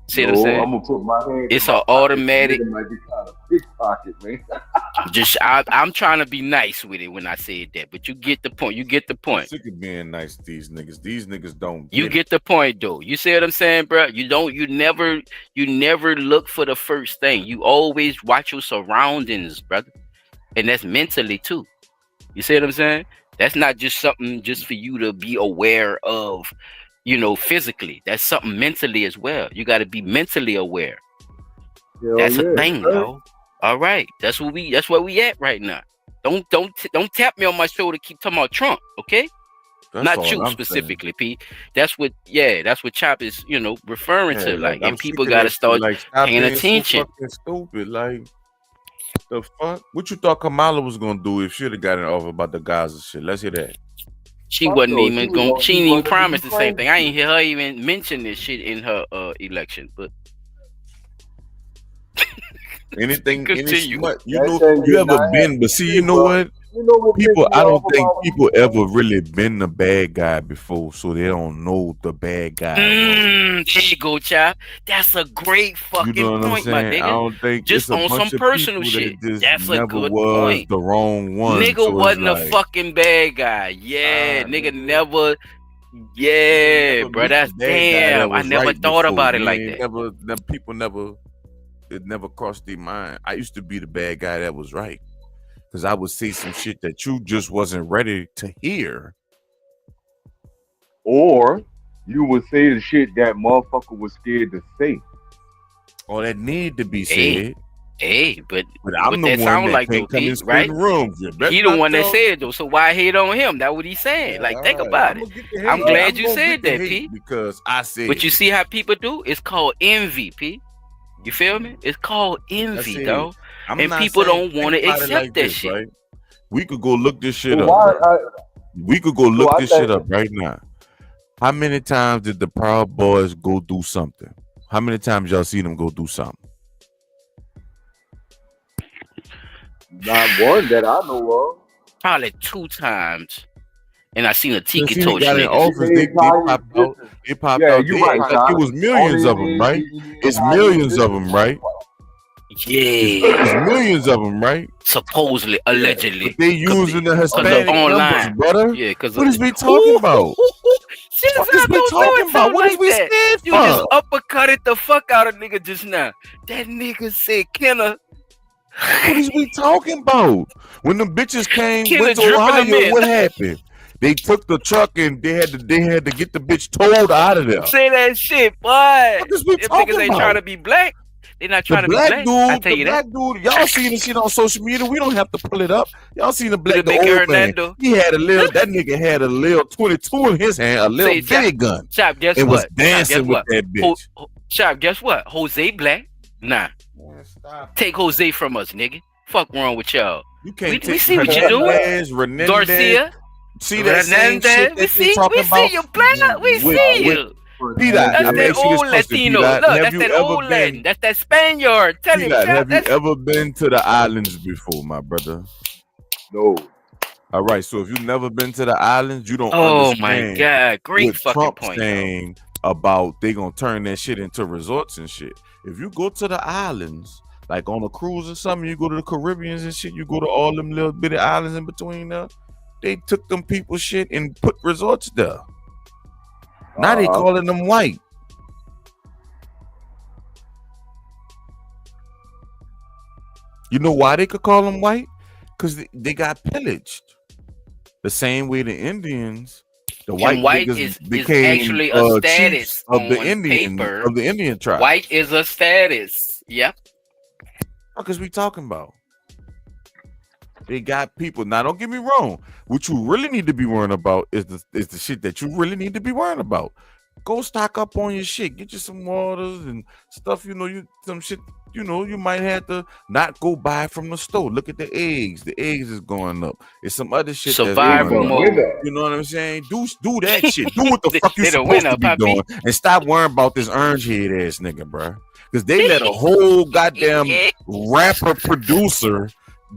See what I'm saying? I'm gonna put my hand. It's an automatic. It might be kind of pickpocket, man. I'm trying to be nice with it when I said that, but you get the point. I'm sick of being nice to these niggas. These niggas don't. You get the point, though. You see what I'm saying, bro? You never look for the first thing. You always watch your surroundings, brother, and that's mentally too. You see what I'm saying? That's not just something just for you to be aware of. Physically, that's something mentally as well. You got to be mentally aware. That's a thing, though. All right, that's where we at right now. Don't tap me on my shoulder. Keep talking about Trump, okay? Not you specifically, Pete. That's what Chop is, referring to. And people got to start paying attention. So stupid, The fuck? What you thought Kamala was gonna do if she'd have gotten off about the Gaza shit? Let's hear that. She wasn't even going. She didn't even promise the same thing. I ain't hear her even mention this shit in her election. But anything, continue. You know, you ever been? But see, you know what? People, I don't think people ever really been the bad guy before, so they don't know the bad guy. There you go, child. That's a great fucking You know what point, I'm my saying? nigga. I don't think Just it's a on bunch some of personal people shit. that just That's a never good was point. the wrong one. Nigga so it's wasn't a like, fucking bad guy. Yeah, nigga never. Yeah, bro. That's damn. I never thought about it like that. People never. It never crossed their mind. I used to be the bad guy that was right. Because I would say some shit that you just wasn't ready to hear. Or you would say the shit that motherfucker was scared to say. Or that need to be said. Hey, but I'm what the that one sound that like can't though, come in Pete, right? rooms. He the one that said it though, so why hate on him? That's what he's saying. Like, think about it. I'm glad you said that, Pete. Because I said. But you see how people do? It's called envy, Pete. You feel me? It's called envy, though. And people don't want to accept that shit. Right? We could go look this shit up. We could go look this shit up right now. How many times did the Proud Boys go do something? How many times y'all seen them go do something? Not one that I know of. Probably 2 times. And I seen a Tiki Torch nigga. They popped out. They popped out. It was millions of them, right? It's millions of them, right? Yeah. It's millions of them, right? Supposedly, allegedly. But they using the Hispanic numbers, brother. Yeah, because what is we talking about? What is we talking about? What is we scared You just uppercutted the fuck out of nigga just now. That nigga said, Kenna. What is we talking about? When the bitches came Kenna went to dripping them Ohio, in. what happened? They took the truck and they had to get the bitch towed out of there. Say that shit, boy. What is we Them talking niggas ain't about? trying to be black. They not trying to be black. I tell you that. Dude, y'all seen the shit on social media. We don't have to pull it up. Y'all seen the Look the at old man. Hernando. He had a little. That nigga had a little 22 in his hand, a little bitty gun. Chop, guess and what? was dancing with that bitch. Chop, guess what? Jose black? Nah. Take Jose from us, nigga. Fuck wrong with y'all. You can't we see what you doing. Garcia. See that same shit we see you black. We see you. Peter, that's that old Latino. Look, that's that old Latin. That's that Spaniard. Tell him, have you ever been to the islands before, my brother? No. All right, so if you've never been to the islands, you don't understand. Oh my God, great what fucking Trump's point. Saying about they gonna turn that shit into resorts and shit. If you go to the islands, like on a cruise or something, you go to the Caribbeans and shit, you go to all them little bitty islands in between there. They took them people's shit and put resorts there. Now they calling them white. You know why they could call them white? Because they got pillaged. The same way the Indians, the white niggas became is actually a status of the on Indian paper. Of the Indian tribe. White is a status. Yep. Because we talking about. They got people. Now, don't get me wrong. What you really need to be worrying about is the shit that you really need to be worrying about. Go stock up on your shit. Get you some waters and stuff. You know, some shit. You know, you might have to not go buy from the store. Look at the eggs. The eggs is going up. It's some other shit. Survival mode. You know what I'm saying? Do that shit. Do what the fuck you supposed to be doing, and stop worrying about this orange head ass nigga, bro. Because they let a whole goddamn rapper producer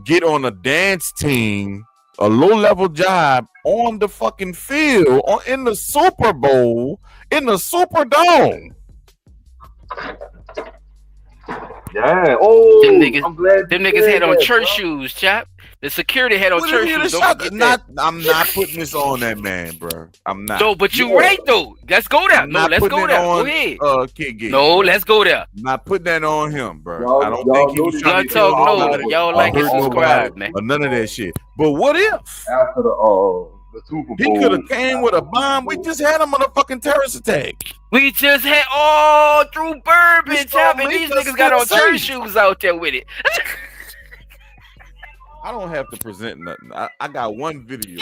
get on a dance team, a low-level job on the fucking field, in the Super Bowl, in the Superdome. Yeah. Oh, them niggas, I'm glad them niggas had on church shoes, chap. The security had on church shoes. I'm not putting this on that man, bro. I'm not. No, but you right though. Let's go there. No, let's go there. Go ahead. No, let's go there. Not putting that on him, bro. I don't think he was trying to talk no. Y'all like it, subscribe, man. Or none of that shit. But what if after the Super Bowl, he could have came with a bomb? We just had him on a fucking terrorist attack. We just had all through bourbon, chap, and these niggas got on church shoes out there with it. I don't have to present nothing. I got one video.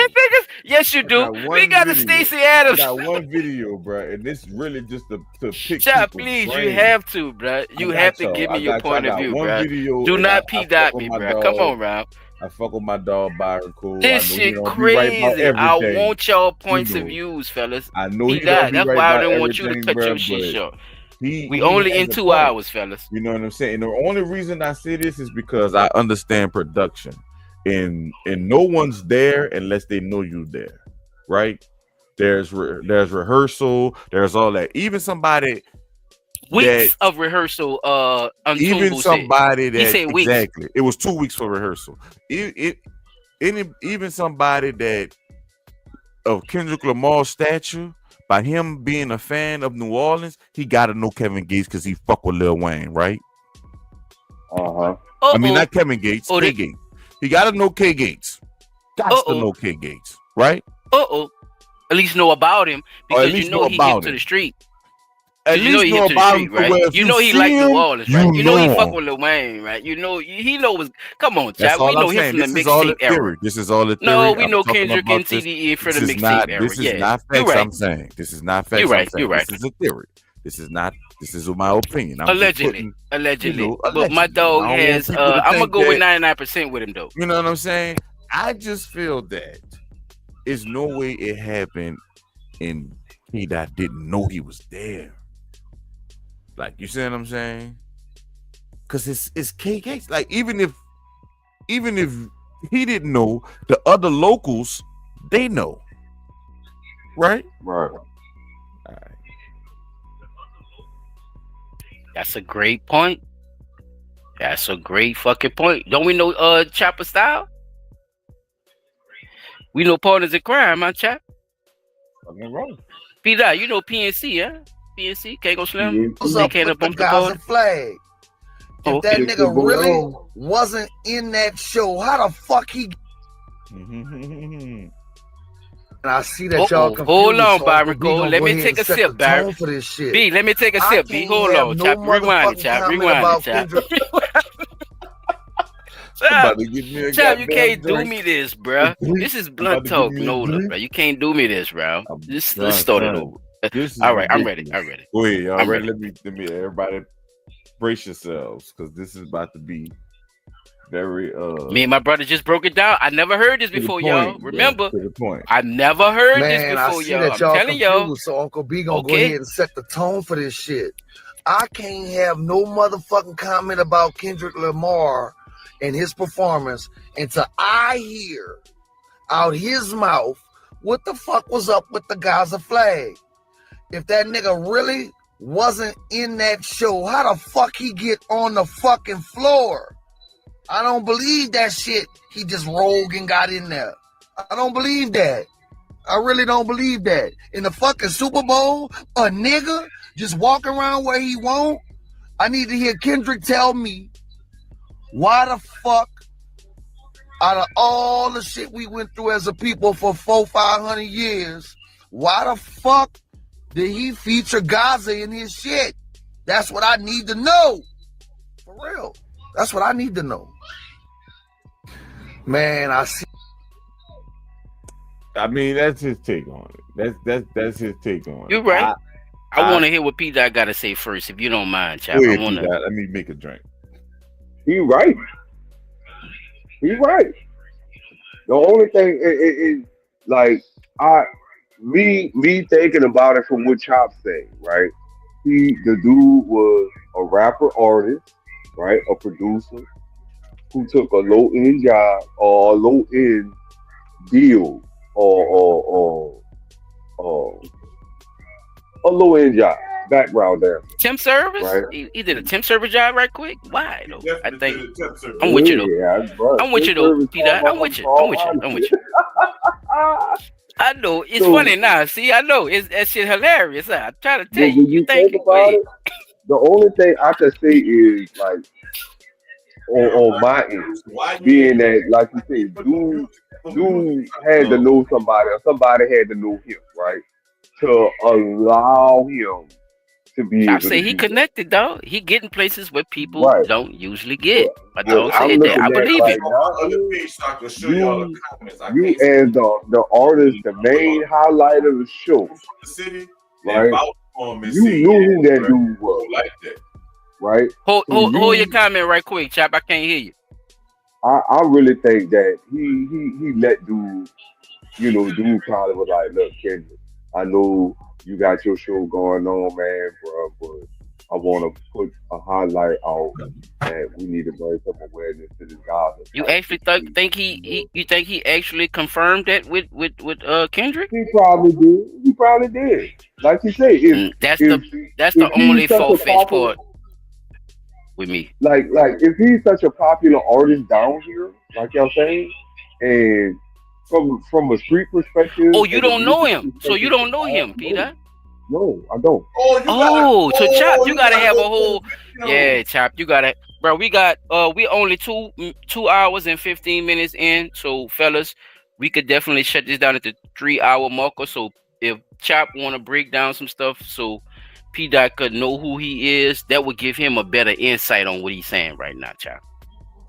Yes, you do. We got the Stacey Adams. I got one video, bro, and this really just to pick. Chap, please, brain. you have to, bro. You have to give me your point of view, bro. Do not P-dot me, bro. Come on, Rob. I fuck with my dog Byron Cole. This shit crazy. I want y'all points of views, fellas. I know he died. That's why I didn't want you to cut your shit short. We only in 2 hours, fellas. You know what I'm saying? And the only reason I say this is because I understand production. And no one's there unless they know you there, right? There's rehearsal. There's all that. Even somebody weeks of rehearsal. Even somebody said. He said weeks. Exactly. It was 2 weeks for rehearsal. Even somebody that of Kendrick Lamar's stature, by him being a fan of New Orleans, he got to know Kevin Gates because he fuck with Lil Wayne, right? I mean, not Kevin Gates, K Gates. He got to know K Gates. Got to know K Gates, right? At least know about him because you know he hit to the street. At least know about him, right? You know he like New Orleans, right? You know he fuck with Lil Wayne, right? You know he know what's. Come on, Chad. We know him from the mixtape era. This is all the theory. No, we know Kendrick and TDE for the mixtape era. This is not facts. I'm saying this is not facts. You're right. You're right. This is a theory. This is not. This is my opinion. Allegedly. But my dog has. I'm gonna go with 99% with him though. You know what I'm saying? I just feel that there's no way it happened, and he that didn't know he was there. Like, you see what I'm saying? Because it's K Gates. Like, even if he didn't know, the other locals, they know. Right? Right. That's a great point. That's a great fucking point. Don't we know Chopper Style? We know partners in crime, huh, Chop? Fucking wrong. P-Dot, you know PNC, huh? PNC, Kango Slim. What's up with the Gaza flag? If that nigga really wasn't in that show, how the fuck he? And I see that y'all confused. Hold on, Byron Cole. Let me take a sip, Byron. B, let me take a sip. B, hold on, Chop. Rewind it, Chop. Rewind it, Chop. Chop, you can't do me this, bro. This is Blunt Talk, Nola, bro. You can't do me this, bro. Let's start it over. All right, I'm ready. I'm ready. Go ahead, y'all. Let me everybody brace yourselves because this is about to be very Me and my brother just broke it down. I never heard this before, y'all. Remember, I never heard this before, y'all. I'm telling y'all. So Uncle B gonna go ahead and set the tone for this shit. I can't have no motherfucking comment about Kendrick Lamar and his performance until I hear out his mouth what the fuck was up with the Gaza flag. If that nigga really wasn't in that show, how the fuck he get on the fucking floor? I don't believe that shit. He just rolled and got in there. I don't believe that. I really don't believe that. In the fucking Super Bowl, a nigga just walk around where he want. I need to hear Kendrick tell me why the fuck, out of all the shit we went through as a people for 400-500 years, why the fuck did he feature Gaza in his shit? That's what I need to know. For real. That's what I need to know. Man, I see. I mean, that's his take on it. That's his take on it. You're right. I want to hear what P-Dot got to say first, if you don't mind, Chap. Let me make a drink. He right. He right. The only thing is like me thinking about it from what Chop said, right? The dude was a rapper artist, right? A producer who took a low-end job or a low-end deal or a low-end job, background dancer. Temp service? Right? He did a temp service job right quick? Why though? I think I'm with you though. I'm with you though, P-Dot. I'm with you. I know. It's funny now. See, I know. That shit hilarious. I'm trying to tell you. You think about it? The only thing I can say is like on my end, being that, like you said, dude had to know somebody or somebody had to know him, right? To allow him to be I able say to he do that. connected, dog. He getting places where people Right. don't usually get. My But dog I'm said that. looking I at believe right it. now, you as the artist, the main highlight of the show, right? You knew who that dude was, right? So Hold your comment right quick, chap. I can't hear you. I really think that he let dude, dude probably was like, look, Kendrick, I know you got your show going on, man, bro, but I want to put a highlight out that we need to bring some awareness to this Gaza. You actually think you think he actually confirmed that with Kendrick? He probably did. He probably did. Like you say, That's if the only he's such far a fetched popular, part with me. like if he's such a popular artist down here, like y'all saying, and from a street perspective, Oh, you and the don't know music him, so you don't know him, Peter. No, I don't. So Chop, you gotta have a whole Chop, you gotta, bro. We got we only 2 hours and 15 minutes in, so fellas, we could definitely shut this down at the 3-hour marker. So if Chop want to break down some stuff, so P Dot could know who he is, that would give him a better insight on what he's saying right now, Chop.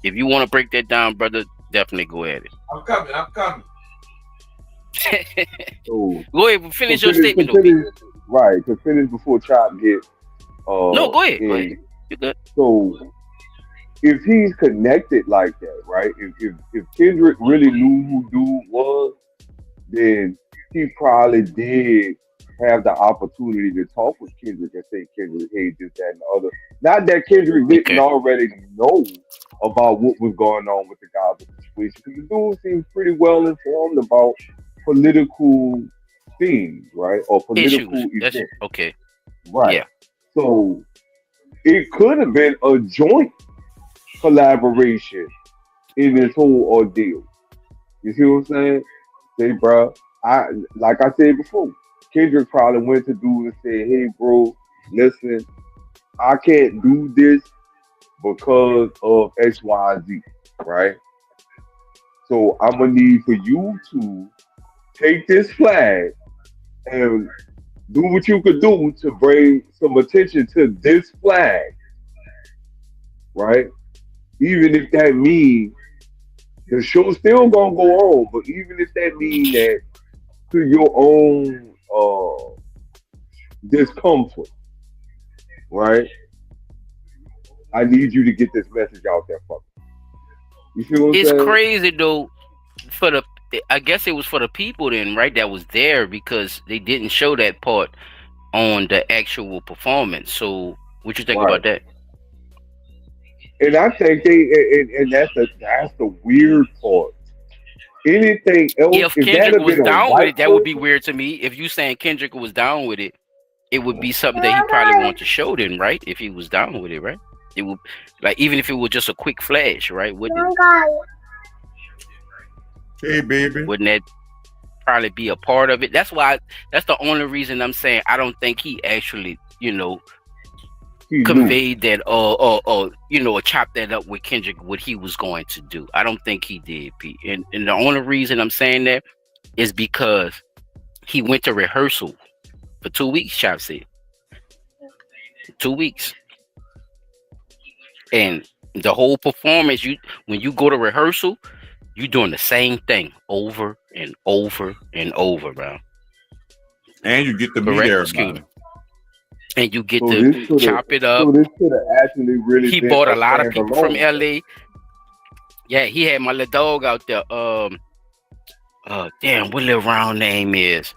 If you want to break that down, brother, definitely go at it. I'm coming. So, go ahead, finish your statement, though. Right, to finish before Chop get no, go ahead. Go ahead. You good. So if he's connected like that, right? If Kendrick really knew who dude was, then he probably did have the opportunity to talk with Kendrick and say, Kendrick, hey, this, that, and the other. Not that Kendrick didn't already know about what was going on with the Gaza situation, because the dude seems pretty well informed about political things, right? Or political events. Okay. Right. Yeah. So it could have been a joint collaboration in this whole ordeal. You see what I'm saying? Say, bro, like I said before, Kendrick probably went to dude and said, hey, bro, listen, I can't do this because of X, Y, Z, right? So I'm gonna need for you to take this flag and do what you could do to bring some attention to this flag, right? Even if that means the show's still gonna go on, but even if that means that to your own discomfort, right? I need you to get this message out there, fucker. You see what I'm saying? It's crazy though. I guess it was for the people then, right? That was there because they didn't show that part on the actual performance. So, what you think about that? And I think and that's the weird part. Anything else? If Kendrick was down with it, that would be weird to me. If you saying Kendrick was down with it, it would be something that he probably wanted to show then, right? If he was down with it, right? It would, like, even if it was just a quick flash, right? Wouldn't it? Hey, baby. Wouldn't that probably be a part of it? That's the only reason I'm saying I don't think he actually, conveyed that or chopped that up with Kendrick what he was going to do. I don't think he did, Pete. And the only reason I'm saying that is because he went to rehearsal for 2 weeks, Chop said. 2 weeks. And the whole performance, when you go to rehearsal, you're doing the same thing over and over and over, bro. And you get to be there. Excuse me. And you get to chop it up. So this could have actually really. He brought a lot of people from LA. Yeah, he had my little dog out there. Damn, what little round name is?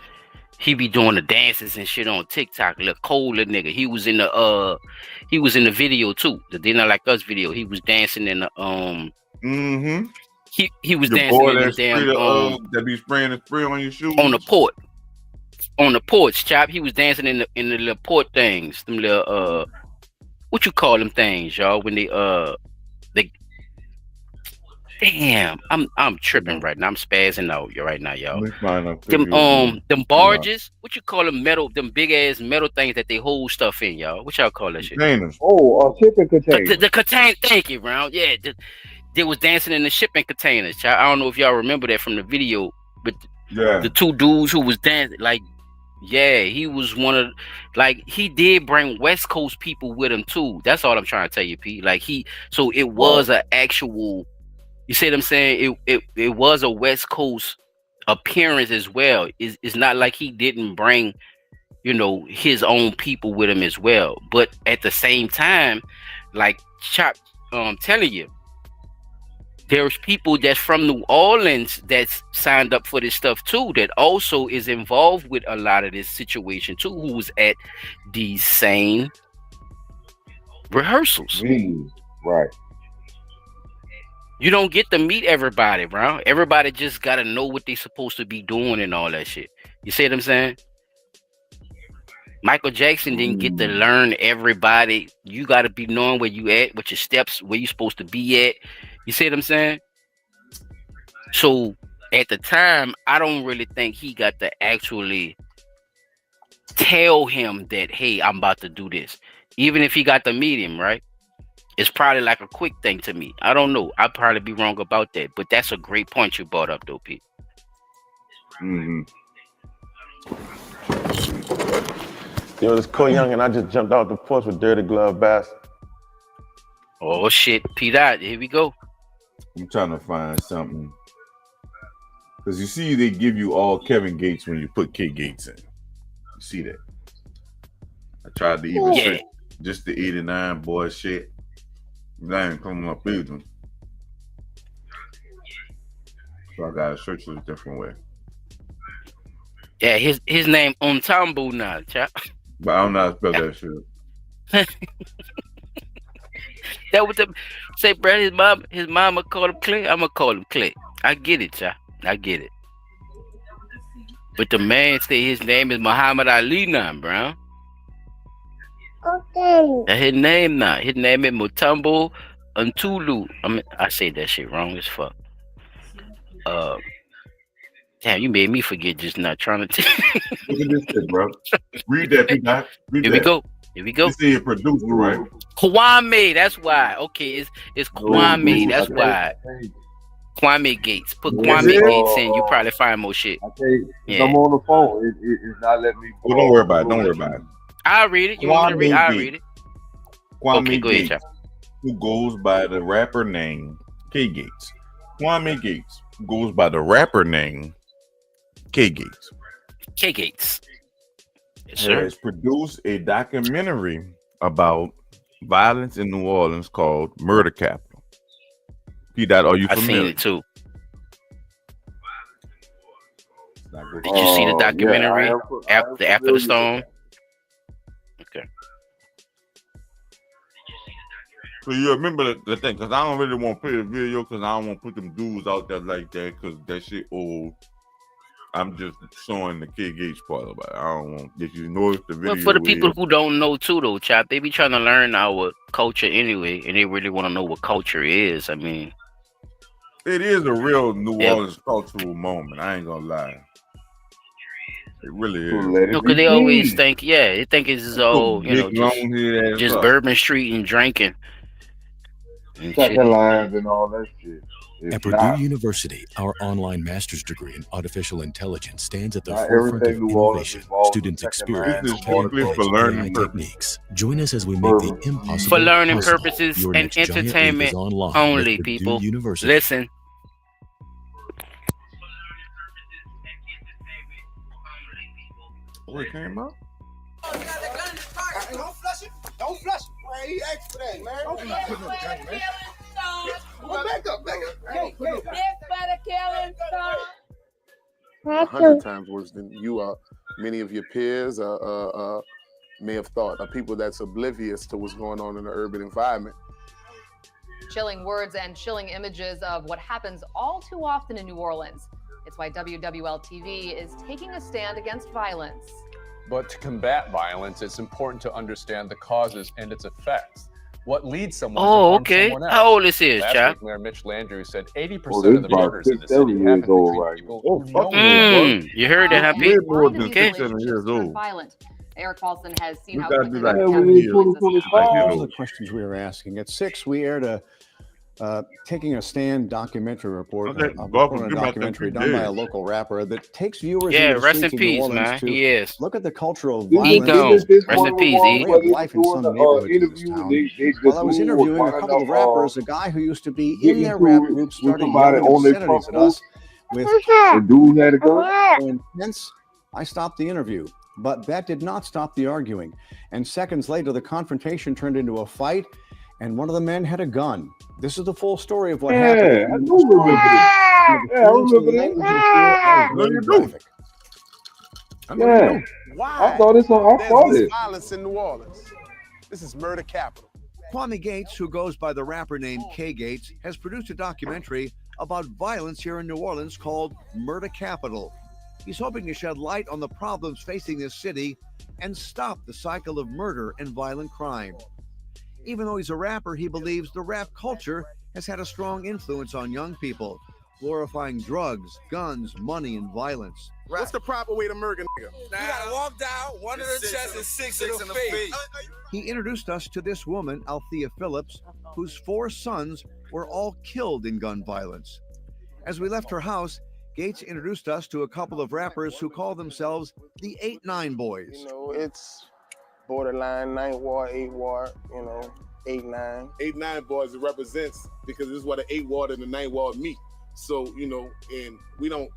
He be doing the dances and shit on TikTok. Little cold little nigga. He was in the video too. The They Not Like Us video. He was dancing in the Mm-hmm. He was dancing in the damn that be spraying the spray on your shoes on the porch. On the porch, Chop. He was dancing in the little port things. Them little what you call them things, y'all? When they damn, I'm tripping right now. I'm spazzing out right now, y'all. Them barges, what you call them? Metal, them big ass metal things that they hold stuff in, y'all. What y'all call that shit? Shipping containers. The container. Thank you, Brown. Yeah, they was dancing in the shipping containers. I don't know if y'all remember that from the video, but the two dudes who was dancing, like Yeah, he was one of, like, he did bring West Coast people with him too. That's all I'm trying to tell you, Pete. Like so it was an actual. You see what I'm saying? It was a West Coast appearance as well. It's not like he didn't bring, his own people with him as well. But at the same time, like Chop, telling you, there's people that's from New Orleans that's signed up for this stuff too, that also is involved with a lot of this situation too, who was at these same rehearsals. Right. You don't get to meet everybody, bro. Everybody just gotta know what they're supposed to be doing and all that shit. You see what I'm saying? Michael Jackson didn't get to learn everybody. You gotta be knowing where you at, what your steps, where you supposed to be at. You see what I'm saying? So at the time, I don't really think he got to actually tell him that, hey, I'm about to do this. Even if he got to meet him, right? It's probably like a quick thing to me. I don't know. I'd probably be wrong about that. But that's a great point you brought up, though, Pete. Yo, it's Cole Young, and I just jumped out the porch with Dirty Glove Bass. Oh, shit. Pete, here we go. I'm trying to find something. Because you see, they give you all Kevin Gates when you put K Gates in. You see that? I tried to even search just the 89 boy shit. That ain't coming up either. So I gotta search it a different way. Yeah, his name Ontambo now, chap. But I don't know how to spell that shit. That was the say, bro. His mama called him Clay. I'ma call him Clay. I get it, chap. I get it. But the man say his name is Muhammad Ali now, bro. Okay. That's his name now. His name is Mutombo Ntulu. I say that shit wrong as fuck. Damn, you made me forget just not trying to. Look at this shit, bro. Read that, Pete. Here we go. Here we go. You see a producer, right? Kwame, that's why. Okay, it's Kwame. That's why. Kwame Gates. Put Kwame Gates in. You probably find more shit. Yeah. I'm on the phone. It's not letting me. Well, don't worry about it. Don't worry about it. I'll read it. You want me to read it? I'll read it. Kwame okay, go Gates, ahead, who goes by the rapper name K Gates. Kwame Gates goes by the rapper name K Gates. K Gates. Yes, sir. Has produced a documentary about violence in New Orleans called Murder Capital. Are you familiar? I've seen it too. Did you see the documentary after the storm? Okay. So you remember the thing, because I don't really want to play the video because I don't want to put them dudes out there like that because that shit old. I'm just showing the K Gates part about it. I don't want if you know if the video. Well, for the people who don't know too, though, Chop, they be trying to learn our culture anyway, and they really want to know what culture is. I mean, it is a real New Orleans cultural moment. I ain't gonna lie. It really is. No, because they always think, they think it's all, just Bourbon Street and drinking. Second lines and all that shit. At Purdue University, our online master's degree in artificial intelligence stands at the forefront of innovation. Students experience AI techniques. Join us as we make the impossible for learning possible. purposes Your and next giant leap entertainment is online only, with Purdue people. University. Listen. What came up? Don't flush it. Don't flush it. Man, he asked for that, man. Don't put no gun, man. Back up. Hey, this better killing song. 100 times worse than you are. Many of your peers may have thought are people that's oblivious to what's going on in the urban environment. Chilling words and chilling images of what happens all too often in New Orleans. It's why WWL-TV is taking a stand against violence. But to combat violence, it's important to understand the causes and its effects. What leads someone to harm someone else? How old is this, Last Chap? week, Mayor Mitch Landrieu said 80% of the murders in the city happen between people who know You heard that, Happy? Okay. Violent. Eric Paulson has seen how gotta quickly do like that 2 years. All the questions we were asking. At 6, we aired a Taking a Stand documentary report, Okay, a welcome. report on a Give me that documentary thing done by a dead. local rapper that takes viewers Yeah, into the rest in streets of New peace, Orleans man. to He is. look at the cultural He violence. gone. Isn't this Rest one in of the peace, ones E. Way where of they was life in doing some the neighborhoods in this interview? town. The While I was dude was interviewing a winding couple of up rappers, a guy who used to be in getting their rap to it group with started somebody yelling on their obscenities front at us with The dude had a gun. so intense, I stopped the interview. But that did not stop the arguing. And seconds later, the confrontation turned into a fight, and one of the men had a gun. This is the full story of what happened. Yeah, I do remember this. Yeah, I remember this. No, you do. Yeah. I saw this on. I saw this. Violence in New Orleans. This is murder capital. Kwame Gates, who goes by the rapper name K Gates, has produced a documentary about violence here in New Orleans called Murder Capital. He's hoping to shed light on the problems facing this city and stop the cycle of murder and violent crime. Even though he's a rapper, he believes the rap culture has had a strong influence on young people, glorifying drugs, guns, money, and violence. What's the proper way to murder nigga? You gotta walk down, one in the chest and six in the face. He introduced us to this woman, Althea Phillips, whose 4 sons were all killed in gun violence. As we left her house, Gates introduced us to a couple of rappers who call themselves the 8-9 Boys. You know, it's borderline 9th Ward, 8th Ward, 8-9. 8-9 boys, it represents because this is what the 8th Ward and the 9th Ward meet. So, and we don't,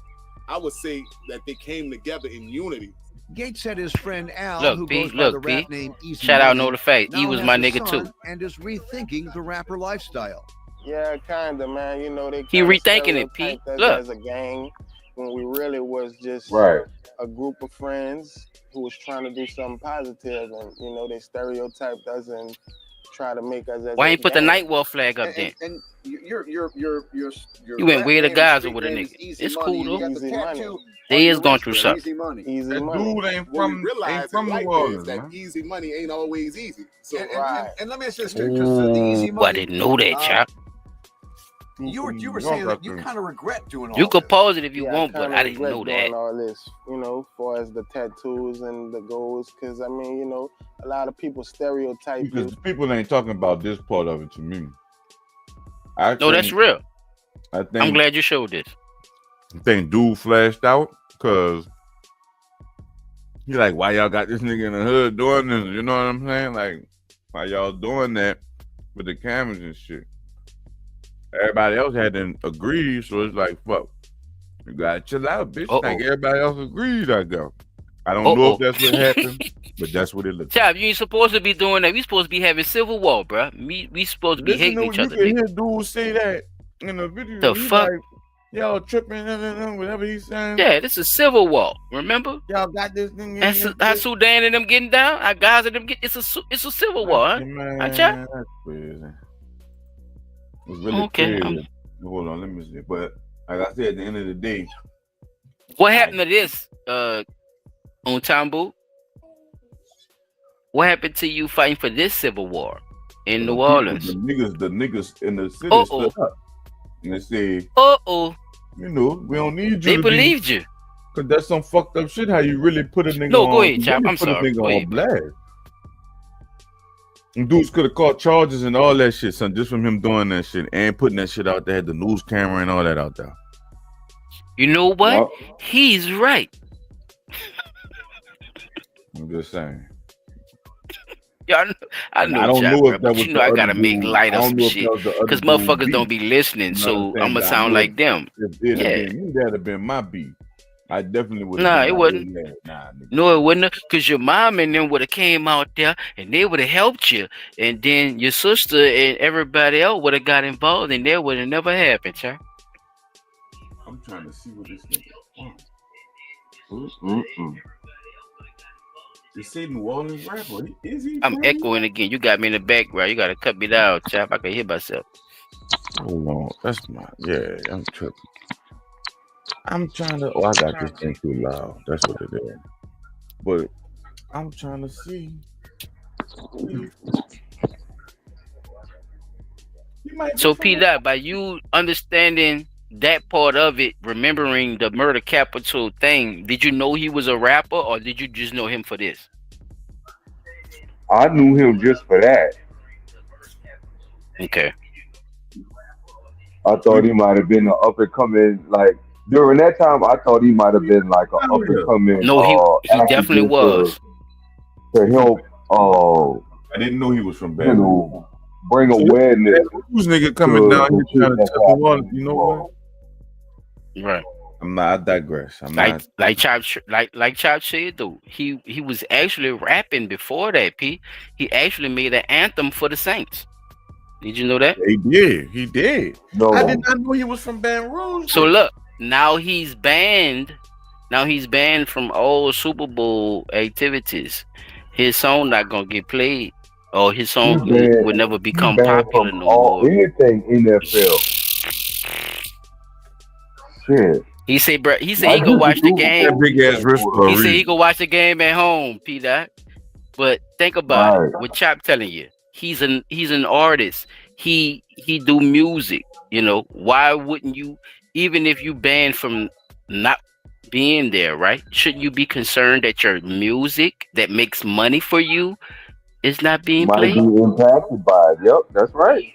I would say that they came together in unity. Gates said his friend Al, Look, who P, goes by look, the P. rap name Easy Shout out Money, Nola Faith. He now was has my a nigga son too. and is rethinking the rapper lifestyle. Yeah, kinda, man. They He kinda rethinking it, P. stereotyped us Look. as a gang when we really was just Right. a group of friends who was trying to do something positive, and they stereotyped us and try to make us as Why a ain't put the gang. night wall flag up then? And your You went rap where the name, guys street are with a name nigga. is Easy It's Money, cool and you though. got the Easy tattoo Money. They is going through something. Easy Money. Easy That money. dude ain't What we from realize the in life Orleans, is that man. easy money ain't always easy. So And let me ask you this, because the Easy Ooh, Money. I didn't know that, chap. You were saying that you kind of regret doing all You could this. pause it if you Yeah, want, I but kinda I didn't regret know doing that. all this, as far as the tattoos and the goals, because a lot of people stereotype you. Because people ain't talking about this part of it to me. No, that's real. I think, I'm glad you showed this. I think dude flashed out because he like, why y'all got this nigga in the hood doing this? You know what I'm saying? Like, why y'all doing that with the cameras and shit? Everybody else hadn't agreed, so it's like, fuck. You gotta chill out, bitch. Like everybody else agreed, I go. I don't know if that's what happened, but that's what it looks like. Chap, you ain't supposed to be doing that. We supposed to be having civil war, bro. We supposed to be hating each other. You can hear dudes say that in the video. The He's fuck? like, y'all tripping, whatever he's saying. Yeah, this is civil war. Remember? Y'all got this thing. How Sudan and them getting down? How Gaza and them get? It's a civil war, huh? Man, Huh, Chap? that's crazy. It's really Okay, crazy. Hold on, let me see. But like I said, at the end of the day, What happened to this, on Tambu? What happened to you fighting for this civil war in New Orleans? the niggas in the city stood up and they say, we don't need you. They believed you. Cause that's some fucked up shit. How you really put a nigga No, on? go ahead, you Chap. really I'm put a sorry. nigga Go on ahead. blast. And dudes could have caught charges and all that shit, son, just from him doing that shit and putting that shit out there, had the news camera and all that out there. You know what? He's right. I'm just saying. Yeah, I know, I don't Chap, know bro, if that but was you know the I other gotta make dude. light I of don't some know if shit that was the other because dude motherfuckers beat. don't be listening, You know so what I'm saying? I'm gonna But I sound know like them. If it had Yeah. been me, that'd have been my beat. I definitely would have. Nah, been it like, wasn't. yeah, nah, nigga. No, it wouldn't, cause your mom and them would have came out there and they would have helped you, and then your sister and everybody else would have got involved, and that would have never happened, Chap. I'm trying to see what this nigga They say New Orleans rapper. Is he? I'm echoing again. You got me in the background. You gotta cut me down, Chap. I can hear myself. Hold on. That's my I'm tripping. I'm trying to I got this thing too loud. That's what it is. But I'm trying to see. So, P. By you understanding that part of it, remembering the murder capital thing, did you know he was a rapper, or did you just know him for this? I knew him just for that. Okay. I thought he might have been an up and coming like during that time. I thought he might have been like an up and coming No, he definitely activist was. to help. I didn't know he was from You Baton Rouge. know, bring awareness. Who's nigga coming to down the here shit trying to that's tell the world, happening you in know the what? world. Right. I digress. I'm not. Like Chop said though, he was actually rapping before that. P. He actually made an anthem for the Saints. Did you know that? He did. He did. No. I did not know he was from Baton Rouge. So look, now he's banned. Now he's banned from all Super Bowl activities. His song not gonna get played, or his song would never become popular no more. Anything NFL. Shit. He said, bro. He said he go watch the game. Big ass risk for a He said reason. he go watch the game at home, P. Dot. But think about it. What Chop telling you, he's an artist. He do music. You know, why wouldn't you? Even if you banned from not being there, right? Shouldn't you be concerned that your music that makes money for you is not being Might played? be impacted by it. Yep, that's right.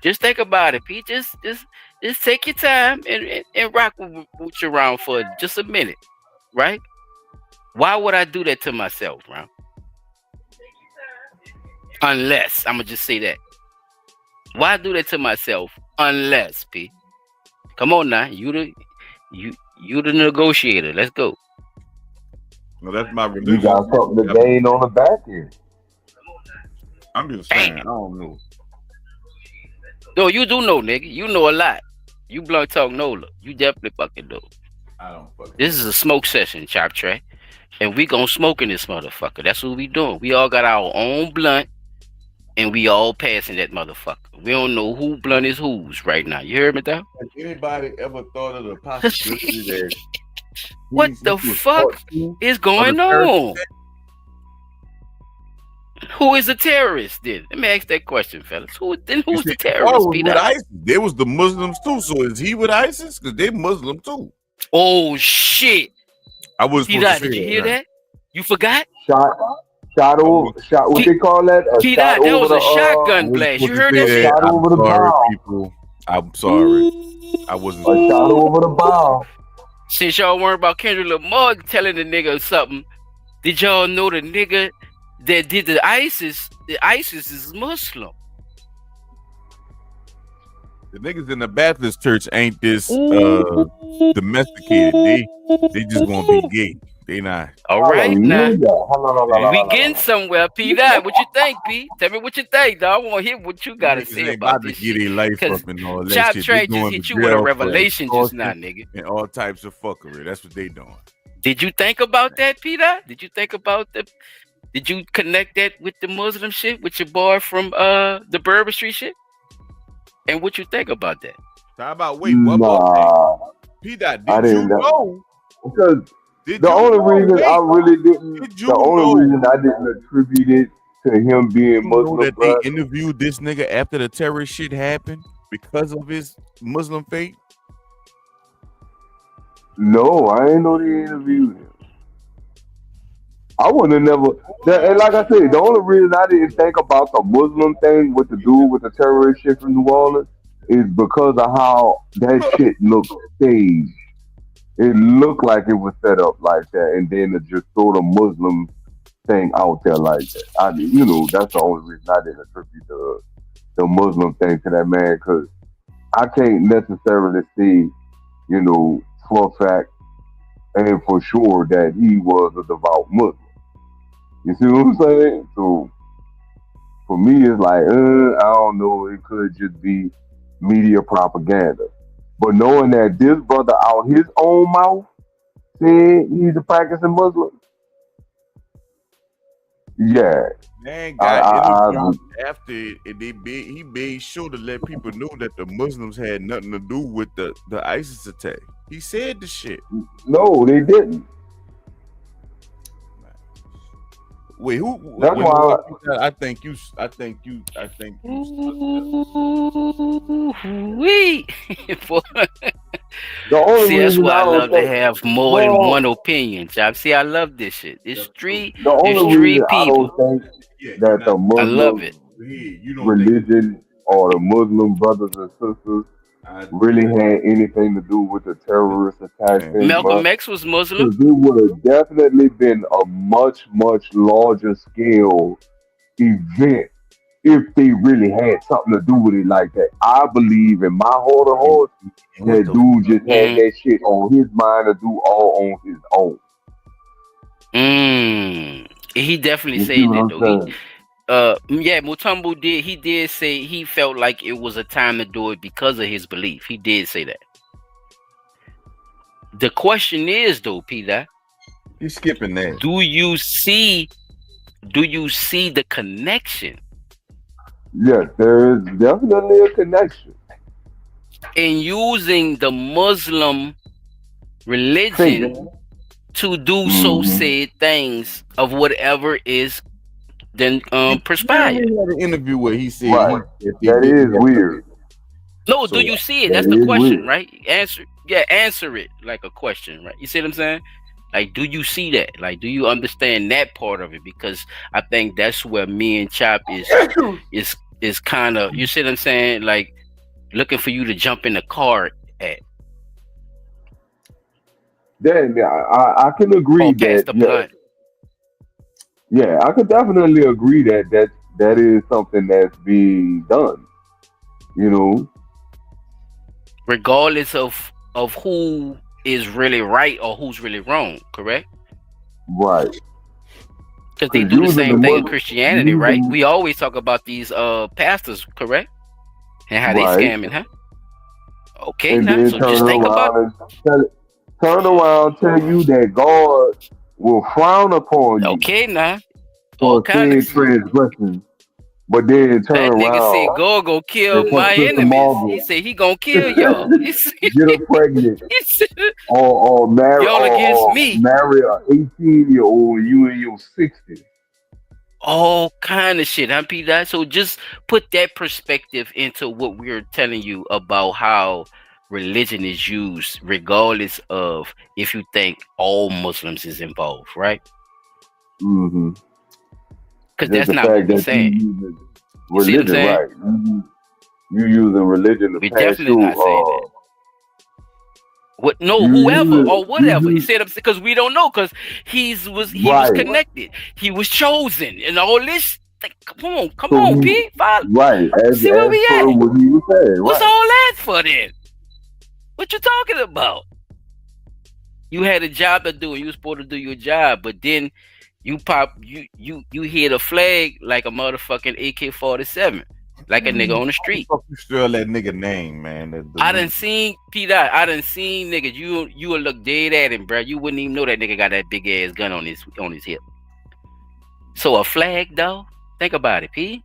Just think about it, P. Just take your time and rock with your round for just a minute, right? Why would I do that to myself, bro? Unless I'm gonna just say that. Why do that to myself? Unless, P. Come on now, you the negotiator. Let's go. No, that's my religion. You got something to gain on the back end. I'm just saying. I don't know. No, you do know, nigga. You know a lot. You blunt talk Nola. You definitely fucking know. I don't fucking. This is a smoke session, Chop Track. And we gonna smoke in this motherfucker. That's what we doing. We all got our own blunt, and we all passing that motherfucker. We don't know who blunt is whose right now. You heard me, though? Has anybody ever thought of the possibility that what the fuck is going on? Who is the terrorist? Then let me ask that question, fellas. Who's the terrorist? With ISIS. They was the Muslims too. So is he with ISIS? Because they Muslim too. Oh shit! I was. Did you hear that? You forgot? Shot over. What they call that? That was a shotgun blast. You heard that? Shot over the bow. People. I'm sorry. I wasn't. A shot over the bow. Since y'all worried about Kendrick Lamar telling the nigga something, did y'all know the nigga that did the ISIS is Muslim? The niggas in the Baptist church ain't this domesticated. They just gonna be gay. They not. All right now. We getting somewhere, P. Dot. What you think, P? Tell me what you think, dog. I want to hear what you gotta say about this get shit. their life up and all that Chop shit. Track They just going hit to you with a jail for revelation just now, extortion nigga. and all types of fuckery. That's what they doing. Did you think about that, P. Dot? Did you think about did you connect that with the Muslim shit with your boy from the Berber Street shit? And what you think about that? How about what more? P. Dot, I did you didn't know? Because Did the you only know? reason Wait, I really didn't, did you the only know? reason I didn't attribute it to him being You know Muslim, that bruh, they interviewed this nigga after the terrorist shit happened because of his Muslim faith? no, I ain't know they interviewed him. I wouldn't have never. And like I said, the only reason I didn't think about the Muslim thing with the dude with the terrorist shit from New Orleans is because of how that shit looked staged. It looked like it was set up like that, and then to just throw the Muslim thing out there like that. That's the only reason I didn't attribute the Muslim thing to that man, because I can't necessarily see, for a fact and for sure that he was a devout Muslim. You see what I'm saying? So for me, it's like, I don't know. It could just be media propaganda. But knowing that this brother out his own mouth said he's a practicing Muslim, yeah. Man got I interviewed after he made sure to let people know that the Muslims had nothing to do with the ISIS attack. He said the shit. No, they didn't. Wait, who? That's why I think you. Wee. The only See, that's reason why I I don't love to think, have more than one opinion, Chop. See, I love this shit. It's three the only reason I people. don't think that the I love Muslim it. religion or the Muslim brothers and sisters really had anything to do with the terrorist attacks in Malcolm X was Muslim. because it would have definitely been a much, much larger scale event if they really had something to do with it like that. I believe in my heart of hearts that dude just had that shit on his mind to do all on his own. He definitely You said see what that I'm though. saying? Mutombo did say he felt like it was a time to do it because of his belief. He did say that. The question is though, Peter, you skipping that. Do you see the connection? Yes, there is definitely a connection. In using the Muslim religion to do so said things of whatever is then perspired. He had an interview where he said that is weird. No, So do you see it? that That's the is question, weird. right? Answer it like a question, right? You see what I'm saying? Like, do you see that? Like, do you understand that part of it? Because I think that's where me and Chop is kind of, you see what I'm saying? Like, looking for you to jump in the car at. Then I can agree Past that the blunt. yeah, I could definitely agree that is something that's being done. You know, Regardless of who is really right or who's really wrong, correct? right? Because they do the same thing in Christianity, right? We always talk about these pastors, correct? And how they scamming, huh? Okay, and now then so just think about turn around, tell you that God will frown upon you all for kind sin of transgressions, but then turn that nigga around said God go kill and for my Sister enemies. Marvel He said he gonna kill y'all. He said, get her pregnant he said or marry y'all against me. marry an 18-year-old and you in your 60s. All kind of shit, huh, Peter? So just put that perspective into what we're telling you about how religion is used, regardless of if you think all Muslims is involved, right? Mm-hmm. Because that's not what we're saying. You see what I'm Religion, saying? right? You using religion to We're pass definitely not saying that. What? No, whoever or whatever. You said because we don't know because he was connected. He was chosen and all this. Come on, Pete. Right. See where we at? What he was saying, What's right. all that for then? What you talking about? You had a job to do and you were supposed to do your job, but then you hit a flag like a motherfucking AK-47, like a nigga on the street. Fuck you still that nigga name, man. I done seen niggas. You will look dead at him, bro. You wouldn't even know that nigga got that big ass gun on his hip. So a flag, though. Think about it, P.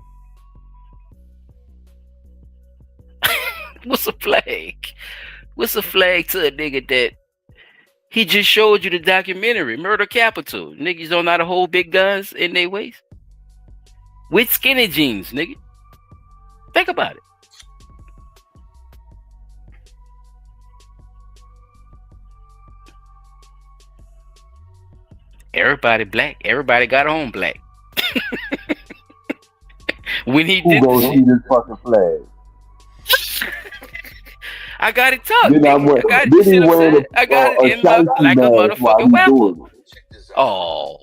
What's a flag? What's a flag to a nigga that he just showed you the documentary, Murder Capital? Niggas don't know how to hold big guns in their waist with skinny jeans, nigga. Think about it. Everybody black. Everybody got on black. When he did gonna see this fucking flag? I got it tucked. Then I got it. You see what I'm saying? I got it in my like a motherfucking weapon. Oh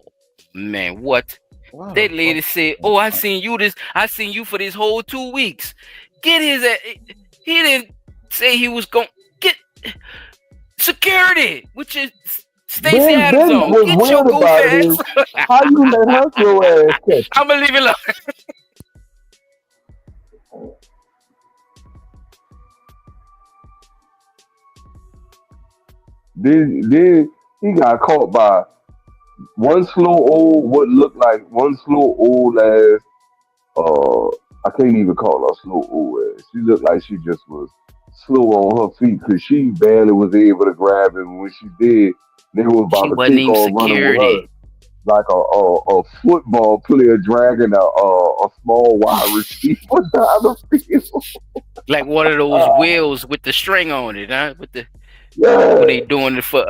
man, what? Wow. That lady said, "Oh, I seen you for this whole 2 weeks." Get his ass. He didn't say he was gonna get security, which is Stacey Adams on. Get your goof ass. How you let her throw ass catch? I'ma leave it alone. Then he got caught by one slow old ass. I can't even call her slow old ass. She looked like she just was slow on her feet because she barely was able to grab him. When she did, they was about to take off running with her like a football player dragging a small wide receiver down the field. Like one of those wheels with the string on it, huh? With the when they doing it for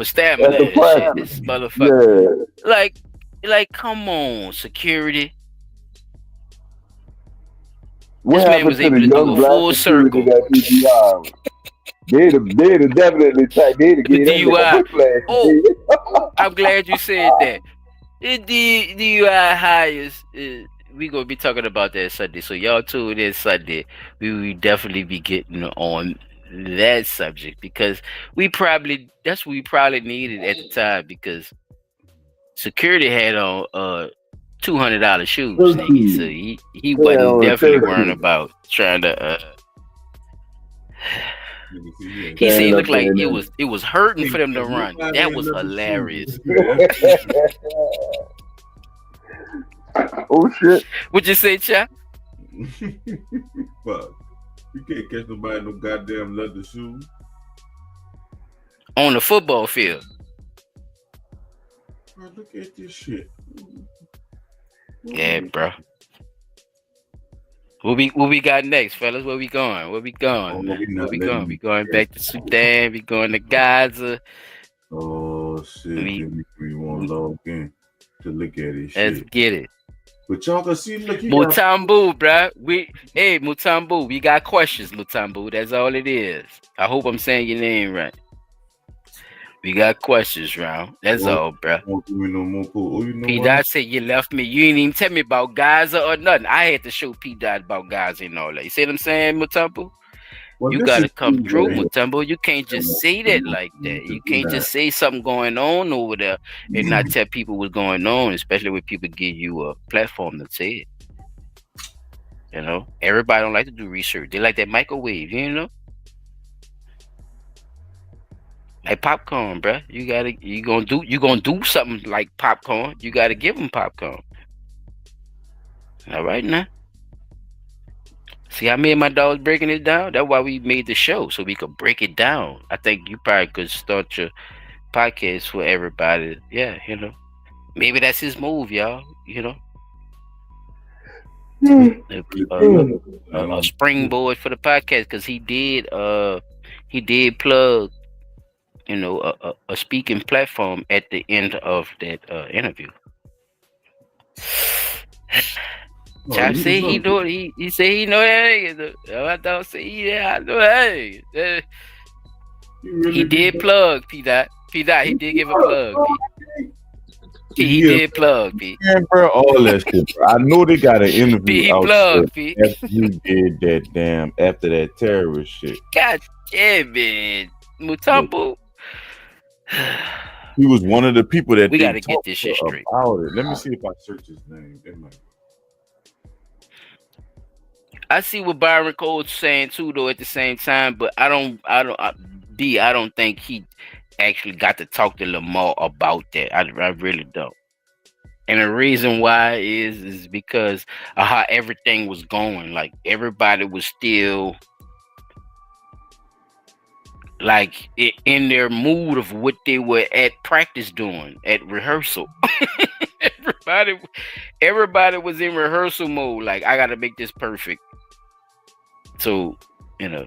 stamina and shit. This motherfucker. Yeah. Like come on, security. What man happened was to able the to do young a black full security circle. that PBI? They'd have definitely they'd The gave that nigga DUI. whiplash. Oh, I'm glad you said that. The DUI hires. We gonna be talking about that Sunday. So y'all tune in Sunday. We will definitely be getting on that subject because that's what we probably needed at the time because security had on $200 shoes, nigga. So he wasn't definitely worrying about trying to. He said it looked like it was hurting for them to run. That was hilarious. Oh shit! What you say, Chap? Fuck. You can't catch nobody in no goddamn leather shoes. On the football field. Bro, look at this shit. Yeah, bro. What we got next, fellas? Where we going? Where we going, man? Where we going? We going back to Sudan. We going to Gaza. Oh shit! We want to log in to look at it. Let's get it. But y'all can see, look, Mutombo, bruh. Mutombo, we got questions, Mutombo. That's all it is. I hope I'm saying your name right. We got questions, round. That's all, bruh. P. Dot said you left me. You didn't even tell me about Gaza or nothing. I had to show P. Dot about Gaza and all that. You see what I'm saying, Mutombo? Well, you gotta come through, Mutombo. You can't just say that like that. You can't just say something going on over there and not tell people what's going on, especially when people give you a platform to say it. You know, everybody don't like to do research. They like that microwave, you know. Like popcorn, bruh. You gonna do something like popcorn. You gotta give them popcorn. All right now. See how me and my dog was breaking it down? That's why we made the show, so we could break it down. I think you probably could start your podcast for everybody. Yeah, you know. Maybe that's his move, y'all. You know. A springboard for the podcast because he did plug, you know, a speaking platform at the end of that interview. Chop say he know he say he know that. My dog say I know that. He did plug P. Dot. He did give a plug. P. He did plug P. Man, bro, all that shit. Bro. I know they got an interview He out plugged, there P. after you did that after that terrorist shit. God damn it, Mutombo. He was one of the people that we they gotta get this shit straight. About it. Let me see if I search his name. I see what Byron Cole's saying too, though. At the same time, but I don't think he actually got to talk to Lamar about that. I really don't. And the reason why is because of how everything was going. Like everybody was still like in their mood of what they were at practice doing at rehearsal. Everybody was in rehearsal mode. Like I gotta make this perfect. So, you know,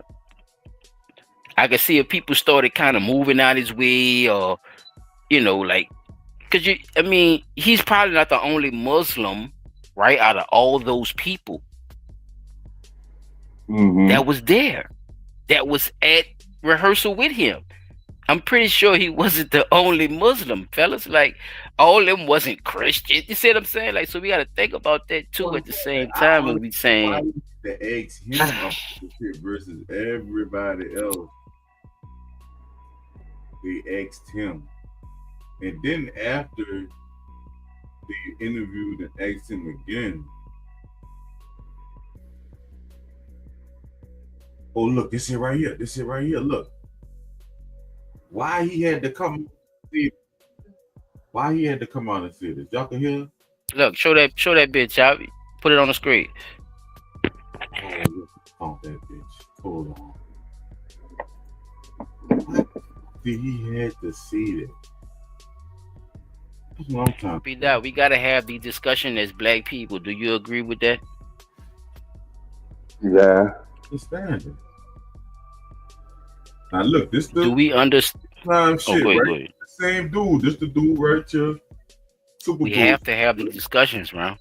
I could see if people started kind of moving out his way or, you know, like, because he's probably not the only Muslim, right, out of all those people that was there, that was at rehearsal with him. I'm pretty sure he wasn't the only Muslim, fellas. Like, all of them wasn't Christian. You see what I'm saying? Like, so we got to think about that, too, at the same time when we saying... To ask him about the shit versus everybody else. They asked him. And then after they interviewed and asked him again. Oh, look, this is right here. Look. Why he had to come out and see this? Y'all can hear? Look, show that bitch out. Put it on the screen. Oh, that bitch. Hold on. He had to see that. That's what I'm trying to say. We gotta have the discussion as black people. Do you agree with that? Yeah. It's standard. Now look, this the do we understand? Shit, right? Go ahead. The same dude. This the dude right here. We have to have the discussions, man.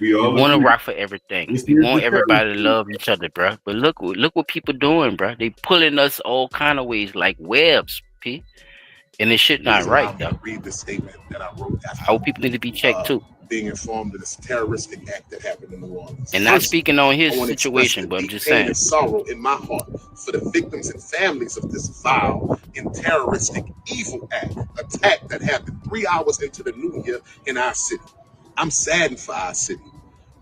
We want to rock for everything. We want everybody to love each other, bro. But look what people doing, bro. They pulling us all kind of ways like webs, P. And this shit not right, though. Read the statement that I wrote after Our people need to be checked too. being informed of this terroristic act that happened in New Orleans. And not speaking on his I want to express situation, the but I'm deep just pain saying. and sorrow in my heart for the victims and families of this vile and terroristic evil attack that happened 3 hours into the new year in our city. I'm saddened for our city,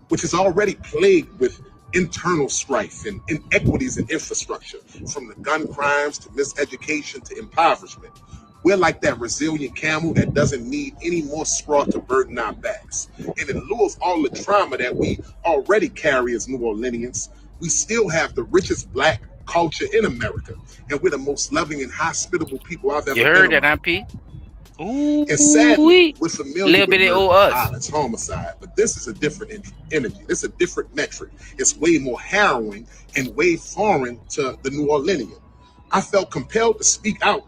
which is already plagued with internal strife and inequities in infrastructure, from the gun crimes to miseducation to impoverishment. We're like that resilient camel that doesn't need any more straw to burden our backs. And in lieu of all the trauma that we already carry as New Orleanians, we still have the richest Black culture in America. And we're the most loving and hospitable people I've ever You been heard that, around. MP? And sadly, we're familiar Little with bit of murder, owe us. violence, homicide, but this is a different energy. This is a different metric. It's way more harrowing and way foreign to the New Orleanian. I felt compelled to speak out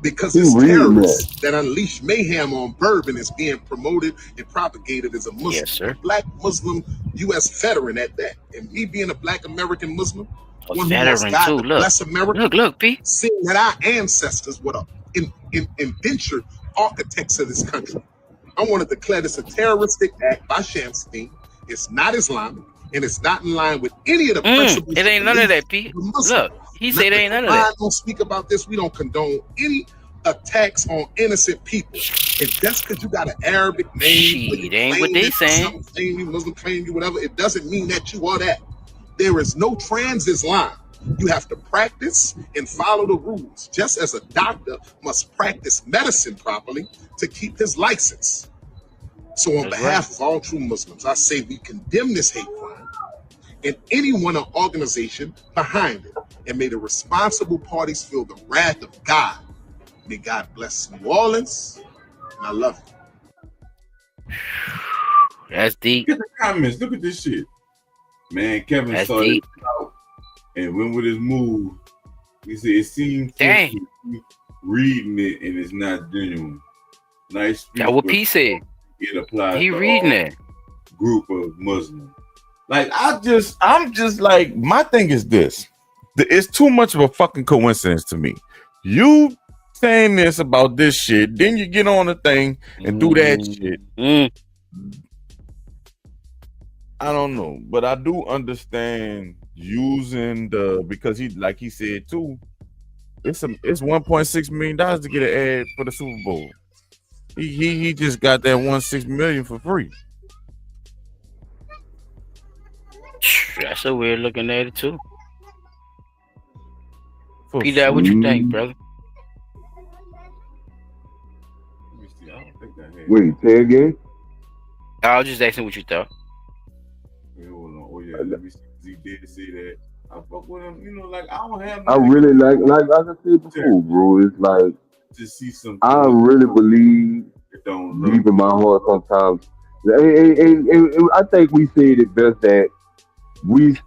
because it's terrorists that unleash mayhem on Bourbon is being promoted and propagated as a Muslim, Yes, sir. a Black Muslim U.S. veteran at that. And me being a Black American Muslim, A one who wants veteran God too. to Look, bless America, look, P. seeing that our ancestors were the indentured architects of this country. I want to declare this a terroristic act by Shamstein. It's not Islamic, and it's not in line with any of the principles. It ain't none of that, P. Look, he said it ain't none of that. Don't speak about this. We don't condone any attacks on innocent people. And just because you got an Arabic name, Shit, ain't what they saying. Claim you, Muslim claim you, whatever, it doesn't mean that you are that. There is no trans Islam. You have to practice and follow the rules, just as a doctor must practice medicine properly to keep his license. So on behalf of all true Muslims, I say we condemn this hate crime and anyone or organization behind it, and may the responsible parties feel the wrath of God. May God bless New Orleans, and I love you. That's deep. Look at the comments. Look at this shit. Man, Kevin That's saw deep. this out and went with his move. He said it seems Dang. reading it and it's not genuine. Nice speech. That's what P said. It applies He to reading all it. group of Muslims. Like I'm just like, my thing is this. It's too much of a fucking coincidence to me. You saying this about this shit, then you get on the thing and do that shit. I don't know, but I do understand using because he said too, it's $1.6 million to get an ad for the Super Bowl. He just got that 1.6 million for free. That's a weird looking at it too. Peter, what you think, brother? Wait, say again? I was just asking what you thought. Oh yeah, let me see. He did say that. I fuck with him, you know, like I don't have. I really like I said before, bro. It's like to see something. I really believe deep in my heart sometimes. And I think we said it best that we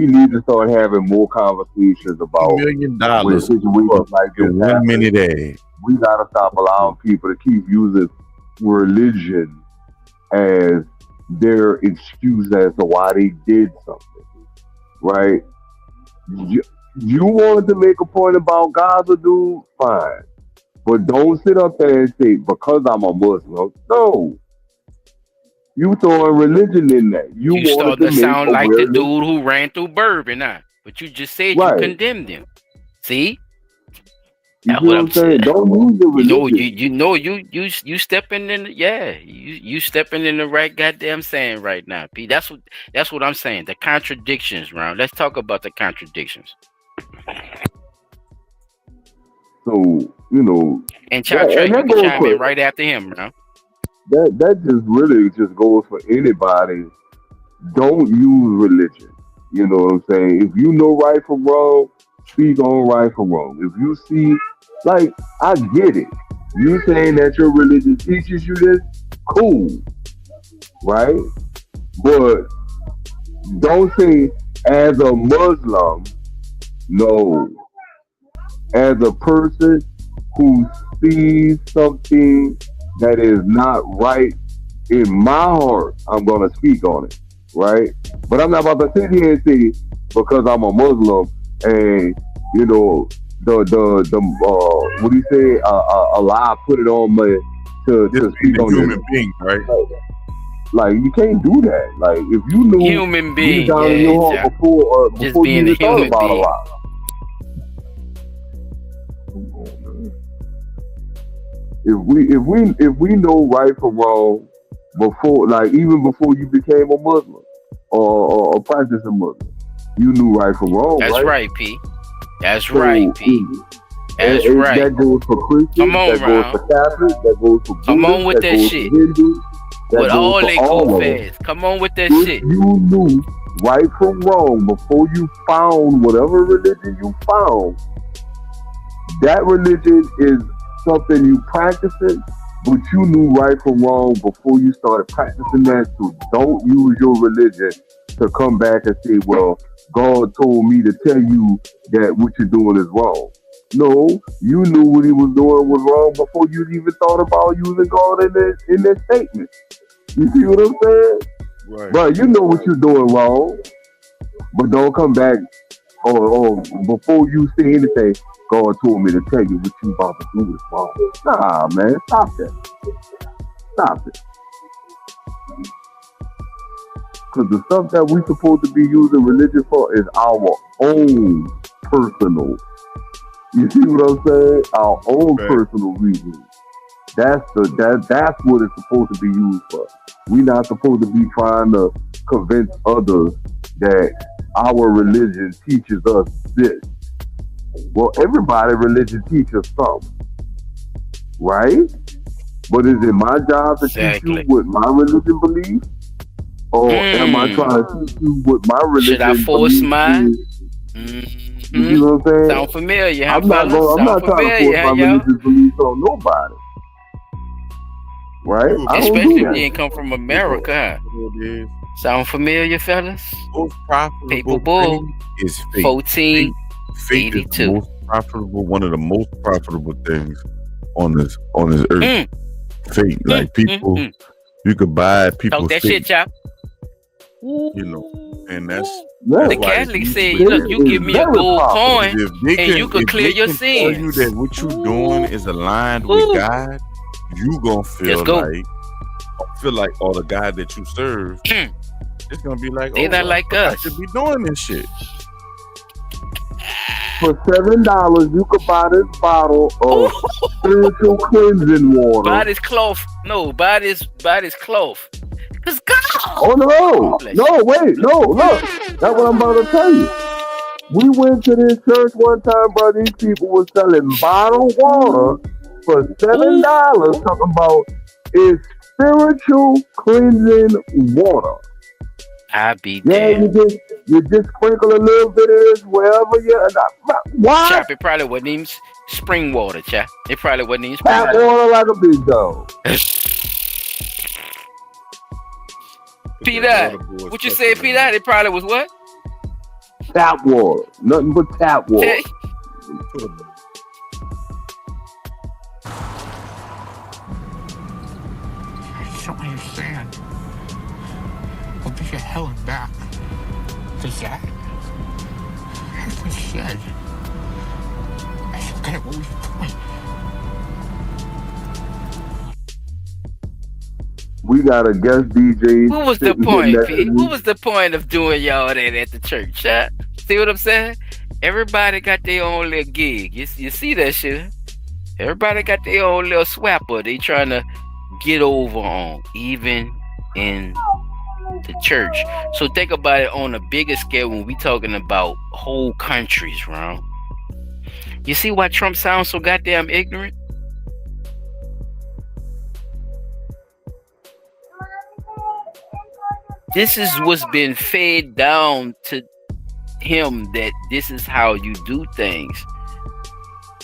need to start having more conversations about $1 million when situations like this in 1 happen. minute ad. We gotta stop allowing people to keep using religion as their excuse as to why they did something, right? You wanted to make a point about Gaza, dude, fine. But don't sit up there and say, because I'm a Muslim. No. You throwing religion in there. You starting to sound like the awareness. dude who ran through Bourbon, huh? But you just said Right. you condemned him. See? You That's see what I'm saying? Don't use the religion. You stepping in. You stepping in the right goddamn saying right now, P. That's what I'm saying. The contradictions, round. Let's talk about the contradictions. So, you know. And Trey, you can chime in right after him, round. That just really just goes for anybody. Don't use religion. You know what I'm saying? If you know right from wrong, speak on right from wrong. If you see, like, I get it. You saying that your religion teaches you this, cool, right? But don't say as a Muslim, no. As a person who sees something that is not right in my heart, I'm gonna speak on it, right? But I'm not about to sit here and say because I'm a Muslim and you know the what do you say? Allah put it on me to speak on human this. being, right? Like you can't do that. Like if you knew Human being, deep down in yeah, your heart Jack. before Just before you being a even thought human about being. Allah. If we know right from wrong before, like even before you became a Muslim or a practicing Muslim, you knew right from wrong, That's right? right, P. That's So, right, P. That's and right. that goes for Christians, Come on, that goes Ron. for Catholics, that goes for Come on Buddhists, with that that goes shit. for Hindus, that With goes all for they all go of them. fast. Come on with that If shit. you knew right from wrong before you found whatever religion you found, that religion is something you practicing, but you knew right from wrong before you started practicing that. So don't use your religion to come back and say, well, God told me to tell you that what you're doing is wrong. No, you knew what he was doing was wrong before you even thought about using God in that statement. You see what I'm saying? Right. But you know what you're doing wrong. But don't come back or before you say anything, God told me to tell you what you about to do is wrong. Nah, man, stop that. Stop it. Because the stuff that we're supposed to be using religion for is our own personal. You see what I'm saying? Our own personal reasons. That's what it's supposed to be used for. We're not supposed to be trying to convince others that our religion teaches us this. Well, everybody religion teaches something, right? But is it my job to teach you what my religion believes? Or am I trying to teach you what my religion Should I force believes mine? is? You see what I'm saying? Sound familiar, huh, I'm not fellas? I'm not Sound trying to force familiar, huh, my y'all? religious beliefs on nobody. Right? I don't Especially do if that. you ain't come from America, huh? Sound familiar, fellas? Most profitable Paper Bull, thing is faith. 1482. Faith is the most profitable, one of the most profitable things on this earth. Faith, like people, you could buy people's Talk that faith, shit, chop. you know, and that's The why it's Catholics say, usually look, you give me a gold coin if they and you could if clear they your can tell you sins. that what you doing is aligned with God, you gonna feel go. like all the God that you serve, it's gonna be like, They oh, not well, like I us. should be doing this shit. For $7, you could buy this bottle of spiritual cleansing water. Buy this cloth. No, buy this cloth. Cause God. Oh no, wait, no, look. That's what I'm about to tell you. We went to this church one time, bro. These people were selling bottled water for $7. Talking about it's spiritual cleansing water. I be Yeah, damned. you just sprinkle a little bit of this wherever you. What? Chap, it probably wasn't even spring water, chap. It probably wasn't even spring Tap water. water like a big dog. P-Dot, what you say, P-Dot? It probably was what? Tap water. Nothing but tap water. I don't understand. I'll be to hell and back. Does that? Everyone said. I forget what was the point. We got a guest DJ. What was the point, P? What was the point of doing y'all that at the church, huh? See what I'm saying? Everybody got their own little gig. You see that shit? Everybody got their own little swapper they trying to get over on, even in the church. So think about it on a bigger scale when we talking about whole countries, right? You see why Trump sounds so goddamn ignorant? This is what's been fed down to him, that this is how you do things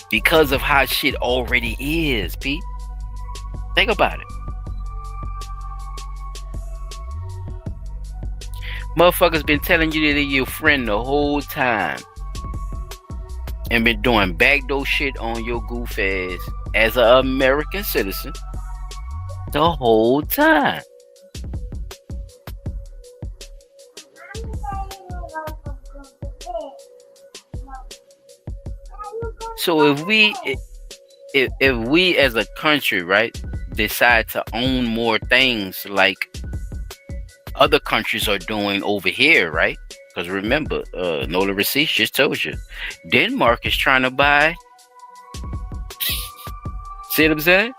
because of how shit already is, Pete. Think about it. Motherfuckers been telling you that they're your friend the whole time and been doing backdoor shit on your goof ass as an American citizen the whole time. So if we as a country, right, decide to own more things like other countries are doing over here, right? Because remember, Nola Receipts just told you, Denmark is trying to buy. See what I'm saying?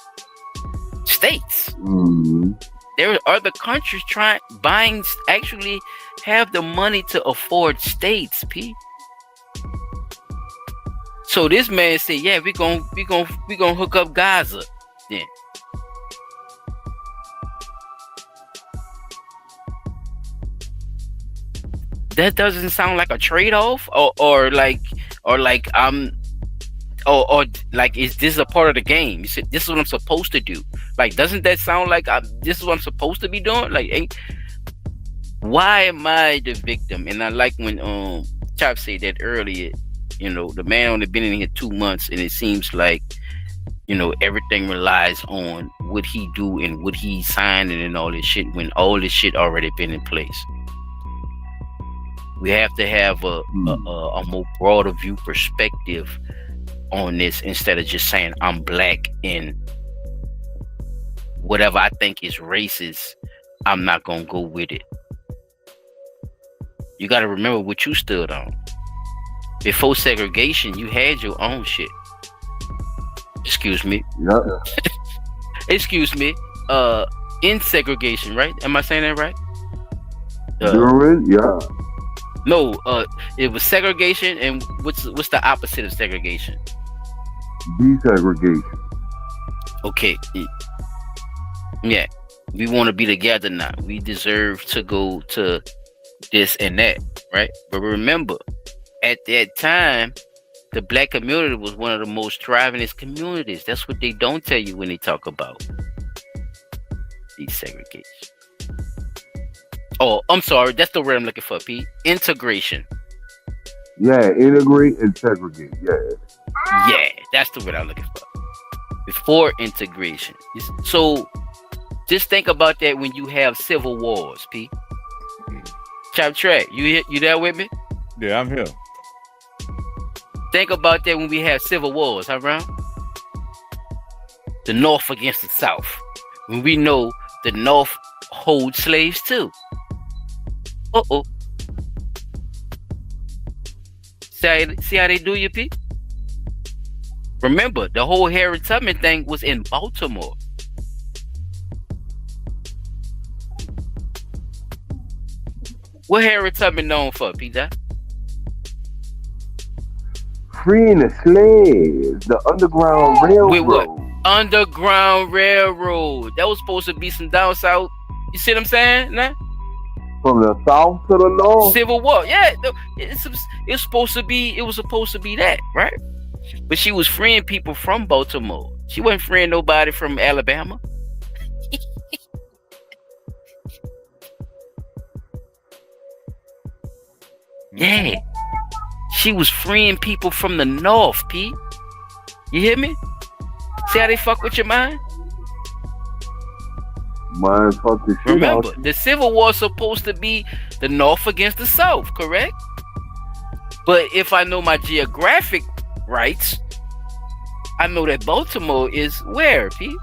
States. There are other countries buying, actually have the money to afford states, P. So this man said, "Yeah, we gonna hook up Gaza." Then that doesn't sound like a trade-off, or like is this a part of the game? You said this is what I'm supposed to do. Like, doesn't that sound like this is what I'm supposed to be doing? Like, why am I the victim? And I like when Chop said that earlier. You know, the man only been in here 2 months, and it seems like, you know, everything relies on what he do and what he signed and all this shit, when all this shit already been in place. We have to have a more broader view perspective on this, instead of just saying I'm black and whatever I think is racist, I'm not gonna go with it. You got to remember what you stood on. Before segregation, you had your own shit. Excuse me. Yeah. Excuse me. In segregation, right? Am I saying that right? During, yeah. No, it was segregation, and what's the opposite of segregation? Desegregation. Okay. Yeah. We want to be together now. We deserve to go to this and that, right? But remember, at that time, the black community was one of the most thrivingest communities. That's what they don't tell you when they talk about desegregation. Oh, I'm sorry. That's the word I'm looking for, Pete. Integration. Yeah, integrate and segregate. Yeah. Yeah, that's the word I'm looking for. Before integration. So just think about that when you have civil wars, Pete. Chop Track, you there with me? Yeah, I'm here. Think about that when we have civil wars, huh, Brown? The North against the South. When we know the North holds slaves too. Uh-oh. See how they do you, P? Remember, the whole Harriet Tubman thing was in Baltimore. What Harriet Tubman known for, P.J.? Freeing the slaves, the Underground Railroad. With what? Underground Railroad. That was supposed to be some down south. You see what I'm saying? Nah? From the south to the north. Civil War. Yeah, it was supposed to be that, right? But she was freeing people from Baltimore. She wasn't freeing nobody from Alabama. Yeah. She was freeing people from the North, Pete. You hear me? See how they fuck with your mind? Mind fuck the shit. Remember, the Civil War is supposed to be the North against the South, correct? But if I know my geographic rights, I know that Baltimore is where, Pete?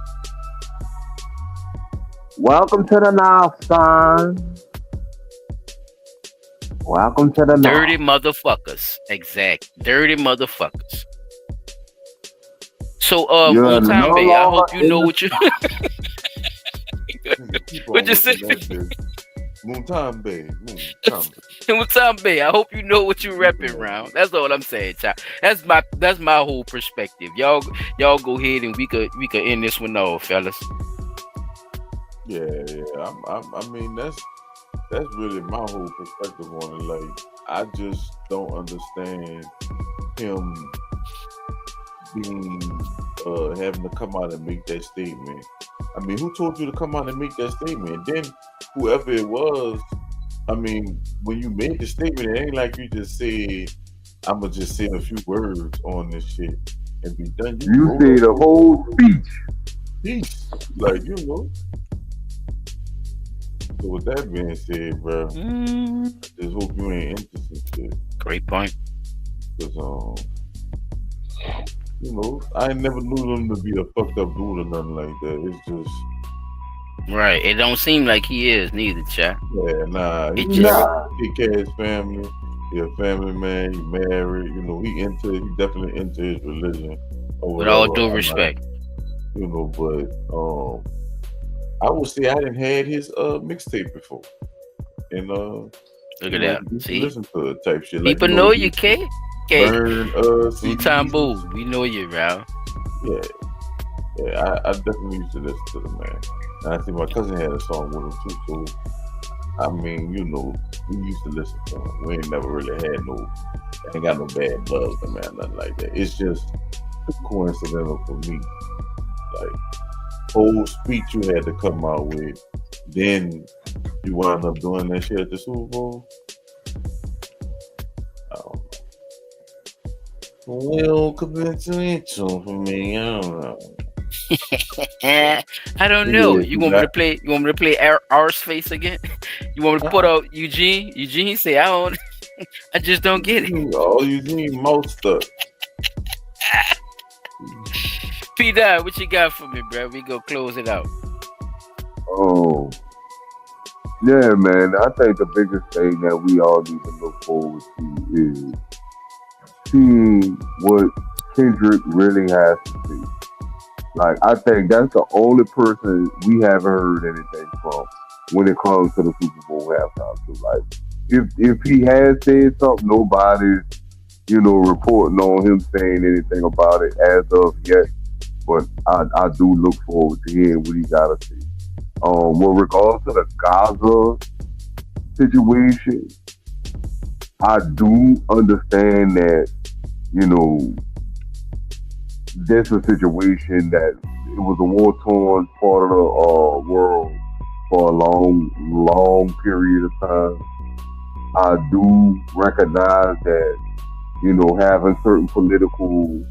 Welcome to the North, son. Welcome to the Dirty North. motherfuckers. Exact. Dirty motherfuckers. So, You're Moontown no Bay, I longer hope you in know the what you... Keep What on you with say? that bitch. Moontown Bay. Moontown. Moontown Bay, I hope you know what you repping around. That's all I'm saying, child. That's my whole perspective. Y'all go ahead and we could end this one off, fellas. Yeah. I mean, that's really my whole perspective on it. Like, I just don't understand him being having to come out and make that statement. I mean, who told you to come out and make that statement? Then whoever it was, I mean, when you made the statement, it ain't like you just said, I'm gonna just say a few words on this shit and be done. You say the whole speech. Like, you know. So with that being said, bro, I just hope you ain't into some shit. Great point. Cause You know, I never knew him to be a fucked up dude or nothing like that. It's just Right. It don't seem like he is neither, chat. yeah, nah. He It just take care of his family. He a family man. He married. You know, he definitely into his religion. Or with all whatever. due respect. You know, but I would say I didn't had his mixtape before, and look at that. See, listen to it type shit. People know you, K. Burn Two-time boo. We know you, bro. Yeah. I definitely used to listen to the man. And I think my cousin had a song with him too. So I mean, you know, we used to listen to him. We ain't never really had ain't got no bad blood with the man, nothing like that. It's just coincidental for me. Like, whole speech you had to come out with, then you wound up doing that shit at the Super Bowl. I don't know. Well, coincidental for me. I don't know. I don't know. You want me to play? You want me to play R's face again? You want me to put out Eugene? Eugene say I don't. I just don't get it. Oh, Eugene most stuff. P Dot, what you got for me, bro? We go close it out. Oh, yeah, man. I think the biggest thing that we all need to look forward to is seeing what Kendrick really has to see. Like, I think that's the only person we haven't heard anything from when it comes to the Super Bowl halftime. So, like, if he has said something, nobody's, reporting on him saying anything about it as of yet. But I do look forward to hearing what he got to say. With regards to the Gaza situation, I do understand that, this is a situation that it was a war-torn part of the world for a long period of time. I do recognize that, having certain political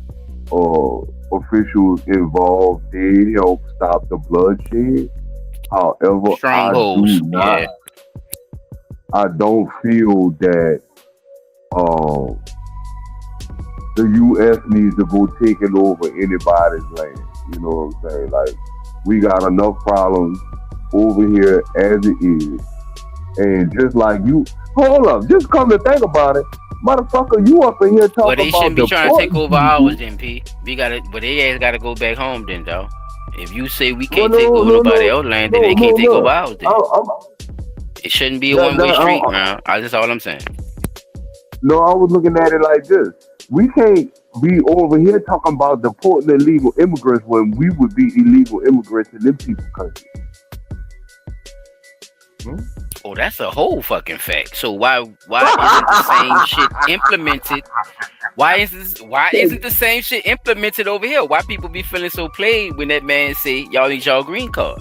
officials involved did help stop the bloodshed. However, Strongholds, I don't feel that the U.S. needs to go taking over anybody's land. You know what I'm saying? Like, we got enough problems over here as it is. And just like you, hold up, just come to think about it, motherfucker, you up in here talking about they shouldn't be trying to take over people. ours, then, P. We gotta, but they ass gotta go back home, then, though. If you say we can't take over nobody else's land, then they can't take over ours, then. It shouldn't be a one-way street, man. That's all I'm saying. No, I was looking at it like this. We can't be over here talking about deporting illegal immigrants when we would be illegal immigrants in them people's country. Oh, that's a whole fucking fact. So why isn't the same shit implemented? Why isn't the same shit implemented over here? Why people be feeling so played when that man say y'all need y'all green card?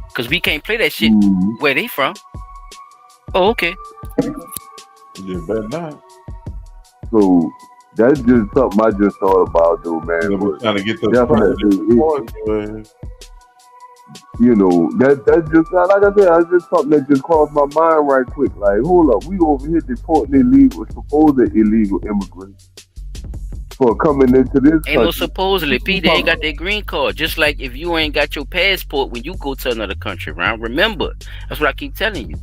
Because we can't play that shit where they from. Oh, okay. You better not. So that's just something I just thought about, though, man. We're trying to get those that's just, like I said, that's just something that just crossed my mind right quick. Like, hold up, we over here deporting supposed illegal immigrants for coming into this country. Ain't no supposedly, P, they ain't got their green card. Just like if you ain't got your passport when you go to another country, right? Remember, that's what I keep telling you.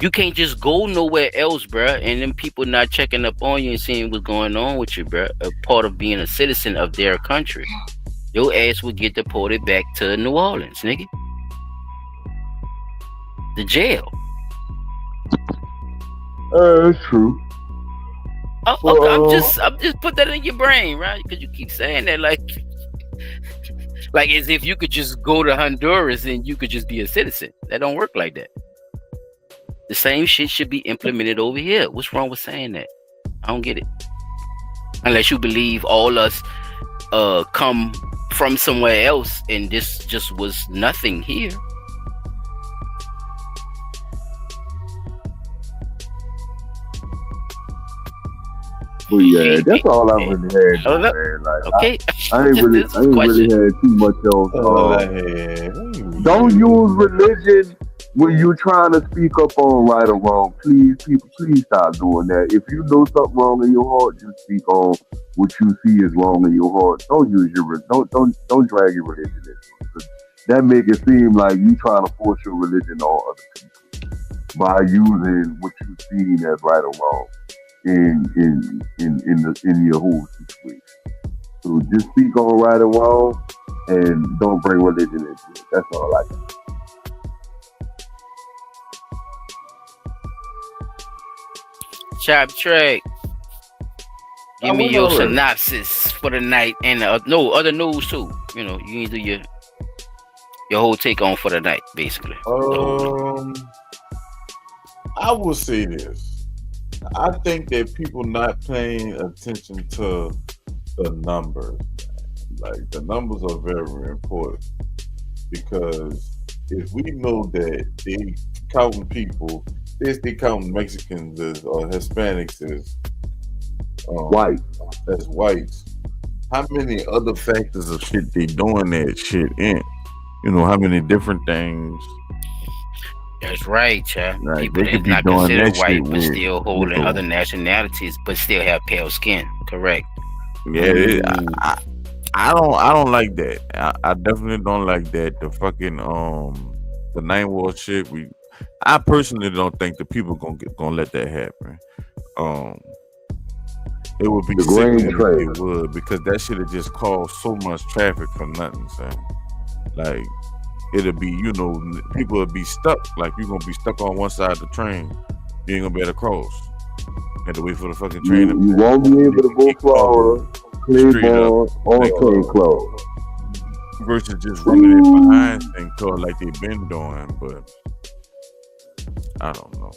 You can't just go nowhere else, bruh, and then people not checking up on you and seeing what's going on with you, bruh. A part of being a citizen of their country. Your ass would get deported back to New Orleans, nigga. The jail. That's true. I'm just put that in your brain, right? Because you keep saying that like as if you could just go to Honduras and you could just be a citizen. That don't work like that. The same shit should be implemented over here. What's wrong with saying that? I don't get it. Unless you believe all us come from somewhere else and this just was nothing here. Well, yeah, that's all I really had, man. Like, okay. I ain't really had too much else. Don't use religion when you're trying to speak up on right or wrong, please, people, please stop doing that. If you know something wrong in your heart, just speak on what you see is wrong in your heart. Don't use don't drag your religion into it. 'Cause that make it seem like you trying to force your religion on other people by using what you seen as right or wrong in your whole situation. So just speak on right or wrong and don't bring religion into it. That's all I can say. Chop Trey, give me went your already. synopsis for the night and no other news too. You know, you need to do your whole take on for the night, basically. I will say this. I think that people not paying attention to the numbers. Like the numbers are very important because if we know that they counting people, they counting Mexicans as or Hispanics as white, as whites. How many other factors of shit they doing that shit in? You know how many different things. That's right, child. Like, People they could that's be not doing considered that white shit but with still holding a- other nationalities but still have pale skin. Correct. Yeah, I don't like that. I definitely don't like that. The fucking the name war shit. I personally don't think the people gonna let that happen. It would be The grain sickening if train. it would because that should have just caused so much traffic for nothing, son. Like it'll be, people will be stuck. Like you're gonna be stuck on one side of the train. You ain't gonna be able to cross. Had to wait for the fucking train to You won't be able to go Florida, Claiborne, or St. Cloud. versus just running it behind St. Cloud like they've been doing, but I don't know.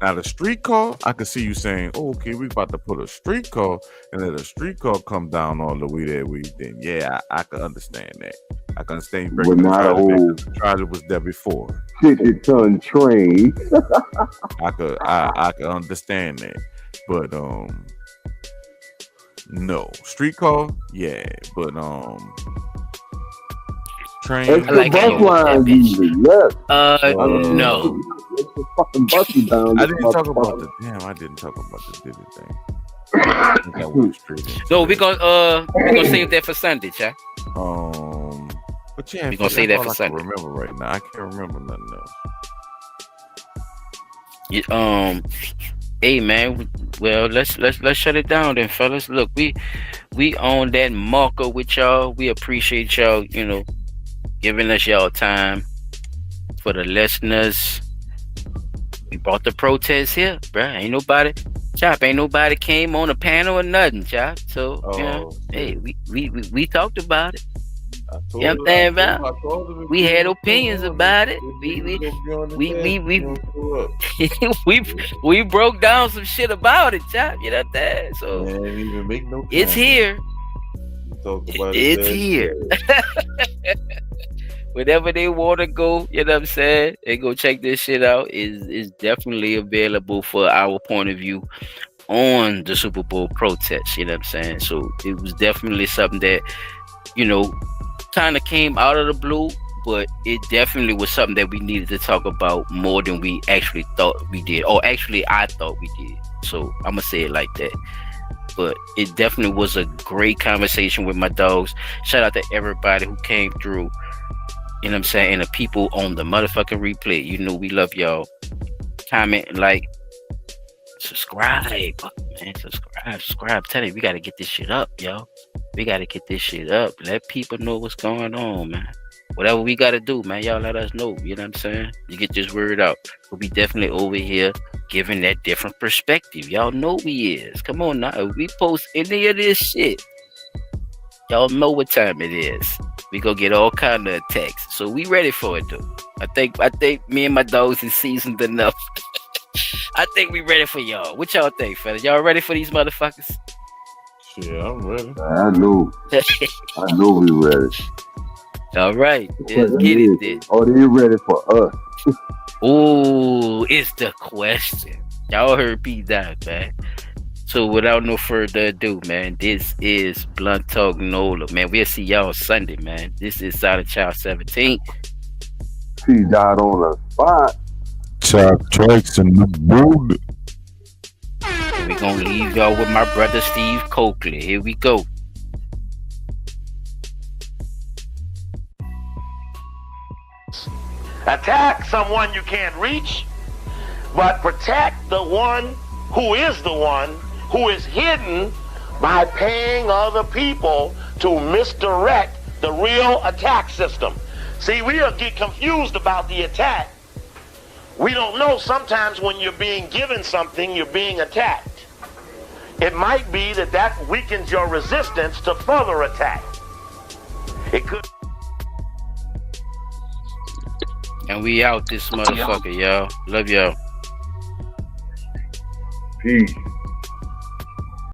Now the streetcar, I could see you saying, "Oh, okay, we about to put a streetcar, and let a streetcar come down all the way that way." Then, yeah, I can understand that. I can understand you But bringing the not a trolley whole back. The trolley was there before. 50-ton train. I could understand that, but no streetcar, yeah, but train. Extra bus line usually, yes. No. Extra fucking buses down. I this didn't talk about motherfucker. I didn't talk about the Diddy thing. I think I went straight into So it. we're gonna save that for Sunday, child. But yeah, We're gonna save that for I can Sunday. remember right now. I can't remember nothing else. Hey man, well let's shut it down then, fellas. Look, we on that marker with y'all. We appreciate y'all, giving us y'all time. For the listeners, we brought the protest here, bruh. Ain't nobody came on a panel or nothing, chop. So hey, we talked about it. You know what I'm saying, bro? We had opinions about it. We broke down some shit about it, chop. You know what I'm saying? So even make no it's here. It's that here. Whenever they want to go, you know what I'm saying, they go check this shit out. Is definitely available for our point of view on the Super Bowl protest. You know what I'm saying? So it was definitely something that, kind of came out of the blue, but it definitely was something that we needed to talk about more than we actually thought we did. Or actually, I thought we did. So I'm going to say it like that. But it definitely was a great conversation with my dogs. Shout out to everybody who came through. You know what I'm saying? And the people on the motherfucking replay. We love y'all. Comment, like, subscribe, man. Subscribe. Tell me, we gotta get this shit up, yo. We gotta get this shit up. Let people know what's going on, man. Whatever we gotta do, man. Y'all let us know. You know what I'm saying? You get this word out. We'll be definitely over here giving that different perspective. Y'all know we is. Come on now. If we post any of this shit, y'all know what time it is. We gonna get all kind of attacks. So we ready for it though. I think me and my dogs is seasoned enough. I think we ready for y'all. What y'all think, fellas? Y'all ready for these motherfuckers? Yeah, I'm ready. I know we ready. All right, let's get it then. Oh, they ready for us. Ooh, it's the question. Y'all heard P Dot, man. So without no further ado, man, this is Blunt Talk Nola, man. We'll see y'all Sunday, man. This is Silent Child 17. T died on the spot. Chop tracks in the building. We're gonna leave y'all with my brother Steve Coakley. Here we go. Attack someone you can't reach, but protect the one who is hidden by paying other people to misdirect the real attack system. See, we get confused about the attack. We don't know sometimes when you're being given something, you're being attacked. It might be that weakens your resistance to further attack. It could. And we out this motherfucker, y'all. Love y'all. Peace.